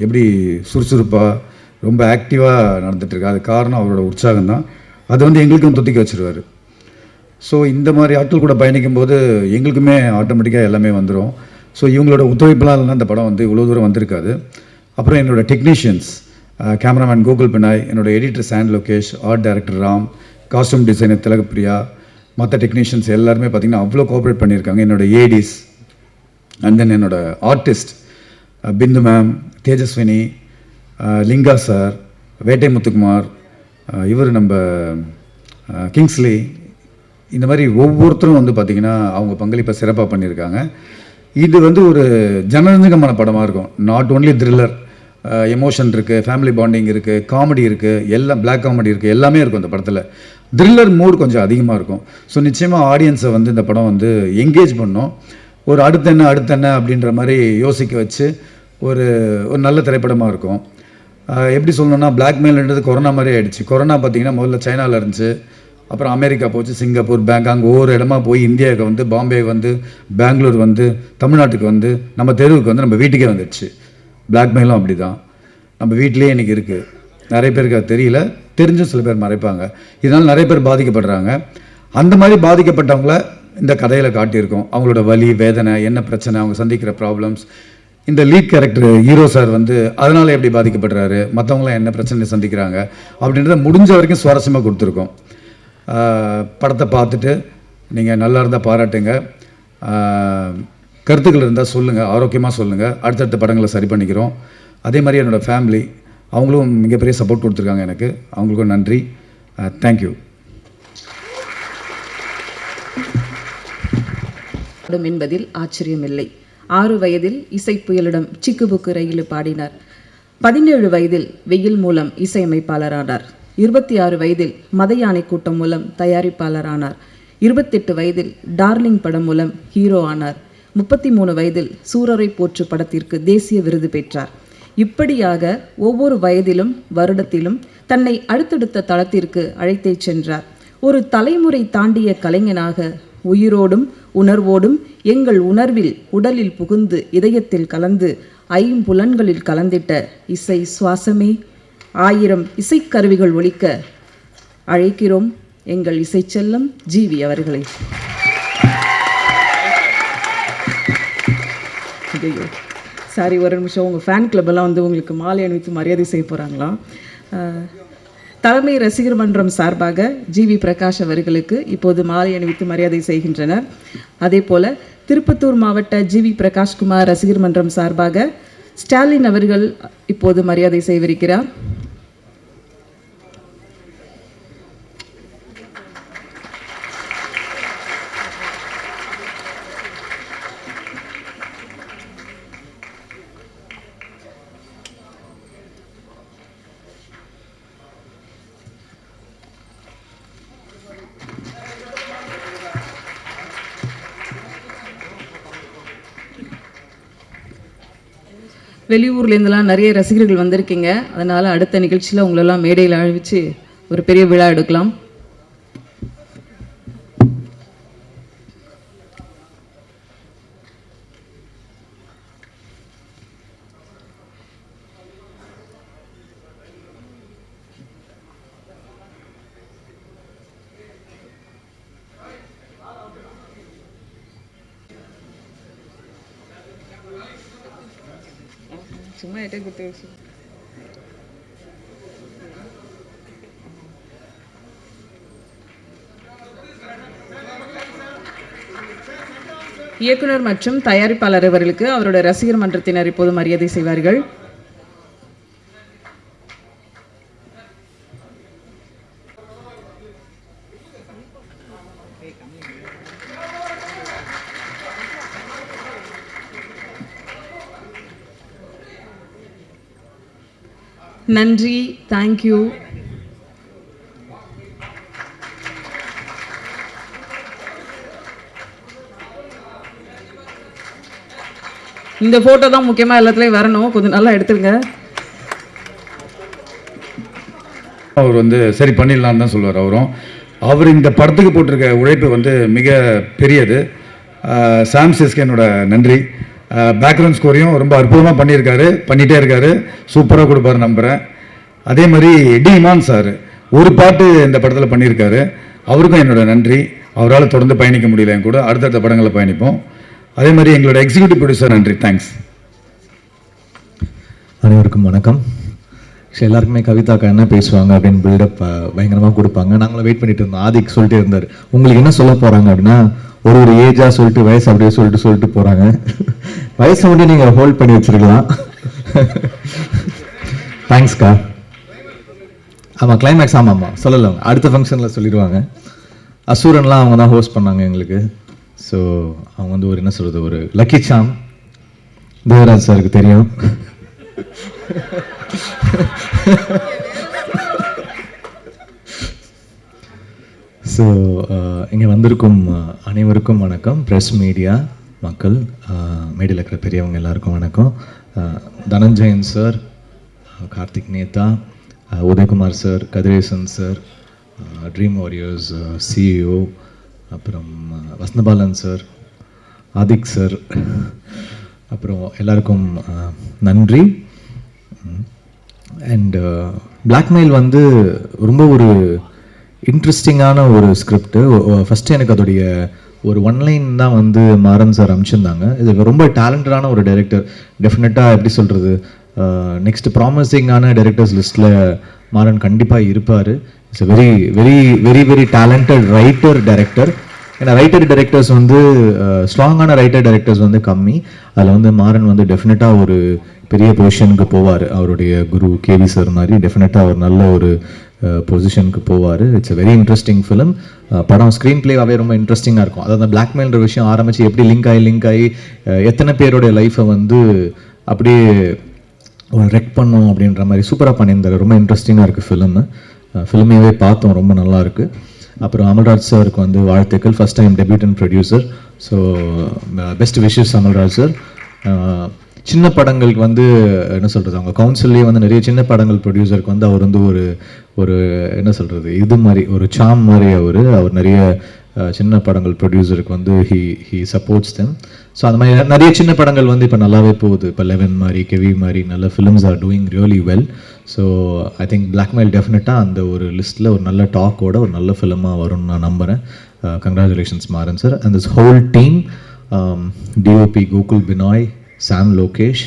எப்படி சுறுசுறுப்பாக ரொம்ப ஆக்டிவாக நடந்துகிட்ருக்கு. அது காரணம் அவரோட உற்சாகம் தான். அது வந்து எங்களுக்கும் தொத்திக்க வச்சுருவார். ஸோ இந்த மாதிரி ஆட்கள் கூட பயணிக்கும் போது எங்களுக்குமே ஆட்டோமேட்டிக்காக எல்லாமே வந்துடும். ஸோ இவங்களோட ஒத்துழைப்பெல்லாம் இல்லைன்னா இந்த படம் வந்து இவ்வளோ தூரம் வந்திருக்காது. அப்புறம் என்னோடய டெக்னீஷியன்ஸ், கேமராமேன் கோகுல் பினாய், என்னோடய editor San Lokesh, art director Ram, costume designer Thilagapriya, மற்ற டெக்னீஷியன்ஸ் எல்லாருமே பார்த்திங்கன்னா அவ்வளோ கோஆப்ரேட் பண்ணியிருக்காங்க. என்னோடய ஏடிஸ் அண்ட் தென் என்னோடய ஆர்டிஸ்ட் பிந்து மேம், தேஜஸ்வினி, லிங்கா சார், வேட்டை முத்துக்குமார், இவர் நம்ம கிங்ஸ்லி, இந்த மாதிரி ஒவ்வொருத்தரும் வந்து பார்த்திங்கன்னா அவங்க பங்களிப்பை சிறப்பாக பண்ணியிருக்காங்க. இது வந்து ஒரு ஜனரஞ்சகமான படமாக இருக்கும். நாட் ஓன்லி த்ரில்லர், எமோஷன் இருக்குது, ஃபேமிலி பாண்டிங் இருக்குது, காமெடி இருக்குது, எல்லாம் பிளாக் காமெடி இருக்குது, எல்லாமே இருக்கும் இந்த படத்தில். த்ரில்லர் மூட் கொஞ்சம் அதிகமாக இருக்கும். ஸோ நிச்சயமாக ஆடியன்ஸை வந்து இந்த படம் வந்து என்கேஜ் பண்ணோம். ஒரு அடுத்தென்ன அப்படின்ற மாதிரி யோசிக்க வச்சு ஒரு நல்ல திரைப்படமாக இருக்கும். எப்படி சொல்லணும்னா பிளாக்மெயில்ன்றது கொரோனா மாதிரி ஆகிடுச்சு. கொரோனா பார்த்திங்கன்னா முதல்ல சைனாவில் இருந்துச்சு, அப்புறம் அமெரிக்கா போச்சு, சிங்கப்பூர், பேங்காக், ஒவ்வொரு இடமா போய் இந்தியாவுக்கு வந்து, பாம்பே வந்து, பெங்களூர் வந்து, தமிழ்நாட்டுக்கு வந்து, நம்ம தெருவுக்கு வந்து, நம்ம வீட்டுக்கே வந்துடுச்சு. பிளாக்மெயிலும் அப்படி தான் நம்ம வீட்டிலேயே இன்றைக்கி இருக்குது. நிறைய பேருக்கு அது தெரியல, தெரிஞ்சும் சில பேர் மறைப்பாங்க. இதனால் நிறைய பேர் பாதிக்கப்படுறாங்க. அந்த மாதிரி பாதிக்கப்பட்டவங்கள இந்த கதையில் காட்டியிருக்கோம். அவங்களோட வலி, வேதனை, என்ன பிரச்சனை, அவங்க சந்திக்கிற ப்ராப்ளம்ஸ். இந்த லீட் கேரக்டர் ஹீரோ சார் வந்து அதனால் எப்படி பாதிக்கப்படுறாரு, மற்றவங்களாம் என்ன பிரச்சனை சந்திக்கிறாங்க அப்படின்றத முடிஞ்ச வரைக்கும் சுவாரஸ்யமாக கொடுத்துருக்கோம். படத்தை பார்த்துட்டு நீங்கள் நல்லா இருந்தால் பாராட்டுங்க, கருத்துக்கள் இருந்தால் சொல்லுங்கள், ஆரோக்கியமாக சொல்லுங்கள். அடுத்தடுத்த படங்களை சரி பண்ணிக்கிறோம். அதே மாதிரி என்னோடய ஃபேமிலி, அவங்களும் மிகப்பெரிய சப்போர்ட் கொடுத்துருக்காங்க எனக்கு, அவங்களுக்கும் நன்றி. தேங்க்யூ. என்பதில் ஆச்சரியமில்லை. 6 வயதில் இசை புயலிடம் சிக்குபுக்கு ரயிலு பாடினார். 17 வயதில் வெயில் மூலம் இசையமைப்பாளரானார். 26 வயதில் மத யானை கூட்டம் மூலம் தயாரிப்பாளரானார். 28 வயதில் டார்லிங் படம் மூலம் ஹீரோ ஆனார். 33 வயதில் சூரரை போற்று படத்திற்கு தேசிய விருது பெற்றார். இப்படியாக ஒவ்வொரு வயதிலும் வருடத்திலும் தன்னை அடுத்தடுத்த தளத்திற்கு அழைத்தே சென்றார். ஒரு தலைமுறை தாண்டிய கலைஞனாக உயிரோடும் உணர்வோடும் எங்கள் உணர்வில் உடலில் புகுந்து இதயத்தில் கலந்து ஐம்புலன்களில் கலந்திட்ட இசை சுவாசமே, 1000 இசைக்கருவிகள் ஒலிக்க அழைக்கிறோம் எங்கள் இசை செல்லம் ஜிவி அவர்களை. சாரி, ஒரு நிமிஷம். உங்கள் ஃபேன் கிளப்பெல்லாம் வந்து உங்களுக்கு மாலை அணிவித்து மரியாதை செய்ய போகிறாங்களாம். தலைமை ரசிகர் மன்றம் சார்பாக ஜிவி பிரகாஷ் அவர்களுக்கு இப்போது மாலை அணிவித்து மரியாதை செய்கின்றனர். அதே போல் திருப்பத்தூர் மாவட்ட ஜிவி பிரகாஷ்குமார் ரசிகர் மன்றம் சார்பாக ஸ்டாலின் அவர்கள் இப்போது மரியாதை செய்விருக்கிறார். வெளியூர்லேருந்துலாம் நிறைய ரசிகர்கள் வந்திருக்கீங்க. அதனால் அடுத்த நிகழ்ச்சியில் உங்களெல்லாம் மேடையில் அழைச்சி ஒரு பெரிய விழா எடுக்கலாம். சும்மா எட்டே குத்து விஷயம். இயக்குனர் மற்றும் தயாரிப்பாளர் அவர்களுக்கு அவருடைய ரசிகர் மன்றத்தினர் இப்போது மரியாதை செய்வார்கள். நன்றி, தேங்க்யூ. இந்த ஃபோட்டோ தான் முக்கியமாக எல்லாத்துலேயும் வரணும், கொஞ்சம் நல்லா எடுத்துருங்க. அவர் வந்து சரி பண்ணிடலான்னு தான் சொல்லுவார் அவரும். அவர் இந்த படத்துக்கு போட்டிருக்க உழைப்பு வந்து மிக பெரியது. சாம் சிஸ்கனோட நன்றி. பேக்ரவுண்ட் ஸ்கோரையும் ரொம்ப அற்புதமாக பண்ணிகிட்டே இருக்காரு. சூப்பராக கொடுப்பாரு நம்புகிறேன். அதே மாதிரி டி இமான் சார் ஒரு பாட்டு இந்த படத்தில் பண்ணியிருக்காரு. அவருக்கும் என்னோட நன்றி. அவரால் தொடர்ந்து பயணிக்க முடியல என் கூட, அடுத்தடுத்த படங்களில் பயணிப்போம். அதே மாதிரி எங்களோட எக்ஸிக்யூட்டிவ் ப்ரொடியூசர் நன்றி, தேங்க்ஸ். அனைவருக்கும் வணக்கம். எல்லாருக்குமே கவிதாக்கா என்ன பேசுவாங்க அப்படின்னு பில்டப் பயங்கரமாக கொடுப்பாங்க. நாங்களும் வெயிட் பண்ணிட்டு இருந்தோம். ஆதிக் சொல்லிட்டே இருந்தார், உங்களுக்கு என்ன சொல்ல போகிறாங்க அப்படின்னா, ஒரு ஏஜாக சொல்லிட்டு வயசு அப்படியே சொல்லிட்டு போகிறாங்க. வயசை மட்டும் நீங்கள் ஹோல்ட் பண்ணி வச்சுருக்கலாம். தேங்க்ஸ்க்கா. ஆமாம், கிளைமேக்ஸ் ஆமாம்மா சொல்லலாம், அடுத்த ஃபங்க்ஷனில் சொல்லிடுவாங்க. அசூரன்லாம் அவங்க தான் ஹோஸ்ட் பண்ணாங்க எங்களுக்கு. ஸோ அவங்க வந்து ஒரு என்ன சொல்கிறது, ஒரு லக்கி சாம். தேவராஜ் சாருக்கு தெரியும். ஸோ இங்கே வந்திருக்கும் அனைவருக்கும் வணக்கம். ப்ரெஸ் மீடியா மக்கள், மேடையில் இருக்கிற பெரியவங்க எல்லாருக்கும் வணக்கம். Dhananjayan sir, Karthik Netha, Udhayakumar sir, Kathiresan sir, Dream Warriors CEO, அப்புறம் வசந்தபாலன் சார், ஆதிக் சார், அப்புறம் எல்லாருக்கும் நன்றி. அண்ட் பிளாக்மெயில் வந்து ரொம்ப ஒரு இன்ட்ரெஸ்டிங்கான ஒரு ஸ்கிரிப்டு. ஃபஸ்ட்டு எனக்கு அதோடைய ஒரு ஒன்லைன் தான் வந்து மாறன் சார் அனுப்பிச்சிருந்தாங்க. இது ரொம்ப டேலண்டடான ஒரு டைரக்டர். டெஃபினட்டாக எப்படி சொல்கிறது, நெக்ஸ்ட் ப்ராமிசிங்கான டைரக்டர்ஸ் லிஸ்ட்டில் மாறன் கண்டிப்பாக இருப்பார். It's very very very very talented writer director. ஏன்னா ரைட்டர் டைரக்டர்ஸ் வந்து ஸ்ட்ராங்கான ரைட்டர் டைரக்டர்ஸ் வந்து கம்மி. அதில் வந்து மாறன் வந்து டெஃபினட்டாக ஒரு பெரிய பொசிஷனுக்கு போவார். அவருடைய குரு கேவி சார் மாதிரி டெஃபினட்டாக அவர் நல்ல ஒரு பொசிஷனுக்கு போவார். It's very interesting film. படம் ஸ்க்ரீன் பிளேவாகவே ரொம்ப இன்ட்ரெஸ்டிங்காக இருக்கும். அதாவது அந்த பிளாக்மெயில்ன்ற விஷயம் ஆரம்பித்து எப்படி லிங்க் ஆகி எத்தனை பேருடைய லைஃப்பை வந்து அப்படியே ஒரு ரெக் பண்ணும் அப்படின்ற மாதிரி சூப்பராக பண்ணியிருந்தார். ரொம்ப இன்ட்ரெஸ்டிங்காக இருக்குது ஃபிலிமு. ஃபிலிமையவே பார்த்தோம், ரொம்ப நல்லாயிருக்கு. அப்புறம் அமல்ராஜ் சாருக்கு வந்து வாழ்த்துக்கள், first time debutant producer. So best wishes Amalraj sir. சின்ன படங்களுக்கு வந்து என்ன சொல்கிறது, அவங்க கவுன்சில்லே வந்து நிறைய சின்ன படங்கள் ப்ரொடியூசருக்கு வந்து அவர் வந்து ஒரு என்ன சொல்கிறது, இது மாதிரி ஒரு சாம் மாதிரி அவர் நிறைய சின்ன படங்கள் ப்ரொடியூசருக்கு வந்து ஹி சப்போர்ட்ஸ் தெம். ஸோ அந்த மாதிரி நிறைய சின்ன படங்கள் வந்து இப்போ நல்லாவே போகுது. இப்போ 11 மாதிரி, கெவி மாதிரி நல்ல films are doing really well. So I think blackmail டெஃபினட்டாக அந்த ஒரு லிஸ்ட்டில் ஒரு நல்ல டாக்கோட ஒரு நல்ல ஃபிலிமாக வரும்னு நான் நம்புகிறேன். Congratulations Maran sir and this whole team. DOP Gokul Binoy, Sam Lokesh,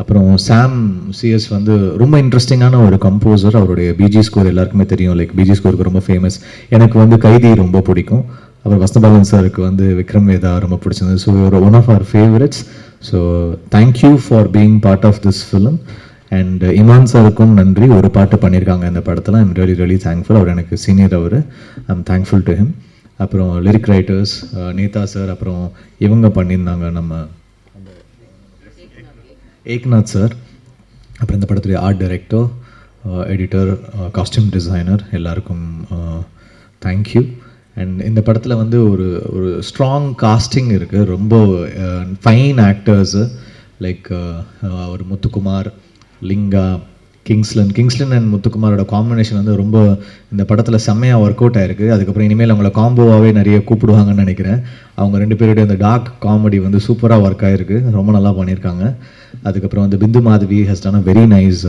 அப்புறம் சாம் சிஎஸ் வந்து ரொம்ப இன்ட்ரெஸ்டிங்கான ஒரு கம்போசர். அவருடைய பிஜி ஸ்கோர் எல்லாருக்குமே தெரியும், லைக் பிஜி ஸ்கோருக்கு ரொம்ப ஃபேமஸ். எனக்கு வந்து கைதி ரொம்ப பிடிக்கும். அப்புறம் வசந்தபாலன் சாருக்கு வந்து விக்ரம் வேதா ரொம்ப பிடிச்சிருந்தது. So one of our favourites. So thank you for being part of this film. And Imman சாருக்கும் நன்றி, ஒரு பாட்டு பண்ணியிருக்காங்க இந்த படத்தில். I'm really really thankful. அவர் எனக்கு senior, I'm thankful to him. அப்புறம் லிரிக் ரைட்டர்ஸ் நேதா சார், அப்புறம் இவங்க பண்ணியிருந்தாங்க நம்ம ஏக்நாத் சார், அப்புறம் இந்த படத்துடைய art director, editor, costume designer, எல்லாருக்கும் தேங்க்யூ. அண்ட் இந்த படத்தில் வந்து ஒரு ஸ்ட்ராங் காஸ்டிங் இருக்குது. ரொம்ப ஃபைன் ஆக்டர்ஸு லைக் ஒரு முத்துக்குமார், லிங்கா, கிங்ஸ்லன் அண்ட் முத்துக்குமாரோட காம்பினேஷன் வந்து ரொம்ப இந்த படத்தில் செம்மையாக ஒர்க் அவுட் ஆயிருக்கு. அதுக்கப்புறம் இனிமேல் அவங்கள காம்போவாகவே நிறைய கூப்பிடுவாங்கன்னு நினைக்கிறேன். அவங்க ரெண்டு பேருடைய அந்த டார்க் காமெடி வந்து சூப்பராக ஒர்க் ஆகிருக்கு, ரொம்ப நல்லா பண்ணியிருக்காங்க. அதுக்கப்புறம் வந்து Bindu Madhavi has done a very nice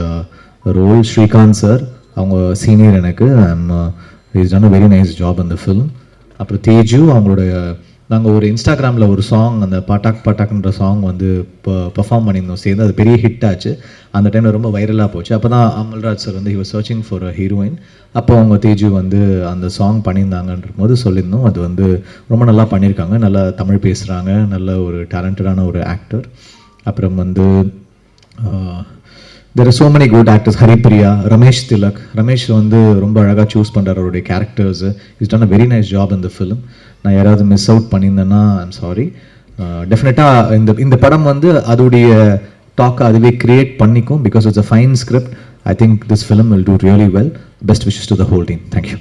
role. Srikanth sir அவங்க சீனியர் எனக்கு, is done a very nice job அந்த ஃபிலிம். அப்புறம் தேஜு அவங்களுடைய, நாங்கள் ஒரு இன்ஸ்டாகிராமில் ஒரு சாங், அந்த பாட்டாக்ன்ற சாங் வந்து பர்ஃபார்ம் பண்ணியிருந்தோம் சேர்ந்து. அது பெரிய ஹிட் ஆச்சு. அந்த டைமில் ரொம்ப வைரலாக போச்சு. அப்போ தான் அமல்ராஜ் சார் வந்து he was searching for a heroine. அப்போ அவங்க தேஜு வந்து அந்த சாங் பண்ணியிருந்தாங்கன்ற போது சொல்லியிருந்தோம். அது வந்து ரொம்ப நல்லா பண்ணியிருக்காங்க, நல்லா தமிழ் பேசுகிறாங்க, நல்ல ஒரு டேலண்டடான ஒரு ஆக்டர். அப்புறம் வந்து there are so many good actors. Haripriya, Ramesh Tilak. Ramesh வந்து ரொம்ப அழகாக சூஸ் பண்ணுறாரு அவருடைய characters. Is done a very nice job இந்த ஃபிலிம். நான் யாராவது மிஸ் அவுட் பண்ணியிருந்தேன்னா ஐம் சாரி. டெஃபினட்டாக இந்த படம் வந்து அதோடைய டாக்கை அதுவே கிரியேட் பண்ணிக்கும். Because it's a fine script. I think this film will do really well. Best wishes to the whole team. Thank you.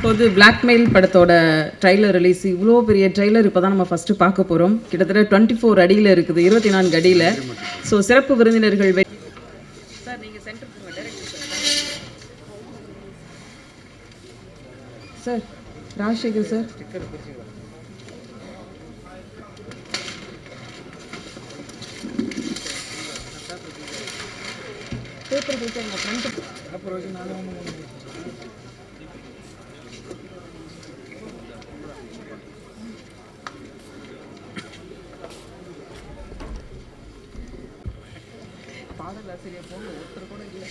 இப்போது பிளாக்மெயில் படத்தோட ட்ரைலர் ரிலீஸ். இவ்வளோ பெரிய ட்ரைலர் இப்போ தான் நம்ம ஃபஸ்ட்டு பார்க்க போகிறோம். கிட்டத்தட்ட 24 அடியில் இருக்குது, 24 அடியில். ஸோ சிறப்பு விருந்தினர்கள் சார் நீங்கள் centre sir Rajasekar sir. Paper கொடுத்தாங்க ஃப்ரண்ட். பாடலாசிரியர் போங்க, ஒருத்தர் கூட இல்லை.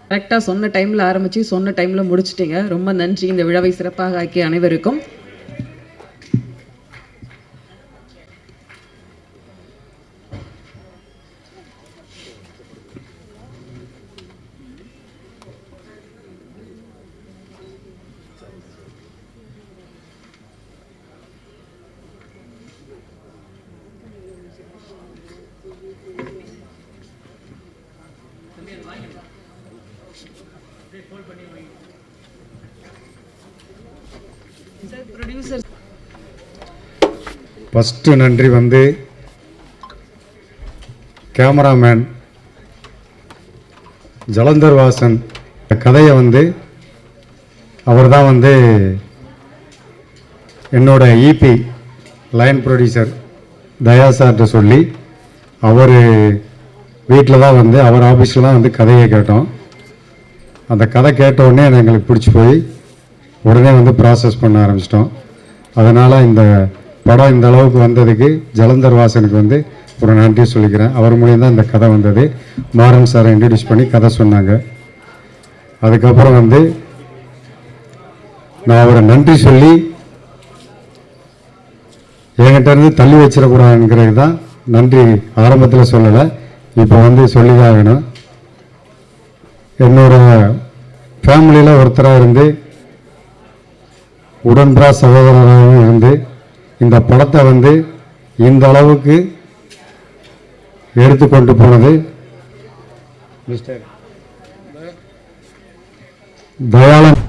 கரெக்டாக சொன்ன டைமில் ஆரம்பித்து சொன்ன டைமில் முடிச்சிட்டிங்க. ரொம்ப நன்றி இந்த விழாவை சிறப்பாக ஆக்கிய அனைவருக்கும். ஃபஸ்ட்டு நன்றி வந்து கேமராமேன் ஜலந்தர் வாசன். கதையை வந்து அவர் தான் வந்து என்னோட இபி லைன் ப்ரொடியூசர் தயா சார்கிட்ட சொல்லி அவர் வீட்டில் தான் வந்து அவர் ஆஃபீஸில் தான் வந்து கதையை கேட்டோம். அந்த கதை கேட்ட உடனே எங்களுக்கு பிடிச்சி போய் உடனே வந்து ப்ராசஸ் பண்ண ஆரம்பிச்சிட்டோம். அதனால் இந்த படம் இந்த அளவுக்கு வந்ததுக்கு ஜலந்தர் வாசனுக்கு வந்து ஒரு நன்றி சொல்லிக்கிறேன். அவர் மூலியம் தான் இந்த கதை வந்தது. மாறன் சாரை இன்ட்ரடியூஸ் பண்ணி கதை சொன்னாங்க. அதுக்கப்புறம் வந்து நான் அவரை நன்றி சொல்லி என்கிட்ட இருந்து தள்ளி வச்சிடக்கூடாதுங்கிறது தான் நன்றி ஆரம்பத்தில் சொல்லலை, இப்போ வந்து சொல்லிதான் வேணும். என்னோட ஃபேமிலியில் ஒருத்தராக இருந்து உடன்பா சகோதரராகவும் இருந்து இந்த படத்தை வந்து இந்த அளவுக்கு எடுத்துக்கொண்டு போனது மிஸ்டர் தயாளன்.